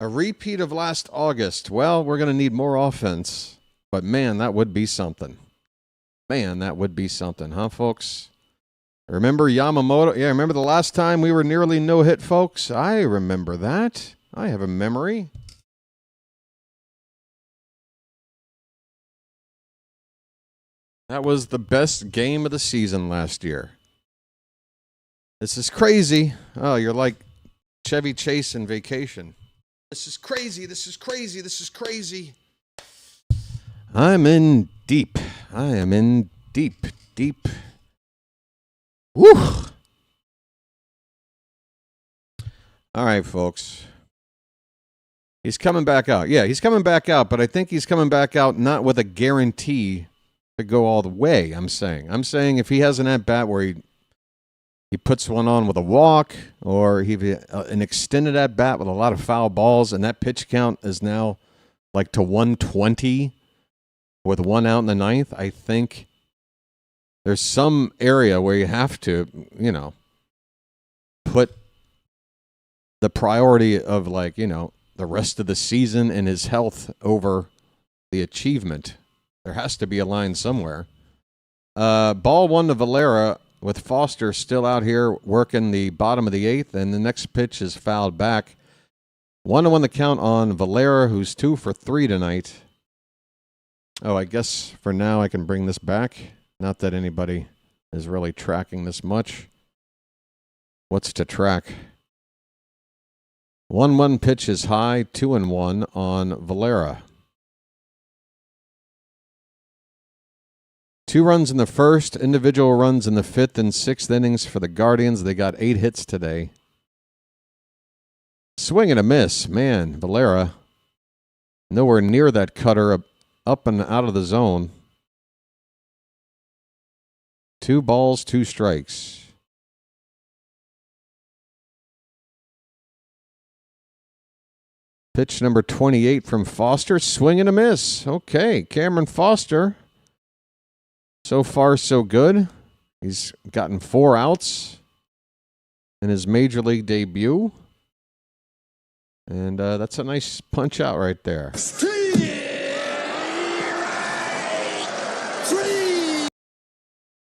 [SPEAKER 2] A repeat of last August. Well, we're going to need more offense. But man, that would be something. Man, that would be something, huh, folks? Remember Yamamoto? Yeah, remember the last time we were nearly no-hit, folks? I remember that. I have a memory. That was the best game of the season last year. This is crazy. Oh, you're like Chevy Chase in Vacation. This is crazy. This is crazy. This is crazy. I'm in deep. I am in deep, deep. Woo! All right, folks. He's coming back out. Yeah, he's coming back out, but I think he's coming back out not with a guarantee to go all the way, I'm saying if he has an at-bat where he puts one on with a walk, or an extended at-bat with a lot of foul balls, and that pitch count is now like to 120 with 1 out in the ninth, I think there's some area where you have to, put the priority of the rest of the season and his health over the achievement. There has to be a line somewhere. Ball 1 to Valera with Foster still out here working the bottom of the 8th, and the next pitch is fouled back. 1-1 the count on Valera, who's 2 for 3 tonight. Oh, I guess for now I can bring this back. Not that anybody is really tracking this much. What's to track? 1-1 pitch is high, 2-1 on Valera. 2 runs in the first, individual runs in the 5th and 6th innings for the Guardians. They got 8 hits today. Swing and a miss. Man, Valera, nowhere near that cutter, up and out of the zone. 2 balls, 2 strikes. Pitch number 28 from Foster. Swing and a miss. Okay, Cameron Foster. So far, so good. He's gotten 4 outs in his major league debut. And that's a nice punch out right there.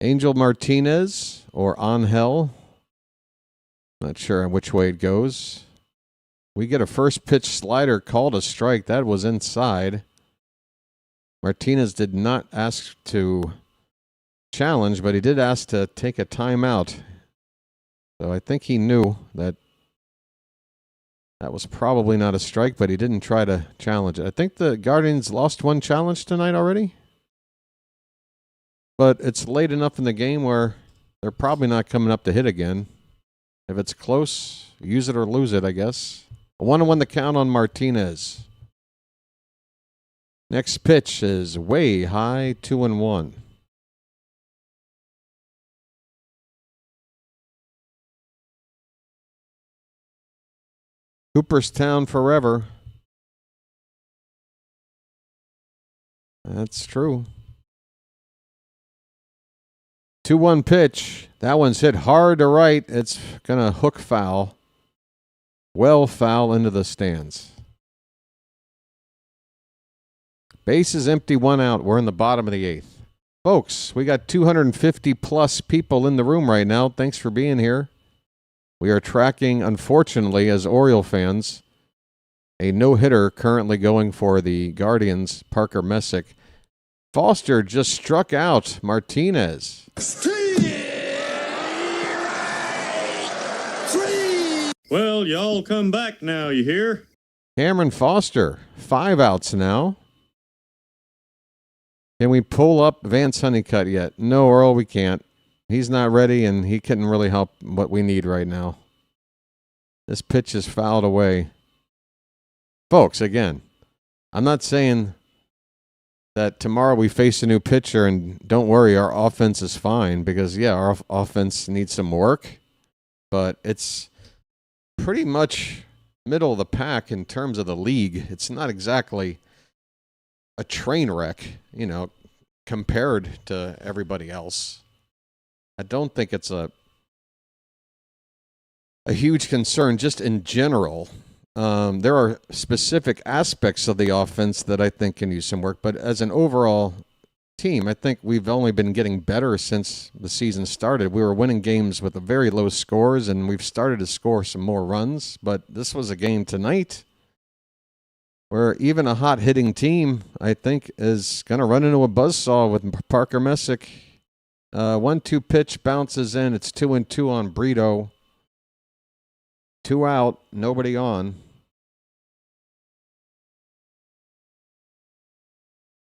[SPEAKER 2] Angel Martinez or Angel. Not sure which way it goes. We get a first pitch slider called a strike. That was inside. Martinez did not ask to challenge, but he did ask to take a timeout. So I think he knew that was probably not a strike, but he didn't try to challenge it. I think the Guardians lost 1 challenge tonight already. But it's late enough in the game where they're probably not coming up to hit again. If it's close, use it or lose it, I guess. 1-1 the count on Martinez. Next pitch is way high, 2-1. Cooperstown forever. That's true. 2-1 pitch. That one's hit hard to right. It's going to hook foul. Well foul into the stands. Base is empty, 1 out. We're in the bottom of the 8th. Folks, we got 250 plus people in the room right now. Thanks for being here. We are tracking, unfortunately, as Oriole fans, a no-hitter currently going for the Guardians, Parker Messick. Foster just struck out Martinez.
[SPEAKER 6] Well, y'all come back now, you hear?
[SPEAKER 2] Cameron Foster, 5 outs now. Can we pull up Vance Honeycutt yet? No, Earl, we can't. He's not ready, and he couldn't really help what we need right now. This pitch is fouled away. Folks, again, I'm not saying that tomorrow we face a new pitcher and don't worry, our offense is fine, because, yeah, our offense needs some work, but it's pretty much middle of the pack in terms of the league. It's not exactly a train wreck, compared to everybody else. I don't think it's a huge concern just in general. There are specific aspects of the offense that I think can use some work, but as an overall team, I think we've only been getting better since the season started. We were winning games with very low scores, and we've started to score some more runs, but this was a game tonight where even a hot-hitting team, I think, is going to run into a buzzsaw with Parker Messick 1-2 pitch bounces in. It's 2-2 on Brito. 2 out, nobody on.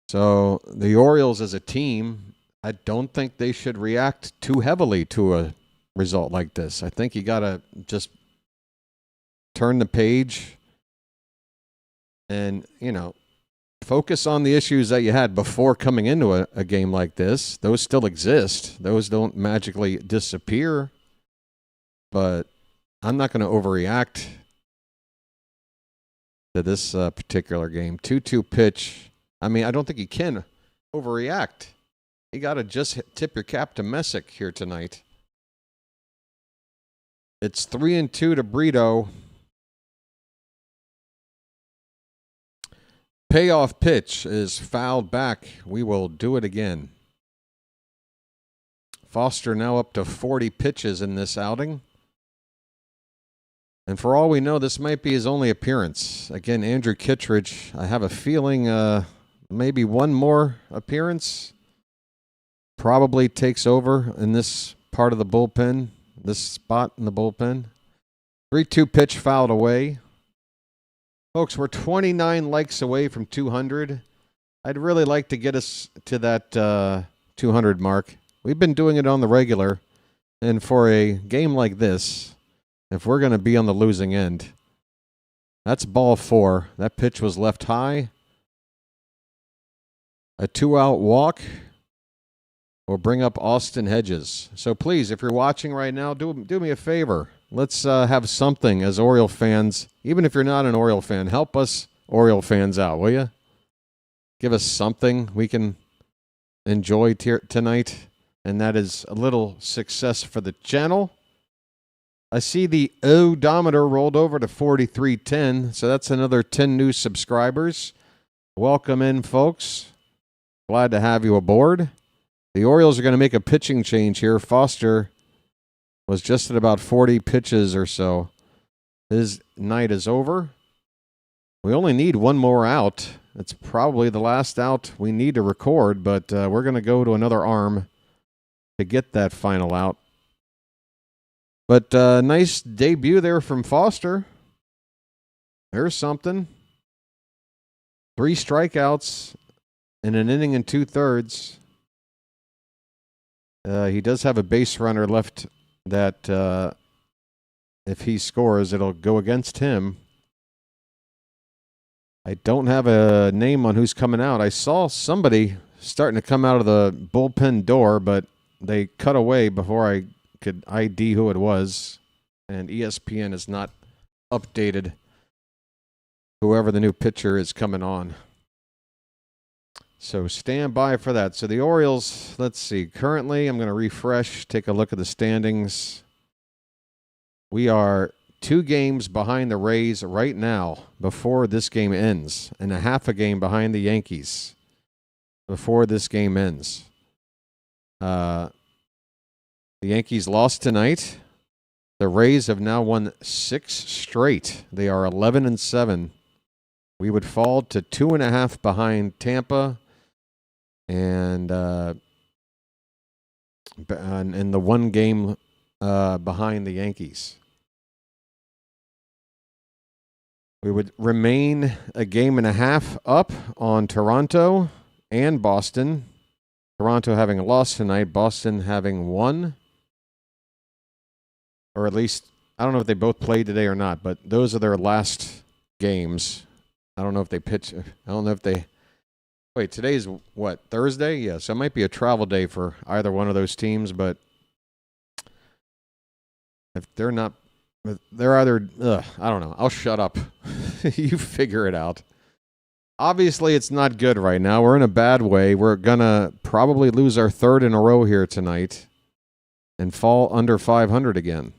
[SPEAKER 2] So the Orioles as a team, I don't think they should react too heavily to a result like this. I think you got to just turn the page and, focus on the issues that you had before coming into a game like this. Those still exist. Those don't magically disappear. But I'm not going to overreact to this particular game. 2-2 pitch. I mean, I don't think you can overreact. You got to just tip your cap to Messick here tonight. It's 3-2 to Brito. Payoff pitch is fouled back. We will do it again. Foster now up to 40 pitches in this outing. And for all we know, this might be his only appearance. Again, Andrew Kittredge, I have a feeling maybe one more appearance probably takes over in this part of the bullpen, this spot in the bullpen. 3-2 pitch fouled away. Folks, we're 29 likes away from 200. I'd really like to get us to that 200 mark. We've been doing it on the regular. And for a game like this, if we're going to be on the losing end, that's ball 4. That pitch was left high. A 2-out walk will bring up Austin Hedges. So please, if you're watching right now, do me a favor. Let's have something as Oriole fans. Even if you're not an Oriole fan, help us Oriole fans out, will you? Give us something we can enjoy tonight, and that is a little success for the channel. I see the odometer rolled over to 4310, so that's another 10 new subscribers. Welcome in, folks. Glad to have you aboard. The Orioles are going to make a pitching change here. Foster was just at about 40 pitches or so. His night is over. We only need one more out. It's probably the last out we need to record, but we're going to go to another arm to get that final out. But nice debut there from Foster. There's something. 3 strikeouts in an inning and 2/3. He does have a base runner left that if he scores, it'll go against him. I don't have a name on who's coming out. I saw somebody starting to come out of the bullpen door, but they cut away before I could ID who it was. And ESPN has not updated whoever the new pitcher is coming on. So stand by for that. So the Orioles, let's see. Currently, I'm going to refresh, take a look at the standings. We are 2 games behind the Rays right now before this game ends, and a half a game behind the Yankees before this game ends. The Yankees lost tonight. The Rays have now won 6 straight. They are 11-7. We would fall to 2.5 behind Tampa. And the 1 game behind the Yankees. We would remain a game and a half up on Toronto and Boston. Toronto having lost tonight, Boston having won. Or at least, I don't know if they both played today or not, but those are their last games. I don't know if they pitch. I don't know if they... Wait, today's what, Thursday? Yeah, so it might be a travel day for either one of those teams, but if they're not, they're either, I don't know. I'll shut up. You figure it out. Obviously, it's not good right now. We're in a bad way. We're going to probably lose our 3rd in a row here tonight and fall under 500 again.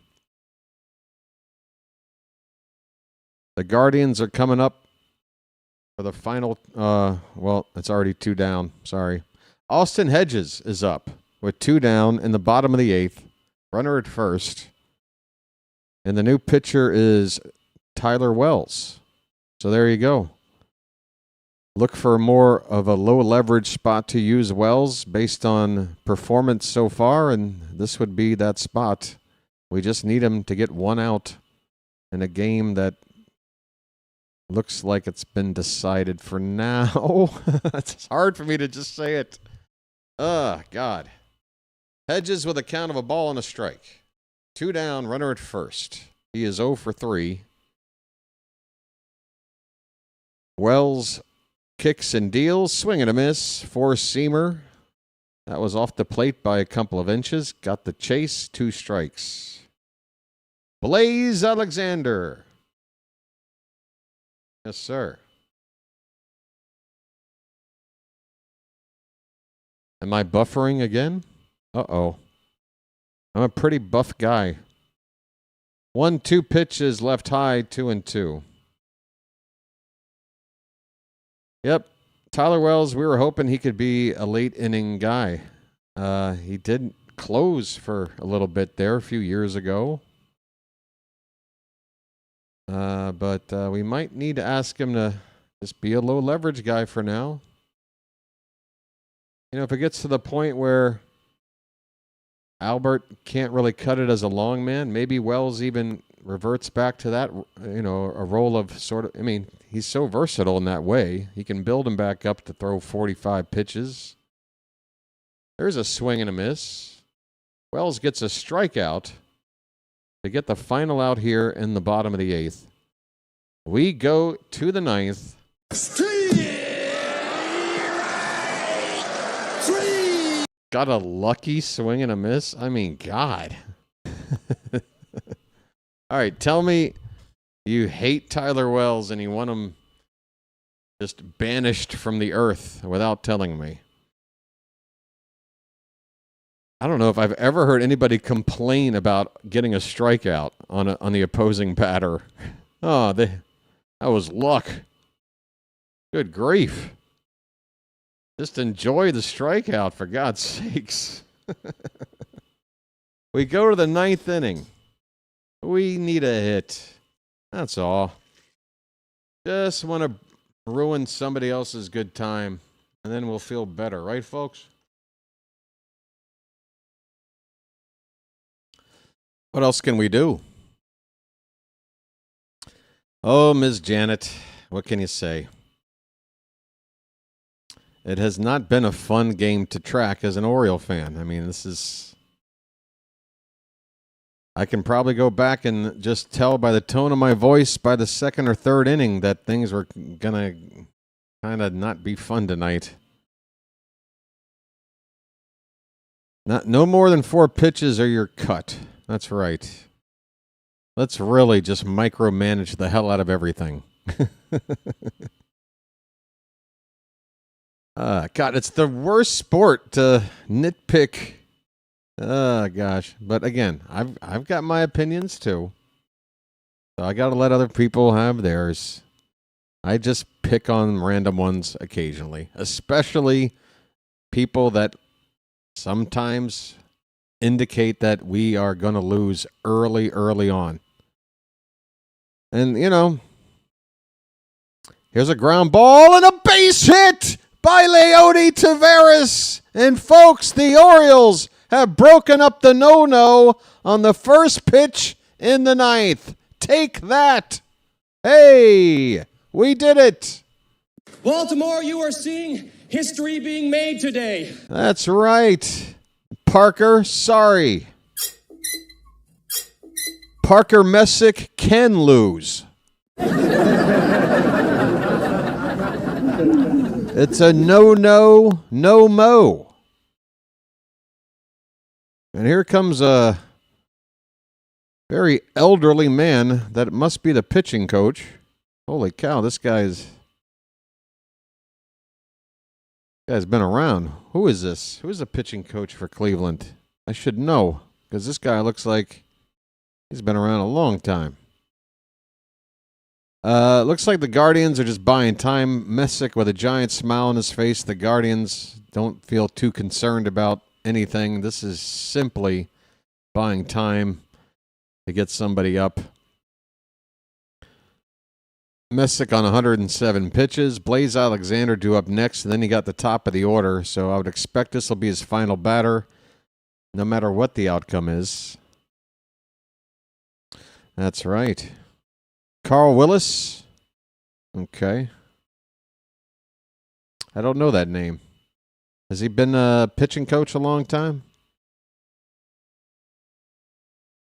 [SPEAKER 2] The Guardians are coming up for the final, well, it's already 2 down. Sorry. Austin Hedges is up with 2 down in the bottom of the 8th. Runner at first. And the new pitcher is Tyler Wells. So there you go. look for more of a low leverage spot to use Wells based on performance so far, and this would be that spot. We just need him to get one out in a game that looks like it's been decided for now. It's hard for me to just say it. God. Hedges with a count of a ball and a strike. 2 down, runner at first. He is 0 for 3. Wells kicks and deals, swing and a miss, 4-seamer. That was off the plate by a couple of inches. Got the chase, 2 strikes. Blaze Alexander. Yes, sir. Am I buffering again? Uh-oh. I'm a pretty buff guy. 1-2 pitches left high, 2-2. Yep. Tyler Wells, we were hoping he could be a late inning guy. He did close for a little bit there a few years ago. But we might need to ask him to just be a low leverage guy for now. You know, if it gets to the point where Albert can't really cut it as a long man, maybe Wells even reverts back to that, you know, a role of sort of, I mean, he's so versatile in that way. He can build him back up to throw 45 pitches. There's a swing and a miss. Wells gets a strikeout to get the final out here in the bottom of the 8th. We go to the 9th. Got a lucky swing and a miss? I mean, God. All right, tell me you hate Tyler Wells and you want him just banished from the earth without telling me. I don't know if I've ever heard anybody complain about getting a strikeout on the opposing batter. Oh, that was luck. Good grief. Just enjoy the strikeout, for God's sakes. We go to the 9th inning. We need a hit. That's all. Just want to ruin somebody else's good time, and then we'll feel better. Right, folks? What else can we do? Oh, Ms. Janet, what can you say? It has not been a fun game to track as an Oriole fan. I mean, this is... I can probably go back and just tell by the tone of my voice by the 2nd or 3rd inning that things were going to kind of not be fun tonight. No more than 4 pitches or you're cut. That's right. Let's really just micromanage the hell out of everything. God, it's the worst sport to nitpick. Gosh. But again, I've got my opinions too. So I got to let other people have theirs. I just pick on random ones occasionally, especially people that sometimes indicate that we are going to lose early on. And, you know, here's a ground ball and a base hit by Leody Taveras. And, folks, the Orioles have broken up the no-no on the first pitch in the 9th. Take that. Hey, we did it.
[SPEAKER 3] Baltimore, you are seeing history being made today.
[SPEAKER 2] That's right. Parker, sorry. Parker Messick can lose. It's a no-no, no-mo. And here comes a very elderly man that must be the pitching coach. Holy cow, this guy's been around. Who is this? Who is the pitching coach for Cleveland? I should know, because this guy looks like he's been around a long time. Looks like the Guardians are just buying time. Messick with a giant smile on his face. The Guardians don't feel too concerned about anything. This is simply buying time to get somebody up. Messick on 107 pitches. Blaze Alexander due up next, and then he got the top of the order. So I would expect this will be his final batter, no matter what the outcome is. That's right. Carl Willis. Okay. I don't know that name. Has he been a pitching coach a long time?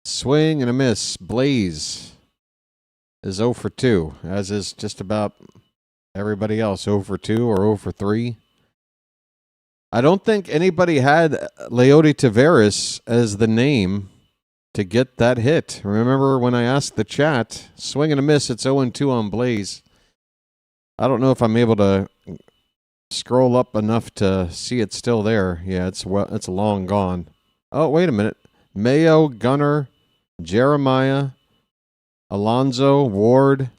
[SPEAKER 2] Swing and a miss. Blaze is 0 for 2, as is just about everybody else. 0 for 2 or 0 for 3. I don't think anybody had Leody Taveras as the name to get that hit. Remember when I asked the chat, swing and a miss, it's 0-2 on Blaze. I don't know if I'm able to scroll up enough to see it's still there. Yeah, it's long gone. Oh, wait a minute. Mayo, Gunner, Jeremiah, Alonzo, Ward,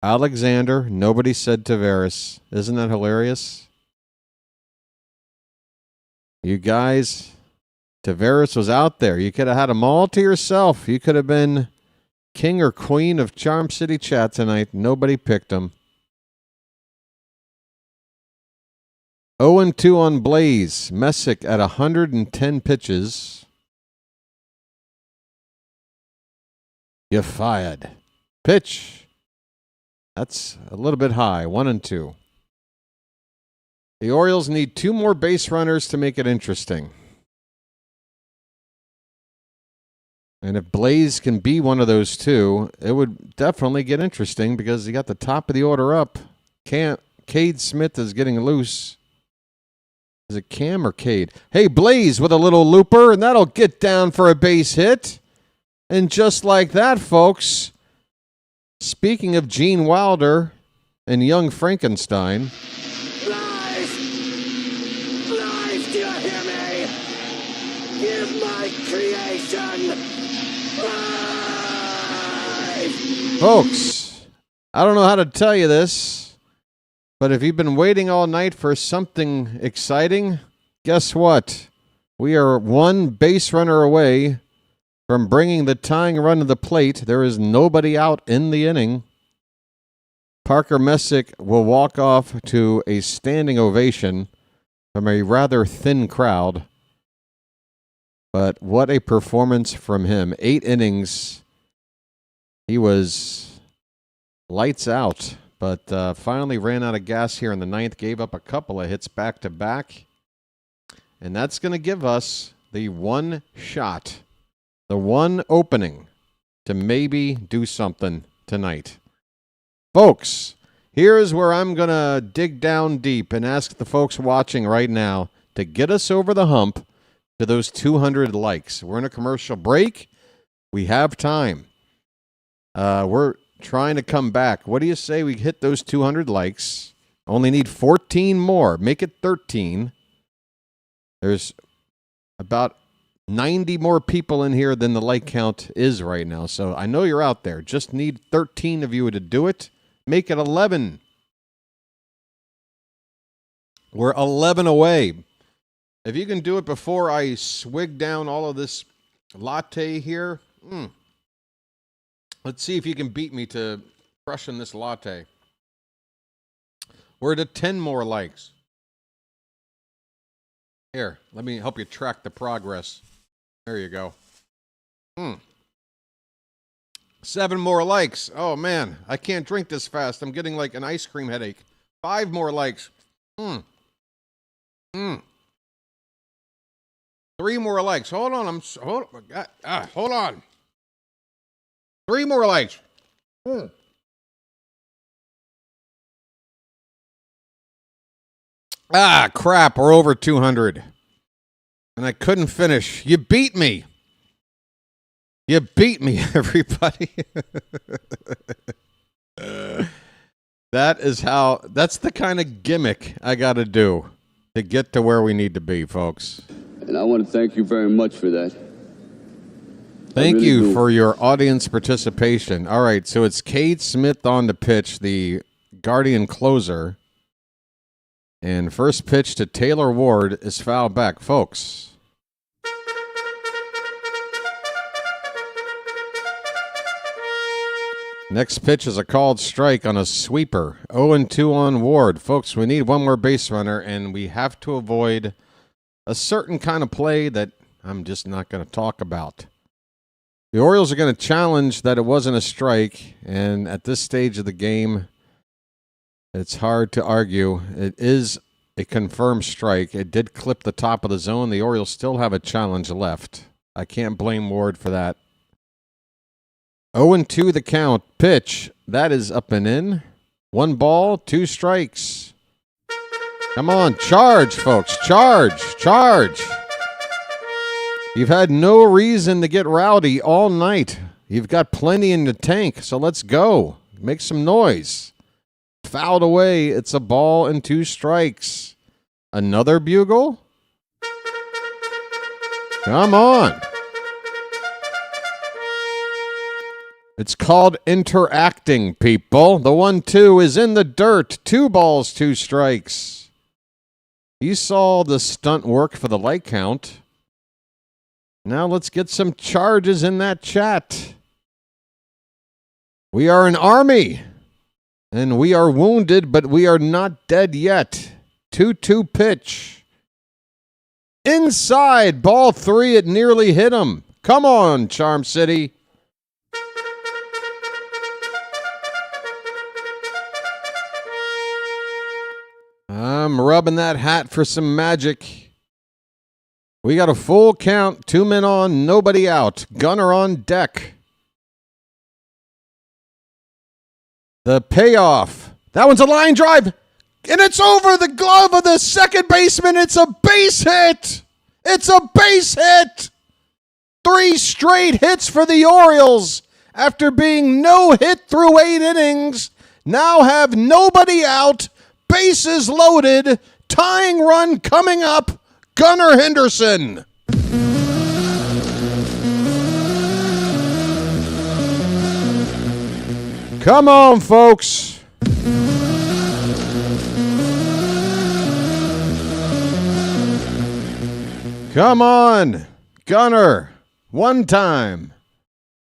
[SPEAKER 2] Alexander. Nobody said Taveras. Isn't that hilarious? You guys, Taveras was out there. You could have had them all to yourself. You could have been king or queen of Charm City Chat tonight. Nobody picked him. 0-2 on Blaze. Messick at 110 pitches. You're fired. Pitch. That's a little bit high. 1-2. The Orioles need 2 more base runners to make it interesting. And if Blaze can be one of those 2, it would definitely get interesting because he got the top of the order up. Cade Smith is getting loose. Is it Cam or Cade? Hey, Blaze with a little looper, and that'll get down for a base hit. And just like that, folks, speaking of Gene Wilder and Young Frankenstein.
[SPEAKER 12] Live! Live, do you hear me? Give my creation live!
[SPEAKER 2] Folks, I don't know how to tell you this, but if you've been waiting all night for something exciting, guess what? We are 1 base runner away from bringing the tying run to the plate. There is nobody out in the inning. Parker Messick will walk off to a standing ovation from a rather thin crowd. But what a performance from him. 8 innings. He was lights out, but finally ran out of gas here in the 9th, gave up a couple of hits back-to-back. And that's going to give us the 1 shot. The 1 opening to maybe do something tonight. Folks, here's where I'm going to dig down deep and ask the folks watching right now to get us over the hump to those 200 likes. We're in a commercial break. We have time. We're trying to come back. What do you say we hit those 200 likes? Only need 14 more. Make it 13. There's about 90 more people in here than the like count is right now. So I know you're out there. Just need 13 of you to do it. Make it 11. We're 11 away. If you can do it before I swig down all of this latte here. Let's see if you can beat me to crushing this latte. We're to 10 more likes. Here, let me help you track the progress. There you go. 7 more likes. Oh, man. I can't drink this fast. I'm getting like an ice cream headache. 5 more likes. 3 more likes. Hold on. Hold on. 3 more likes. Ah, crap. We're over 200. And I couldn't finish. You beat me. You beat me, everybody. That's the kind of gimmick I got to do to get to where we need to be, folks.
[SPEAKER 7] And I want to thank you very much for that.
[SPEAKER 2] Thank you for your audience participation. All right, so it's Cade Smith on the pitch, the Guardian closer. And first pitch to Taylor Ward is foul back, folks. Next pitch is a called strike on a sweeper. 0-2 on Ward. Folks, we need one more base runner, and we have to avoid a certain kind of play that I'm just not going to talk about. The Orioles are going to challenge that it wasn't a strike, and at this stage of the game, it's hard to argue. It is a confirmed strike. It did clip the top of the zone. The Orioles still have a challenge left. I can't blame Ward for that. 0-2 the count. Pitch. That is up and in. 1 ball, 2 strikes. Come on, charge, folks. Charge, charge. You've had no reason to get rowdy all night. You've got plenty in the tank, so let's go. Make some noise. Fouled away. It's a ball and 2 strikes. Another bugle? Come on. It's called interacting, people. The 1-2 is in the dirt. 2 balls, 2 strikes. You saw the stunt work for the light count. Now let's get some charges in that chat. We are an army. And we are wounded, but we are not dead yet. 2-2 pitch. Inside, ball 3, it nearly hit him. Come on, Charm City. I'm rubbing that hat for some magic. We got a full count, 2 men on, nobody out. Gunner on deck. The payoff. That one's a line drive. And it's over the glove of the second baseman. It's a base hit. It's a base hit. 3 straight hits for the Orioles after being no hit through 8 innings. Now have nobody out. Bases loaded. Tying run coming up. Gunnar Henderson. Come on, folks. Come on. Gunner. 1 time.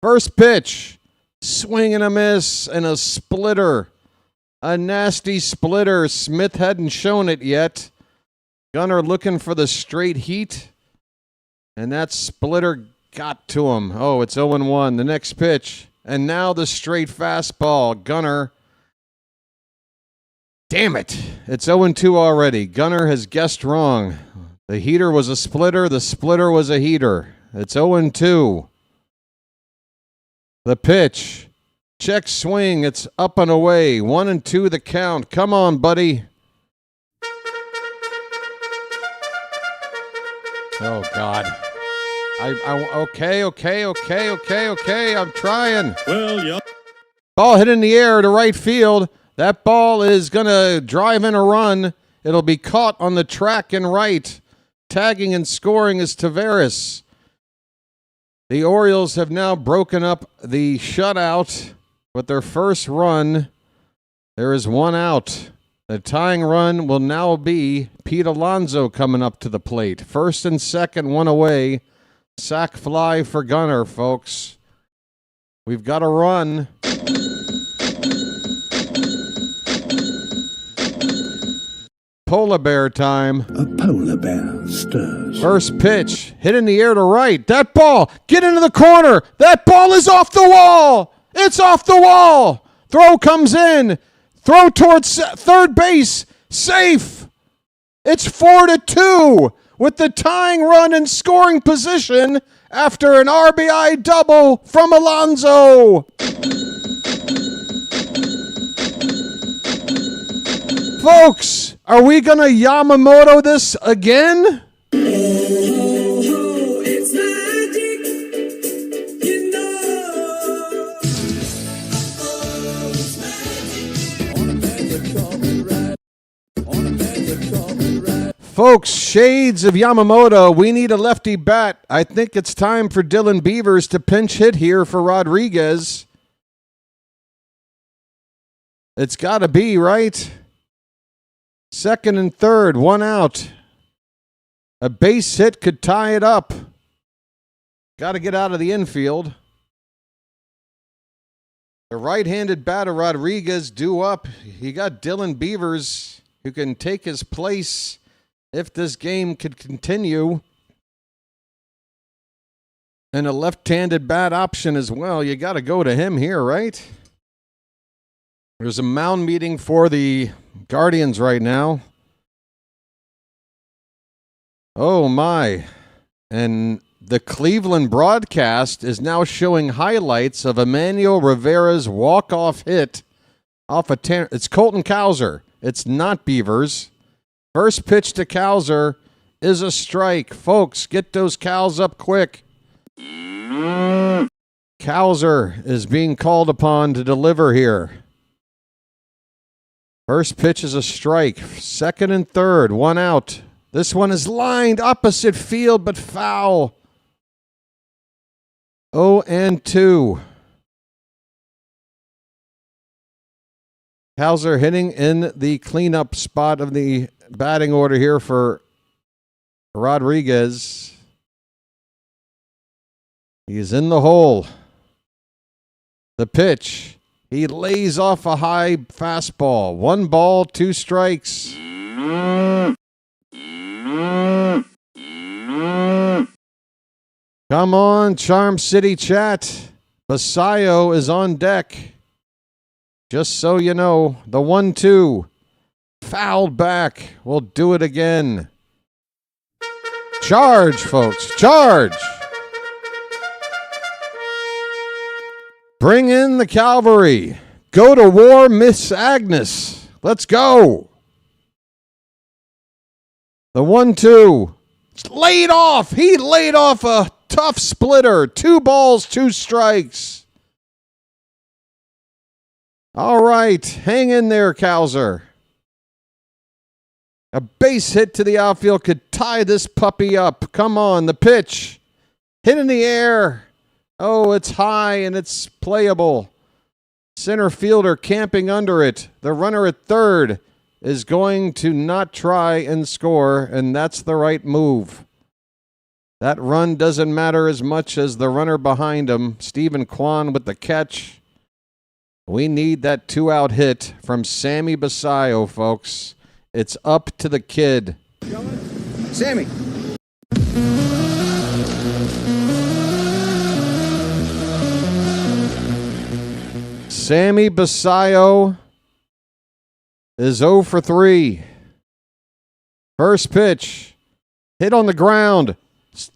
[SPEAKER 2] First pitch. Swing and a miss and a splitter. A nasty splitter. Smith hadn't shown it yet. Gunner looking for the straight heat. And that splitter got to him. Oh, it's 0-1. The next pitch. And now the straight fastball. Gunner. Damn it. It's 0-2 already. Gunner has guessed wrong. The heater was a splitter. The splitter was a heater. It's 0-2. The pitch. Check swing. It's up and away. 1-2 the count. Come on, buddy. Oh, God. Okay. I'm trying.
[SPEAKER 6] Well, yeah.
[SPEAKER 2] Ball hit in the air to right field. That ball is going to drive in a run. It'll be caught on the track and right. Tagging and scoring is Taveras. The Orioles have now broken up the shutout with their first run. There is 1 out. The tying run will now be Pete Alonso coming up to the plate. First and second, 1 away. Sack fly for Gunner, folks. We've got a run. Polar bear time.
[SPEAKER 4] A polar bear stirs.
[SPEAKER 2] First pitch, hit in the air to right. That ball, get into the corner. That ball is off the wall. It's off the wall. Throw comes in. Throw towards third base. Safe. It's 4-2 with the tying run in scoring position after an RBI double from Alonso. Folks, are we going to Yamamoto this again?
[SPEAKER 12] It's magic, you know.
[SPEAKER 2] Folks, shades of Yamamoto. We need a lefty bat. I think it's time for Dylan Beavers to pinch hit here for Rodriguez. It's got to be, right? Second and third, 1 out. A base hit could tie it up. Got to get out of the infield. The right-handed batter, Rodriguez, due up. He got Dylan Beavers, who can take his place if this game could continue. And a left-handed bat option as well. You got to go to him here, right? There's a mound meeting for the Guardians right now. Oh, my. And the Cleveland broadcast is now showing highlights of Emmanuel Rivera's walk-off hit off a it's Colton Cowser. It's not Beavers. First pitch to Cowser is a strike. Folks, get those cows up quick. Cowser is being called upon to deliver here. First pitch is a strike. Second and third, one out. This one is lined opposite field, but foul. 0-2. Cowser hitting in the cleanup spot of the batting order here for Rodriguez. He's in the hole. The pitch. He lays off a high fastball. 1 ball, 2 strikes. Come on, Charm City chat. Basayo is on deck. Just so you know, the 1-2. Fouled back. We'll do it again. Charge, folks. Charge. Bring in the cavalry. Go to war, Miss Agnes. Let's go. The 1-2. Laid off. He laid off a tough splitter. 2 balls, 2 strikes. All right. Hang in there, Cowser. A base hit to the outfield could tie this puppy up. Come on, the pitch. Hit in the air. Oh, it's high and it's playable. Center fielder camping under it. The runner at third is going to not try and score, and that's the right move. That run doesn't matter as much as the runner behind him. Stephen Kwan with the catch. We need that 2-out hit from Sammy Basayo, folks. It's up to the kid.
[SPEAKER 16] Sammy.
[SPEAKER 2] Sammy Basayo is 0 for 3. First pitch. Hit on the ground.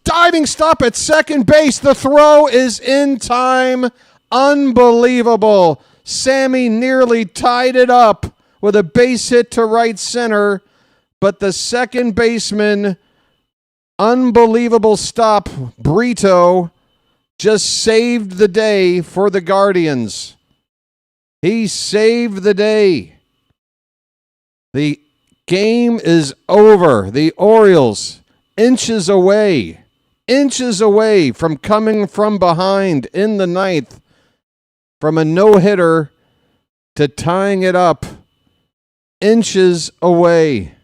[SPEAKER 2] Diving stop at second base. The throw is in time. Unbelievable. Sammy nearly tied it up with a base hit to right center, but the second baseman, unbelievable stop, Brito, just saved the day for the Guardians. He saved the day. The game is over. The Orioles, inches away from coming from behind in the ninth, from a no-hitter to tying it up. Inches away.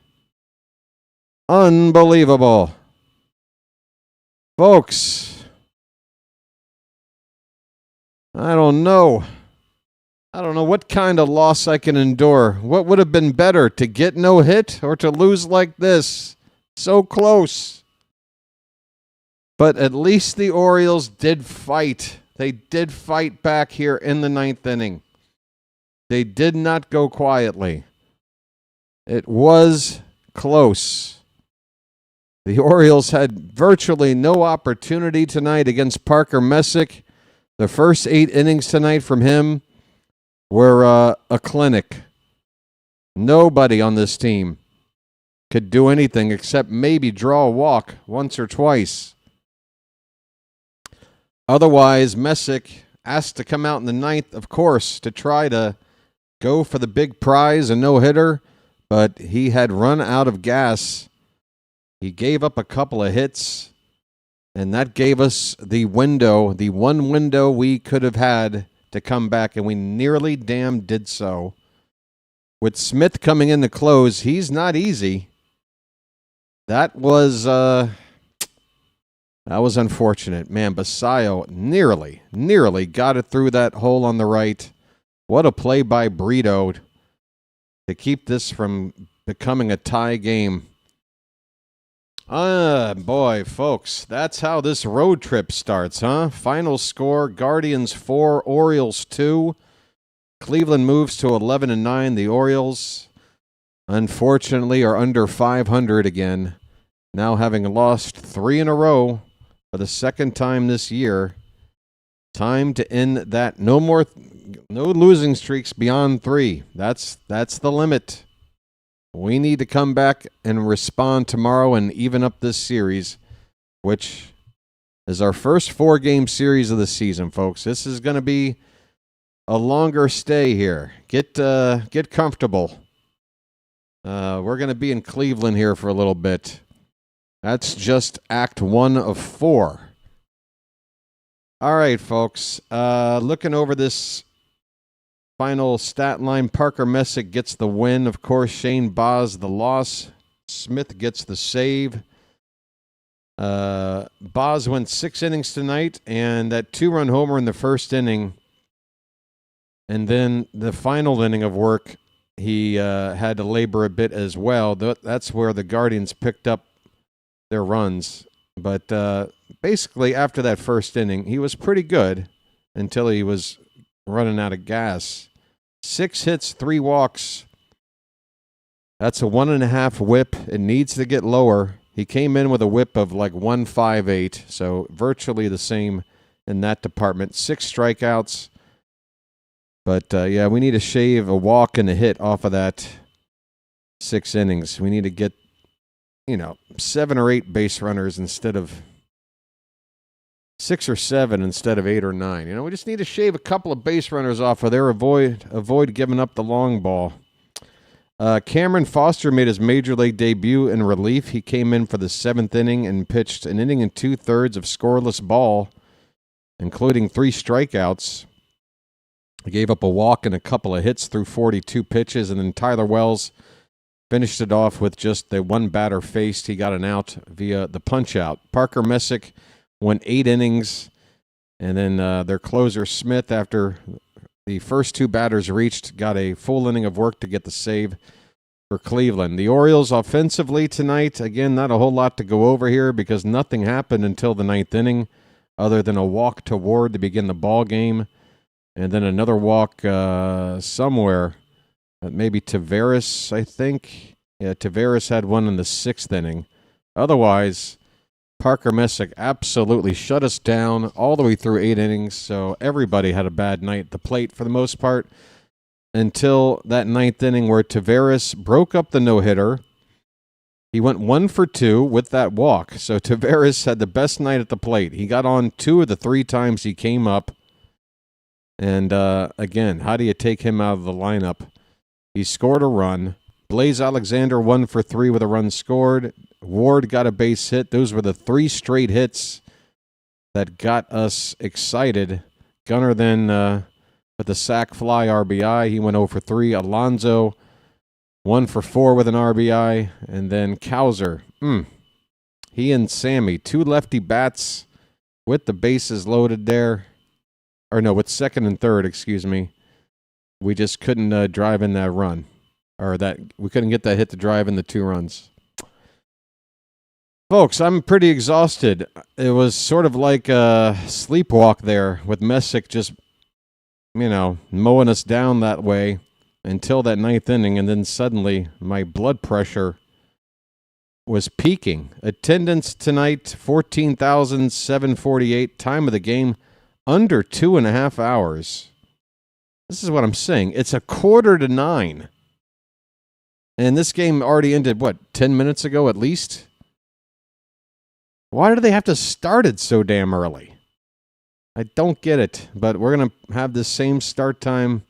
[SPEAKER 2] Unbelievable. Folks, I don't know what kind of loss I can endure. What would have been better, to get no hit or to lose like this? So close. But at least the Orioles did fight. They did fight back here in the ninth inning. They did not go quietly. It was close. The Orioles had virtually no opportunity tonight against Parker Messick. The first 8 innings tonight from him were a clinic. Nobody on this team could do anything except maybe draw a walk once or twice. Otherwise, Messick asked to come out in the ninth, of course, to try to go for the big prize, a no-hitter, but he had run out of gas. He gave up a couple of hits, and that gave us the window, the one window we could have had to come back, and we nearly damn did so. With Smith coming in to close, he's not easy. That was unfortunate. Man, Basayo nearly got it through that hole on the right. What a play by Brito to keep this from becoming a tie game. Boy, folks, that's how this road trip starts, huh? Final score, Guardians 4, Orioles 2. Cleveland moves to 11-9. The Orioles, unfortunately, are under 500 again, now having lost 3 in a row for the second time this year. Time to end that. No losing streaks beyond 3. That's the limit. We need to come back and respond tomorrow and even up this series, which is our first 4-game series of the season, folks. This is going to be a longer stay here. Get comfortable. We're going to be in Cleveland here for a little bit. That's just Act 1 of 4. All right, folks. Looking over this final stat line, Parker Messick gets the win. Of course, Shane Baz the loss. Smith gets the save. Baz went 6 innings tonight, and that 2-run homer in the first inning. And then the final inning of work, he had to labor a bit as well. That's where the Guardians picked up their runs. But basically, after that first inning, he was pretty good until he was running out of gas. 6 hits, 3 walks. That's a 1.5 whip. It needs to get lower. He came in with a whip of like 1.58, so virtually the same in that department. 6 strikeouts. But, yeah, we need to shave a walk and a hit off of that 6 innings. We need to get, 7 or 8 base runners instead of 6 or 7 instead of 8 or 9. We just need to shave a couple of base runners off of there, avoid giving up the long ball. Cameron Foster made his major league debut in relief. He came in for the 7th inning and pitched an inning and 2/3 of scoreless ball, including 3 strikeouts. He gave up a walk and a couple of hits through 42 pitches, and then Tyler Wells finished it off with just the 1 batter faced. He got an out via the punch-out. Parker Messick went 8 innings, and then their closer Smith, after the first 2 batters reached, got a full inning of work to get the save for Cleveland. The Orioles offensively tonight, again, not a whole lot to go over here because nothing happened until the 9th inning other than a walk to Ward to begin the ball game, and then another walk somewhere, maybe Taveras, I think. Yeah, Taveras had one in the 6th inning. Otherwise, Parker Messick absolutely shut us down all the way through 8 innings, so everybody had a bad night at the plate for the most part until that 9th inning where Taveras broke up the no-hitter. He went 1 for 2 with that walk, so Taveras had the best night at the plate. He got on 2 of the 3 times he came up, and again, how do you take him out of the lineup? He scored a run. Blaze Alexander 1 for 3 with a run scored. Ward got a base hit. Those were the 3 straight hits that got us excited. Gunnar then with the sac fly RBI. He went 0 for 3. Alonso 1 for 4 with an RBI. And then Cowser. He and Sammy, 2 lefty bats with the bases loaded there. Or no, with 2nd and 3rd, excuse me. We just couldn't drive in that run. Or that we couldn't get that hit to drive in the 2 runs. Folks, I'm pretty exhausted. It was sort of like a sleepwalk there with Messick just, mowing us down that way until that 9th inning, and then suddenly my blood pressure was peaking. Attendance tonight, 14,748. Time of the game, under 2.5 hours. This is what I'm saying. It's 8:45. And this game already ended, 10 minutes ago at least? Why do they have to start it so damn early? I don't get it, but we're going to have the same start time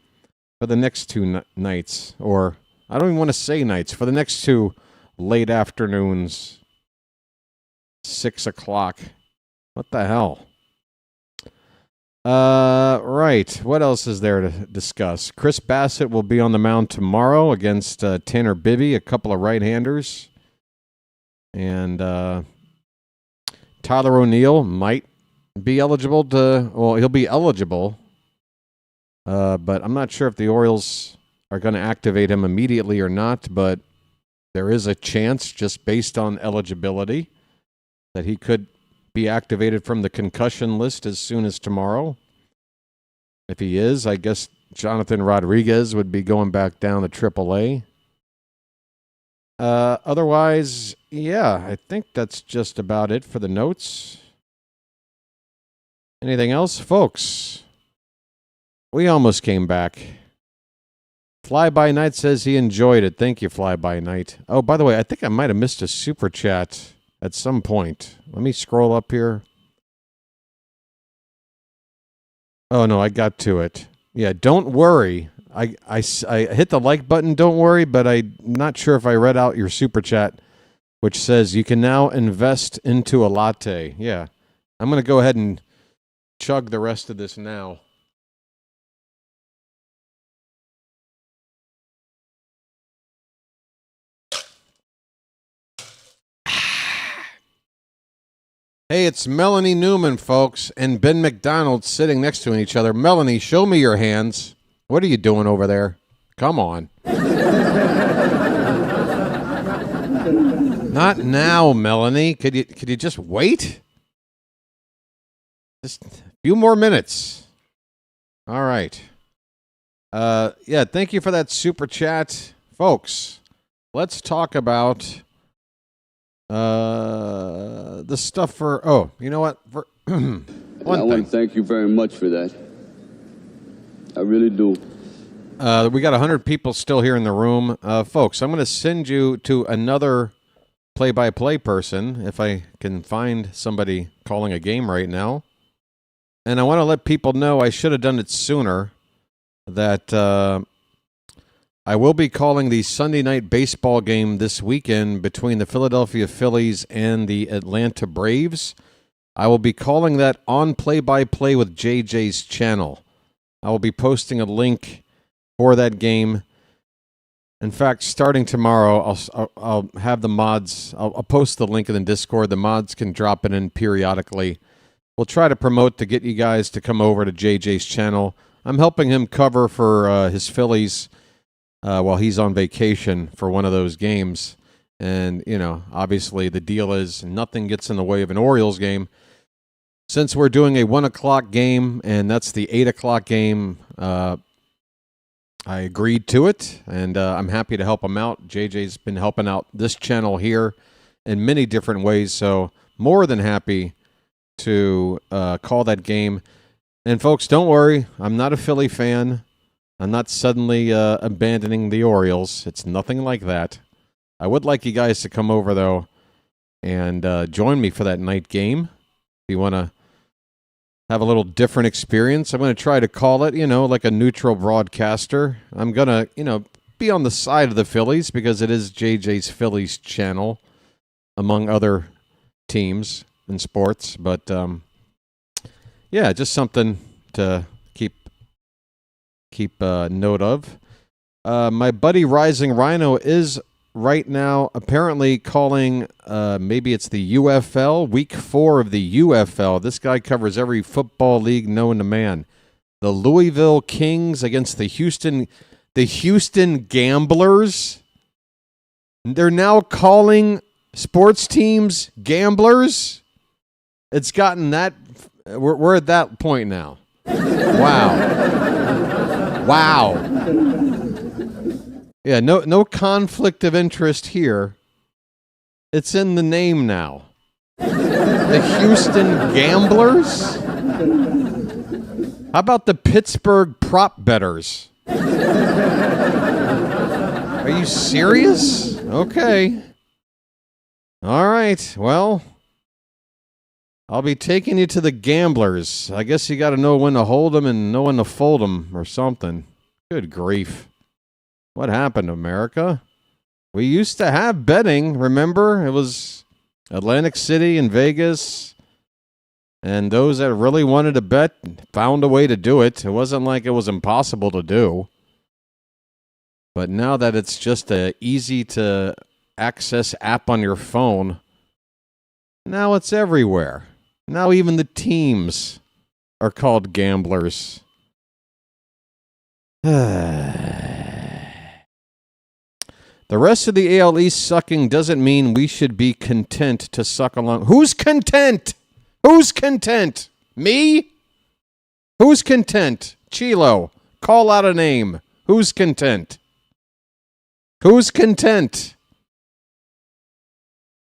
[SPEAKER 2] for the next 2 nights. Or, I don't even want to say nights, for the next 2 late afternoons. 6 o'clock. What the hell? Right. What else is there to discuss? Chris Bassett will be on the mound tomorrow against Tanner Bibby, a couple of right-handers. And Tyler O'Neill might be eligible to, he'll be eligible But I'm not sure if the Orioles are going to activate him immediately or not, but there is a chance, just based on eligibility, that he could be activated from the concussion list as soon as tomorrow. If he is, I guess Jonathan Rodriguez would be going back down to AAA. Otherwise, yeah, I think that's just about it for the notes. Anything else, folks? We almost came back. Fly-By-Night says he enjoyed it. Thank you, Fly-By-Night. Oh, by the way, I think I might have missed a super chat at some point. Let me scroll up here. Oh, no, I got to it. Yeah, don't worry. I hit the like button, don't worry, but I'm not sure if I read out your super chat, which says you can now invest into a latte. Yeah, I'm going to go ahead and chug the rest of this now. Hey, it's Melanie Newman, folks, and Ben McDonald sitting next to each other. Melanie, show me your hands. What are you doing over there? Come on. Not now, Melanie. Could you just wait? Just a few more minutes. All right. Yeah, thank you for that super chat. Folks, let's talk about the stuff for... Oh, you know what? For
[SPEAKER 7] I want to thank you very much for that. I really do.
[SPEAKER 2] We got 100 people still here in the room. Folks, I'm going to send you to another play-by-play person, if I can find somebody calling a game right now. And I want to let people know, I should have done it sooner, that I will be calling the Sunday night baseball game this weekend between the Philadelphia Phillies and the Atlanta Braves. I will be calling that on Play-by-Play with JJ's channel. I will be posting a link for that game. In fact, starting tomorrow, I'll have the mods. I'll post the link in the Discord. The mods can drop it in periodically. We'll try to promote to get you guys to come over to JJ's channel. I'm helping him cover for his Phillies while he's on vacation for one of those games. And, you know, obviously the deal is nothing gets in the way of an Orioles game. Since we're doing a 1 o'clock game, and that's the 8 o'clock game, I agreed to it, and I'm happy to help him out. JJ's been helping out this channel here in many different ways, so more than happy to call that game. And folks, don't worry, I'm not a Philly fan. I'm not suddenly abandoning the Orioles. It's nothing like that. I would like you guys to come over, though, and join me for that night game. If you want to have a little different experience, I'm going to try to call it, you know, like a neutral broadcaster. I'm going to, you know, be on the side of the Phillies because it is JJ's Phillies channel, among other teams in sports. But, yeah, just something to keep note of. My buddy Rising Rhino is right now apparently calling, maybe it's the UFL, week 4 of the UFL. This guy covers every football league known to man. The Louisville Kings against the Houston Gamblers. They're now calling sports teams gamblers. It's gotten that, we're at that point now. Wow. Yeah, no conflict of interest here. It's in the name now. The Houston Gamblers? How about the Pittsburgh Prop Betters? Are you serious? Okay. All right, well, I'll be taking you to the Gamblers. I guess you got to know when to hold them and know when to fold them or something. Good grief. What happened, America? We used to have betting, remember? It was Atlantic City and Vegas. And those that really wanted to bet found a way to do it. It wasn't like it was impossible to do. But now that it's just an easy-to-access app on your phone, now it's everywhere. Now even the teams are called gamblers. The rest of the AL East sucking doesn't mean we should be content to suck along. Who's content? Who's content? Me? Who's content? Chilo, call out a name. Who's content? Who's content?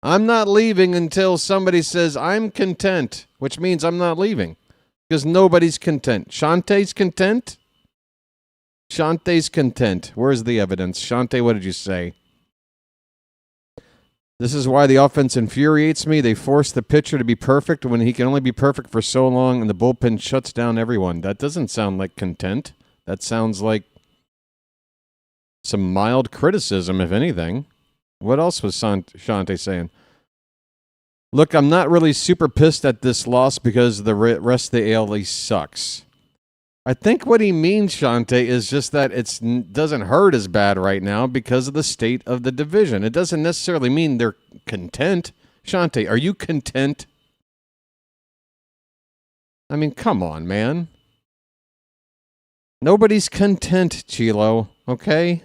[SPEAKER 2] I'm not leaving until somebody says I'm content, which means I'm not leaving because nobody's content. Shantae's content? Shantae's content. Where's the evidence? Shantae, what did you say? This is why the offense infuriates me. They force the pitcher to be perfect when he can only be perfect for so long, and the bullpen shuts down everyone. That doesn't sound like content. That sounds like some mild criticism, if anything. What else was Shantae saying? Look, I'm not really super pissed at this loss because the rest of the AL East sucks. I think what he means, Shantae, is just that it doesn't hurt as bad right now because of the state of the division. It doesn't necessarily mean they're content. Shantae, are you content? I mean, come on, man. Nobody's content, Chilo, okay?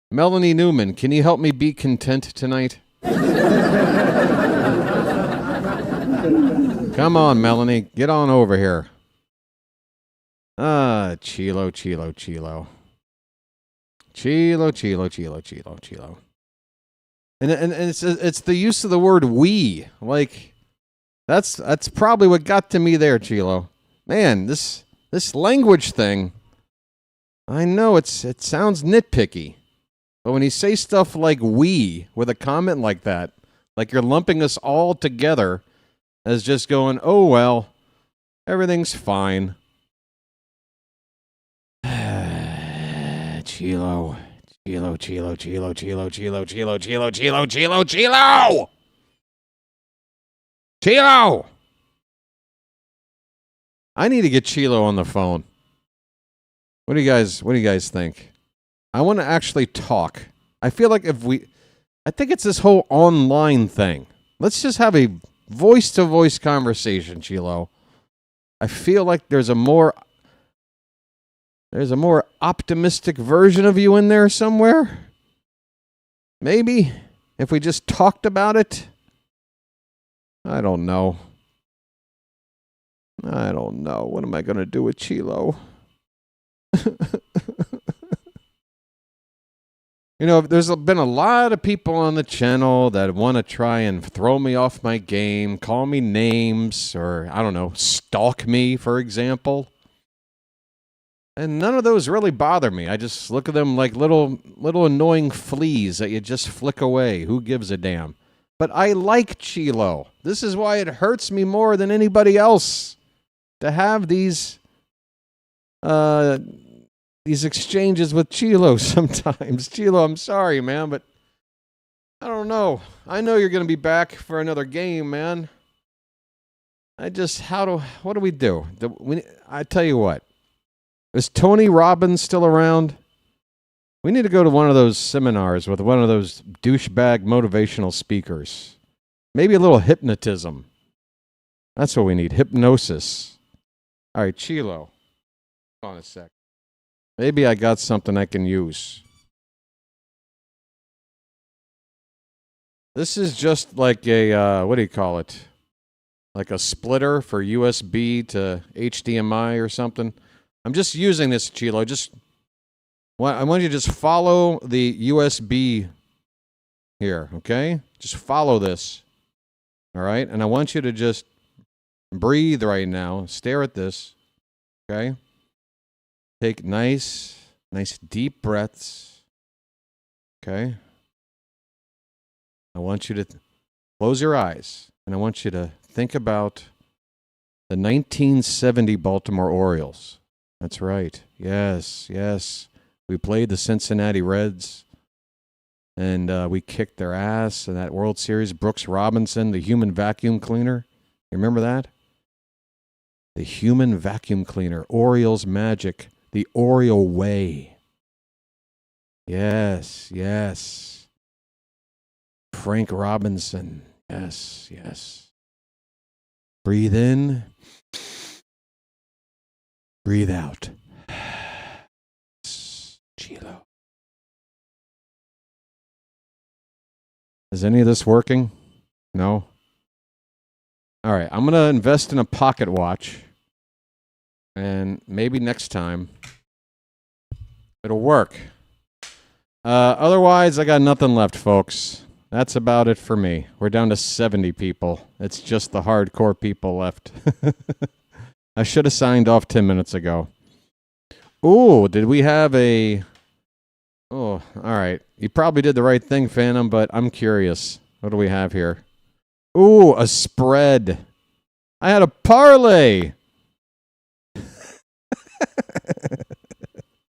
[SPEAKER 2] Melanie Newman, can you help me be content tonight? Come on, Melanie. Get on over here. Chilo. Chilo. And it's the use of the word we. Like, that's probably what got to me there, Chilo. Man, this language thing, I know it sounds nitpicky. But when you say stuff like we with a comment like that, like you're lumping us all together as just going, oh, well, everything's fine. Chilo. I need to get Chilo on the phone. What do you guys think? I want to actually talk. I feel like I think it's this whole online thing. Let's just have a voice-to-voice conversation, Chilo. I feel like there's a more optimistic version of you in there somewhere. Maybe if we just talked about it. I don't know. What am I going to do with Chilo? You know, there's been a lot of people on the channel that want to try and throw me off my game, call me names, or, I don't know, stalk me, for example. And none of those really bother me. I just look at them like little annoying fleas that you just flick away. Who gives a damn? But I like Chilo. This is why it hurts me more than anybody else to have these exchanges with Chilo sometimes. Chilo, I'm sorry, man, but I don't know. I know you're going to be back for another game, man. What do we do? I tell you what. Is Tony Robbins still around? We need to go to one of those seminars with one of those douchebag motivational speakers. Maybe a little hypnotism. That's what we need, hypnosis. All right, Chilo. Hold on a sec. Maybe I got something I can use. This is just like a, what do you call it? Like a splitter for USB to HDMI or something. I'm just using this, Chilo. I want you to just follow the USB here, okay? Just follow this, all right? And I want you to just breathe right now. Stare at this, okay? Take nice deep breaths, okay? I want you to close your eyes, and I want you to think about the 1970 Baltimore Orioles. That's right. Yes. We played the Cincinnati Reds, and we kicked their ass in that World Series. Brooks Robinson, the human vacuum cleaner. You remember that? The human vacuum cleaner. Orioles magic. The Oriole way. Yes. Frank Robinson. Yes. Breathe in. Breathe out. Chilo. Is any of this working? No? All right, I'm going to invest in a pocket watch. And maybe next time it'll work. Otherwise, I got nothing left, folks. That's about it for me. We're down to 70 people. It's just the hardcore people left. I should have signed off 10 minutes ago. Ooh, did we have a... Oh, all right. You probably did the right thing, Phantom, but I'm curious. What do we have here? Ooh, a spread. I had a parlay.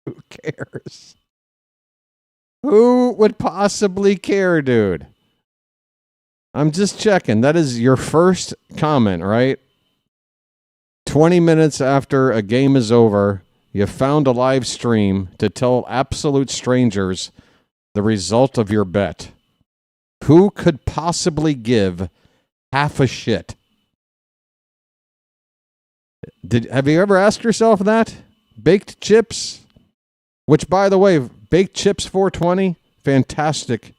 [SPEAKER 2] Who cares? Who would possibly care, dude? I'm just checking. That is your first comment, right? 20 minutes after a game is over, you found a live stream to tell absolute strangers the result of your bet. Who could possibly give half a shit? Have you ever asked yourself that? Baked chips, which, by the way, Baked Chips 420, fantastic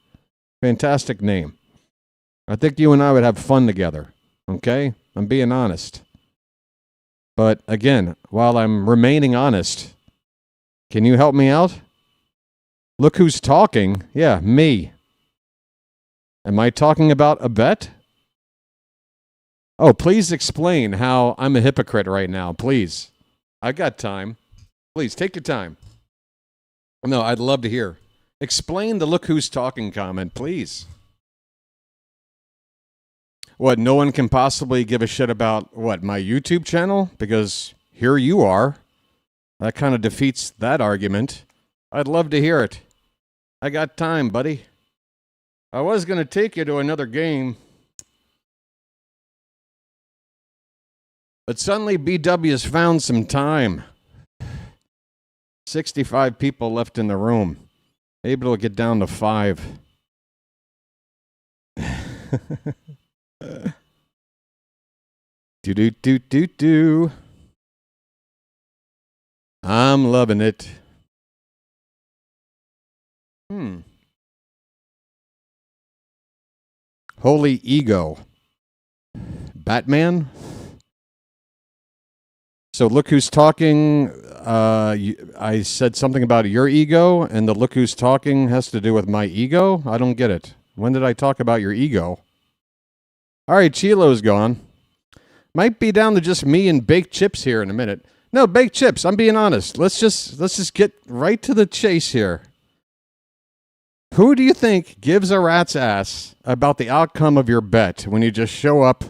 [SPEAKER 2] name. I think you and I would have fun together, okay? I'm being honest. But again, while I'm remaining honest, can you help me out? Look who's talking. Yeah, me. Am I talking about a bet? Oh, please explain how I'm a hypocrite right now, please. I got time. Please, take your time. No, I'd love to hear. Explain the look who's talking comment, please. What, no one can possibly give a shit about, what, my YouTube channel? Because here you are. That kind of defeats that argument. I'd love to hear it. I got time, buddy. I was going to take you to another game. But suddenly BW has found some time. 65 people left in the room. Able to get down to 5. Do. I'm loving it. Holy ego. Batman? So look who's talking. I said something about your ego, and the look who's talking has to do with my ego? I don't get it. When did I talk about your ego? All right, Chilo's gone. Might be down to just me and Baked Chips here in a minute. No, Baked Chips, I'm being honest. Let's just get right to the chase here. Who do you think gives a rat's ass about the outcome of your bet when you just show up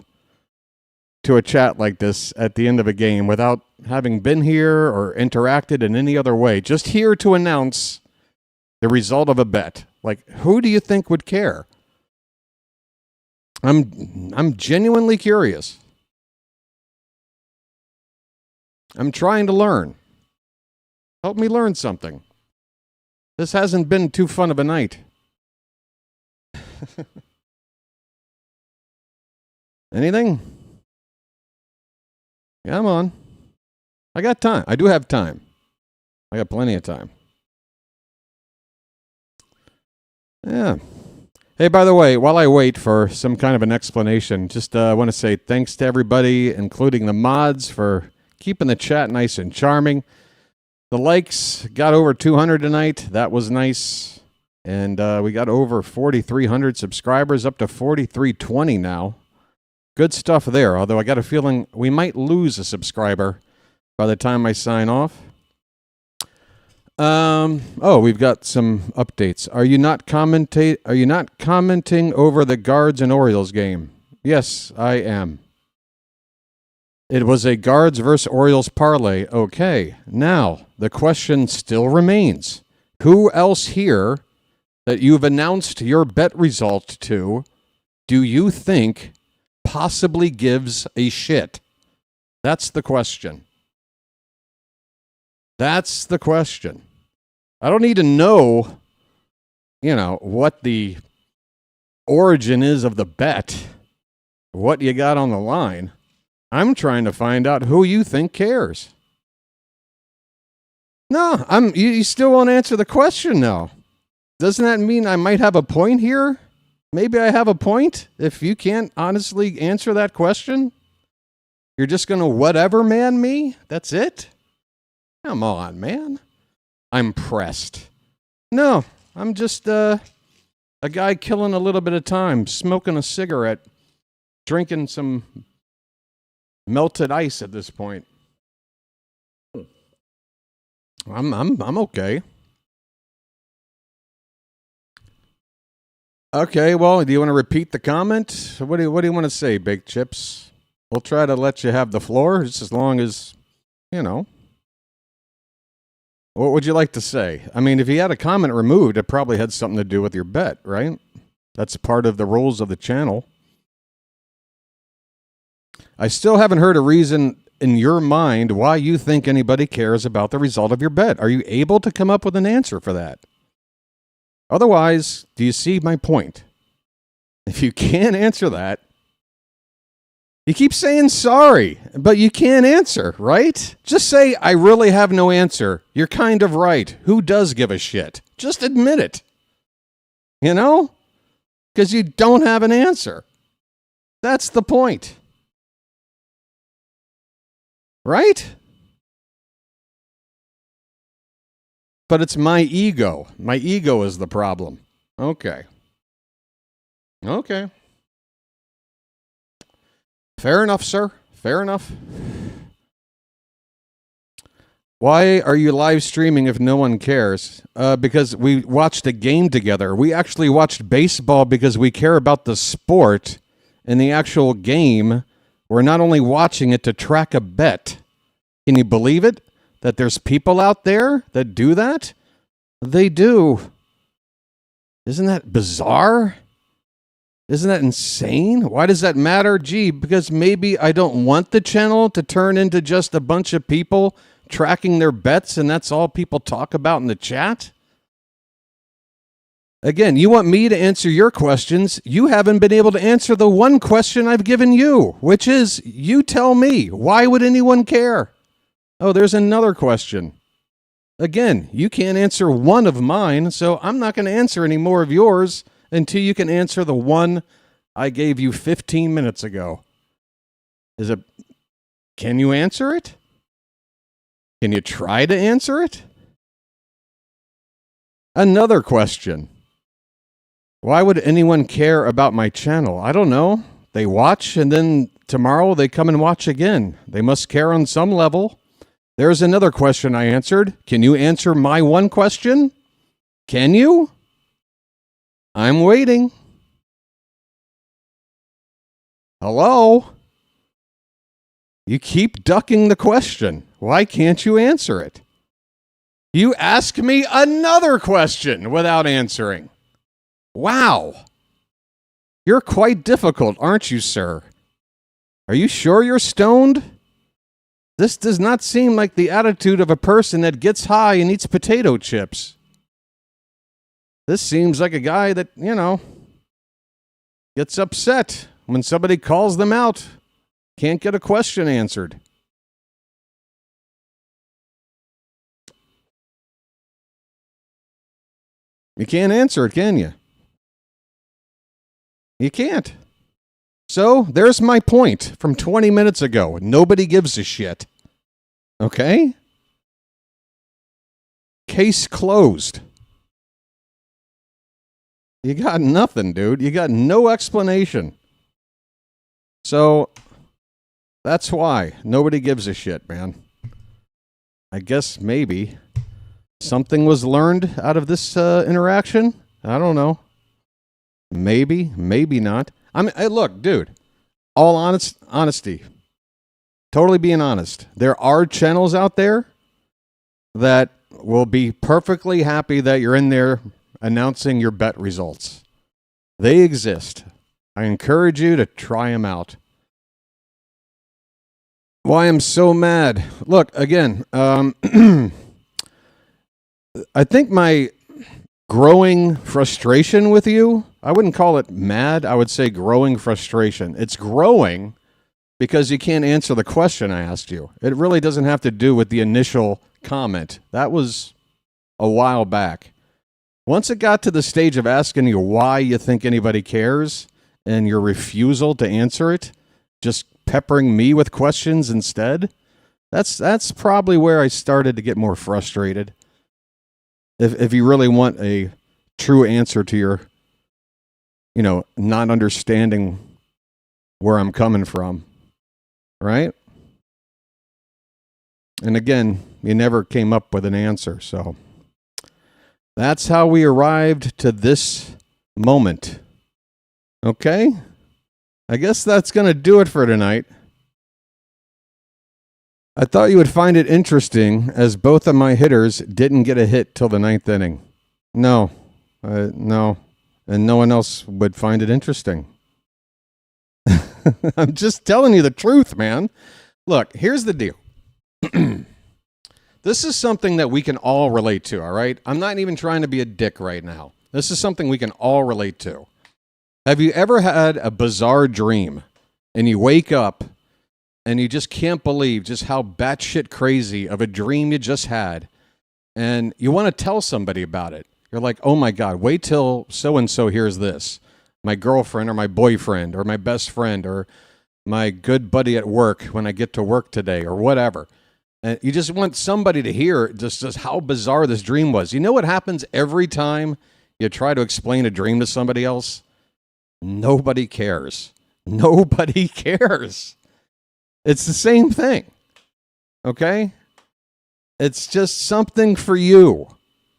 [SPEAKER 2] to a chat like this at the end of a game without having been here or interacted in any other way? Just here to announce the result of a bet. Like, who do you think would care? I'm genuinely curious. I'm trying to learn. Help me learn something. This hasn't been too fun of a night. Anything? Come on. I got time. I do have time. I got plenty of time. Yeah. Hey, by the way, while I wait for some kind of an explanation, just want to say thanks to everybody, including the mods, for keeping the chat nice and charming. The likes got over 200 tonight. That was nice. And we got over 4,300 subscribers, up to 4,320 now. Good stuff there, although I got a feeling we might lose a subscriber by the time I sign off. We've got some updates. Are you not commenting over the Guards and Orioles game? Yes, I am. It was a Guards versus Orioles parlay. Okay. Now, the question still remains. Who else here that you've announced your bet result to do you think possibly gives a shit? That's the question. That's the question. I don't need to know, what the origin is of the bet, what you got on the line. I'm trying to find out who you think cares. No, you still won't answer the question now. Doesn't that mean I might have a point here? Maybe I have a point if you can't honestly answer that question? You're just going to whatever man me? That's it? Come on, man. I'm pressed. No, I'm just a guy killing a little bit of time, smoking a cigarette, drinking some melted ice at this point. I'm okay. Okay, well, do you want to repeat the comment? What do you want to say, Baked Chips? We'll try to let you have the floor, just as long as, you know. What would you like to say? I mean, if you had a comment removed, it probably had something to do with your bet, right? That's part of the rules of the channel. I still haven't heard a reason in your mind why you think anybody cares about the result of your bet. Are you able to come up with an answer for that? Otherwise, do you see my point? If you can't answer that, you keep saying sorry, but you can't answer, right? Just say, I really have no answer. You're kind of right. Who does give a shit? Just admit it. You know? Because you don't have an answer. That's the point. Right? But it's my ego. My ego is the problem. Okay. Okay. Fair enough, sir. Fair enough. Why are you live streaming if no one cares? Because we watched a game together. We actually watched baseball because we care about the sport and the actual game. We're not only watching it to track a bet. Can you believe it? That there's people out there that do that? They do. Isn't that bizarre? Isn't that insane? Why does that matter? Gee, because maybe I don't want the channel to turn into just a bunch of people tracking their bets and that's all people talk about in the chat? Again, you want me to answer your questions. You haven't been able to answer the one question I've given you, which is, you tell me, why would anyone care? Oh, there's another question. Again, you can't answer one of mine, so I'm not going to answer any more of yours until you can answer the one I gave you 15 minutes ago. Can you answer it? Can you try to answer it? Another question. Why would anyone care about my channel? I don't know. They watch and then tomorrow they come and watch again. They must care on some level. There's another question I answered. Can you answer my one question? Can you? I'm waiting. Hello? You keep ducking the question. Why can't you answer it? You ask me another question without answering. Wow. You're quite difficult, aren't you, sir? Are you sure you're stoned? This does not seem like the attitude of a person that gets high and eats potato chips. This seems like a guy that, you know, gets upset when somebody calls them out, can't get a question answered. You can't answer it, can you? You can't. So, there's my point from 20 minutes ago. Nobody gives a shit. Okay? Case closed. You got nothing, dude. You got no explanation. So, that's why. Nobody gives a shit, man. I guess maybe something was learned out of this interaction. I don't know. Maybe, maybe not. I mean, hey, look, dude, all honesty, totally being honest. There are channels out there that will be perfectly happy that you're in there announcing your bet results. They exist. I encourage you to try them out. Why I'm so mad? Look, again, I think my growing frustration with you, I wouldn't call it mad, I would say growing frustration. It's growing because you can't answer the question I asked you. It really doesn't have to do with the initial comment. That was a while back. Once it got to the stage of asking you why you think anybody cares and your refusal to answer it, just peppering me with questions instead, that's probably where I started to get more frustrated. If you really want a true answer to your, not understanding where I'm coming from, right? And again, you never came up with an answer, so that's how we arrived to this moment. Okay? I guess that's going to do it for tonight. I thought you would find it interesting, as both of my hitters didn't get a hit till the 9th inning. No. And no one else would find it interesting. I'm just telling you the truth, man. Look, here's the deal. This is something that we can all relate to, all right? I'm not even trying to be a dick right now. This is something we can all relate to. Have you ever had a bizarre dream and you wake up and you just can't believe just how batshit crazy of a dream you just had, and you want to tell somebody about it? You're like, oh my God, wait till so-and-so hears this. My girlfriend or my boyfriend or my best friend or my good buddy at work when I get to work today or whatever. And you just want somebody to hear just how bizarre this dream was. You know what happens every time you try to explain a dream to somebody else? Nobody cares. Nobody cares. It's the same thing. Okay? It's just something for you.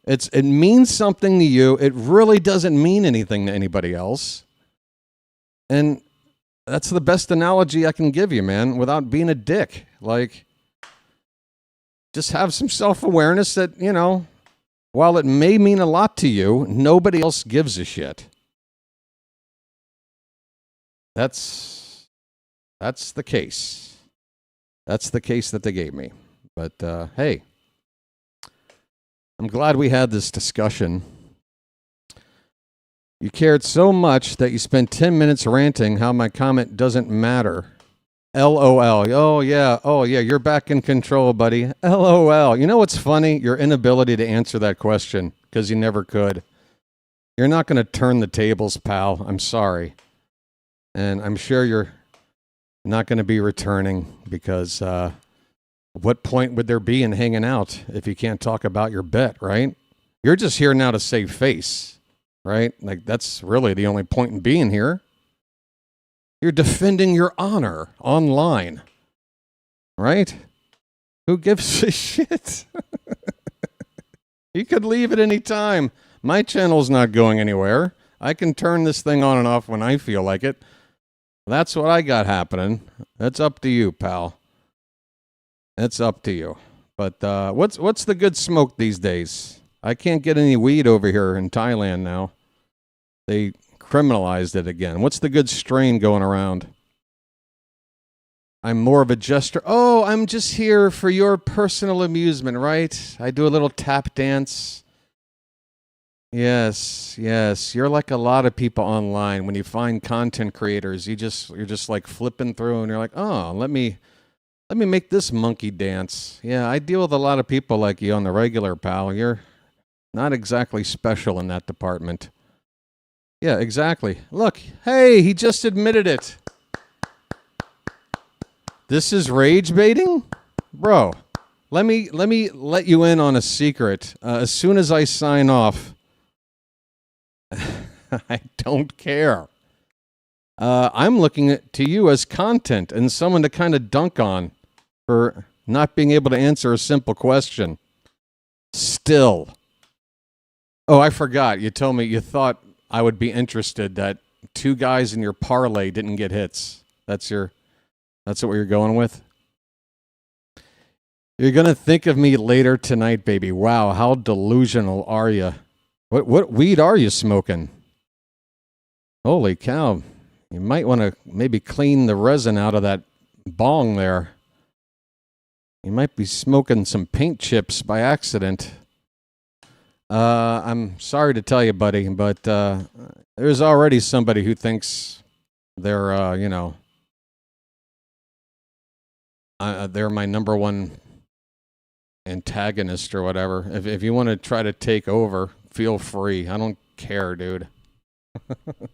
[SPEAKER 2] It means something to you. It really doesn't mean anything to anybody else. And that's the best analogy I can give you, man, without being a dick. Like, just have some self-awareness that, while it may mean a lot to you, nobody else gives a shit. That's the case. That's the case that they gave me. But, hey, I'm glad we had this discussion. You cared so much that you spent 10 minutes ranting how my comment doesn't matter. LOL. Oh, yeah, you're back in control, buddy. LOL. You know what's funny? Your inability to answer that question, because you never could. You're not going to turn the tables, pal. I'm sorry. And I'm sure you're not going to be returning, because what point would there be in hanging out if you can't talk about your bet, right? You're just here now to save face, right? Like, that's really the only point in being here. You're defending your honor online, right? Who gives a shit? You could leave at any time. My channel's not going anywhere. I can turn this thing on and off when I feel like it. That's what I got happening. That's up to you, pal. That's up to you. But what's the good smoke these days? I can't get any weed over here in Thailand now. They criminalized it again. What's the good strain going around? I'm more of a jester. Oh, I'm just here for your personal amusement, right? I do a little tap dance. Yes. You're like a lot of people online. When you find content creators, you're just like flipping through and you're like, oh, let me make this monkey dance. Yeah, I deal with a lot of people like you on the regular, pal. You're not exactly special in that department. Yeah, exactly. Look, hey, he just admitted it. This is rage baiting? Bro, let me let you in on a secret. As soon as I sign off, I don't care. I'm looking to you as content and someone to kind of dunk on for not being able to answer a simple question. Still. Oh, I forgot. You told me you thought I would be interested that 2 guys in your parlay didn't get hits. That's what you're going with? You're going to think of me later tonight, baby. Wow, how delusional are you? What weed are you smoking? Holy cow. You might want to maybe clean the resin out of that bong there. You might be smoking some paint chips by accident. I'm sorry to tell you, buddy, but there's already somebody who thinks they're, they're my number one antagonist or whatever. If you want to try to take over, feel free. I don't care, dude.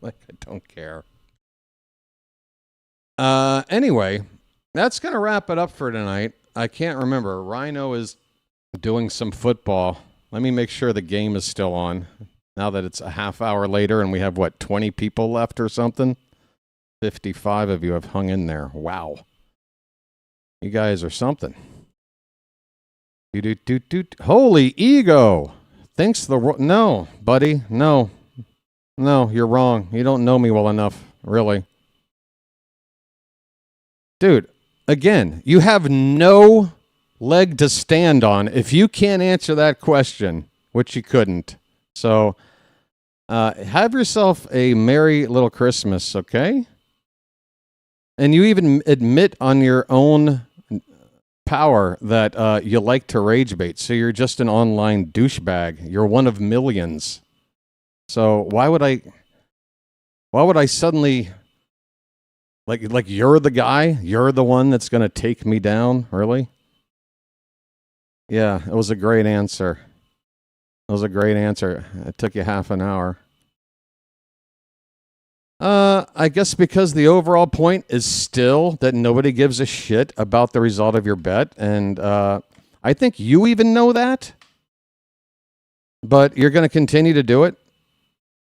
[SPEAKER 2] Like, I don't care. Anyway, that's going to wrap it up for tonight. I can't remember. Rhino is doing some football. Let me make sure the game is still on. Now that it's a half hour later and we have, 20 people left or something? 55 of you have hung in there. Wow. You guys are something. Holy ego. Thinks no, buddy. No, you're wrong. You don't know me well enough, really. Dude, again, you have no leg to stand on if you can't answer that question, which you couldn't. So, have yourself a merry little Christmas, okay? And you even admit on your own power that you like to rage bait, so you're just an online douchebag. You're one of millions. So why would I suddenly like you're the guy? You're the one that's going to take me down, really? Yeah, it was a great answer. It took you half an hour. I guess because the overall point is still that nobody gives a shit about the result of your bet. And I think you even know that. But you're going to continue to do it.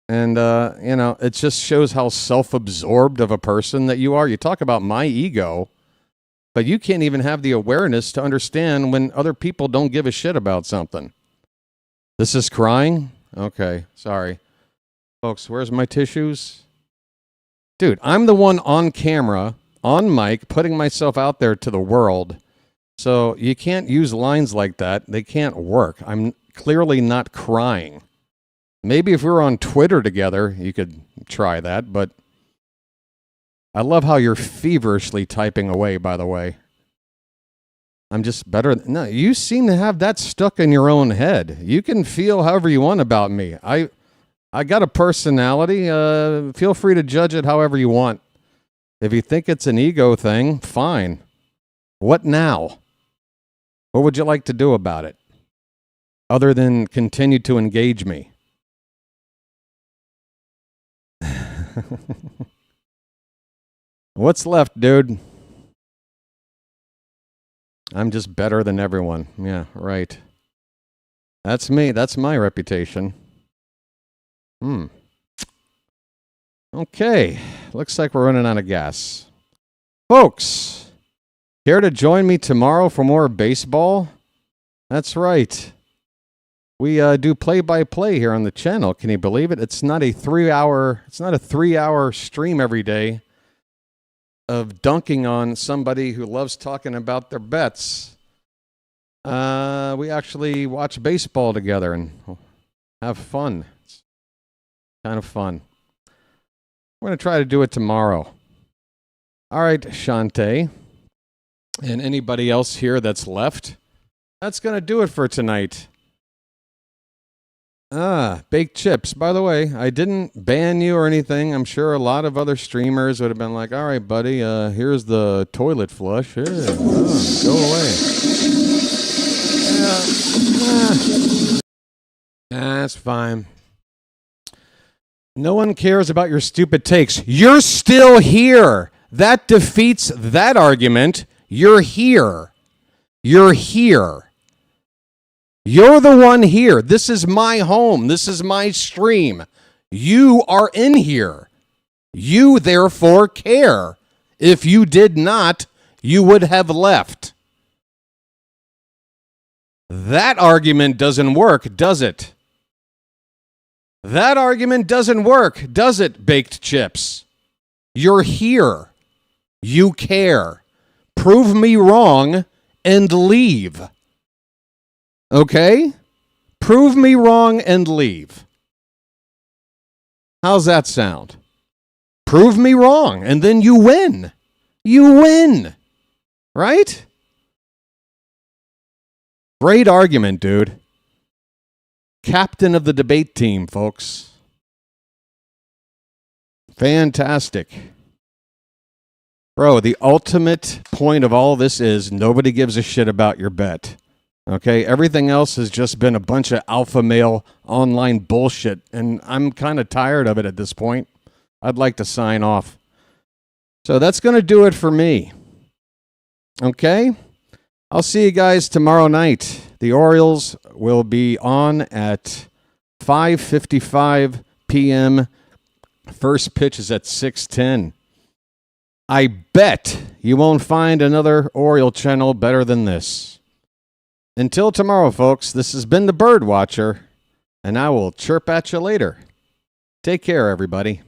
[SPEAKER 2] And, it just shows how self-absorbed of a person that you are. You talk about my ego, but you can't even have the awareness to understand when other people don't give a shit about something. This is crying? Okay, sorry. Folks, where's my tissues? Dude, I'm the one on camera, on mic, putting myself out there to the world. So you can't use lines like that. They can't work. I'm clearly not crying. Maybe if we were on Twitter together, you could try that. But I love how you're feverishly typing away, by the way. I'm just better. No, you seem to have that stuck in your own head. You can feel however you want about me. I got a personality. Feel free to judge it however you want. If you think it's an ego thing, fine. What now? What would you like to do about it? Other than continue to engage me? What's left, dude? I'm just better than everyone. Yeah, right. That's me. That's my reputation. Okay. Looks like we're running out of gas. Folks, care to join me tomorrow for more baseball? That's right. We do play-by-play here on the channel. Can you believe it? It's not a 3-hour stream every day of dunking on somebody who loves talking about their bets. We actually watch baseball together and have fun. It's kind of fun. We're going to try to do it tomorrow. All right, Shantae, and anybody else here that's left, that's going to do it for tonight. Baked chips. By the way, I didn't ban you or anything. I'm sure a lot of other streamers would have been like, all right, buddy, here's the toilet flush. Here, go away. That's fine. No one cares about your stupid takes. You're still here. That defeats that argument. You're here. You're here. You're the one here. This is my home. This is my stream. You are in here. You, therefore, care. If you did not, you would have left. That argument doesn't work, does it? That argument doesn't work, does it, baked chips? You're here. You care. Prove me wrong and leave. Okay? Prove me wrong and leave. How's that sound? Prove me wrong and then you win. You win. Right? Great argument, dude. Captain of the debate team, folks. Fantastic. Bro, the ultimate point of all this is nobody gives a shit about your bet. Okay, everything else has just been a bunch of alpha male online bullshit, and I'm kind of tired of it at this point. I'd like to sign off. So that's going to do it for me. Okay? I'll see you guys tomorrow night. The Orioles will be on at 5:55 p.m. First pitch is at 6:10. I bet you won't find another Oriole channel better than this. Until tomorrow, folks, this has been the BirdWatcher, and I will chirp at you later. Take care, everybody.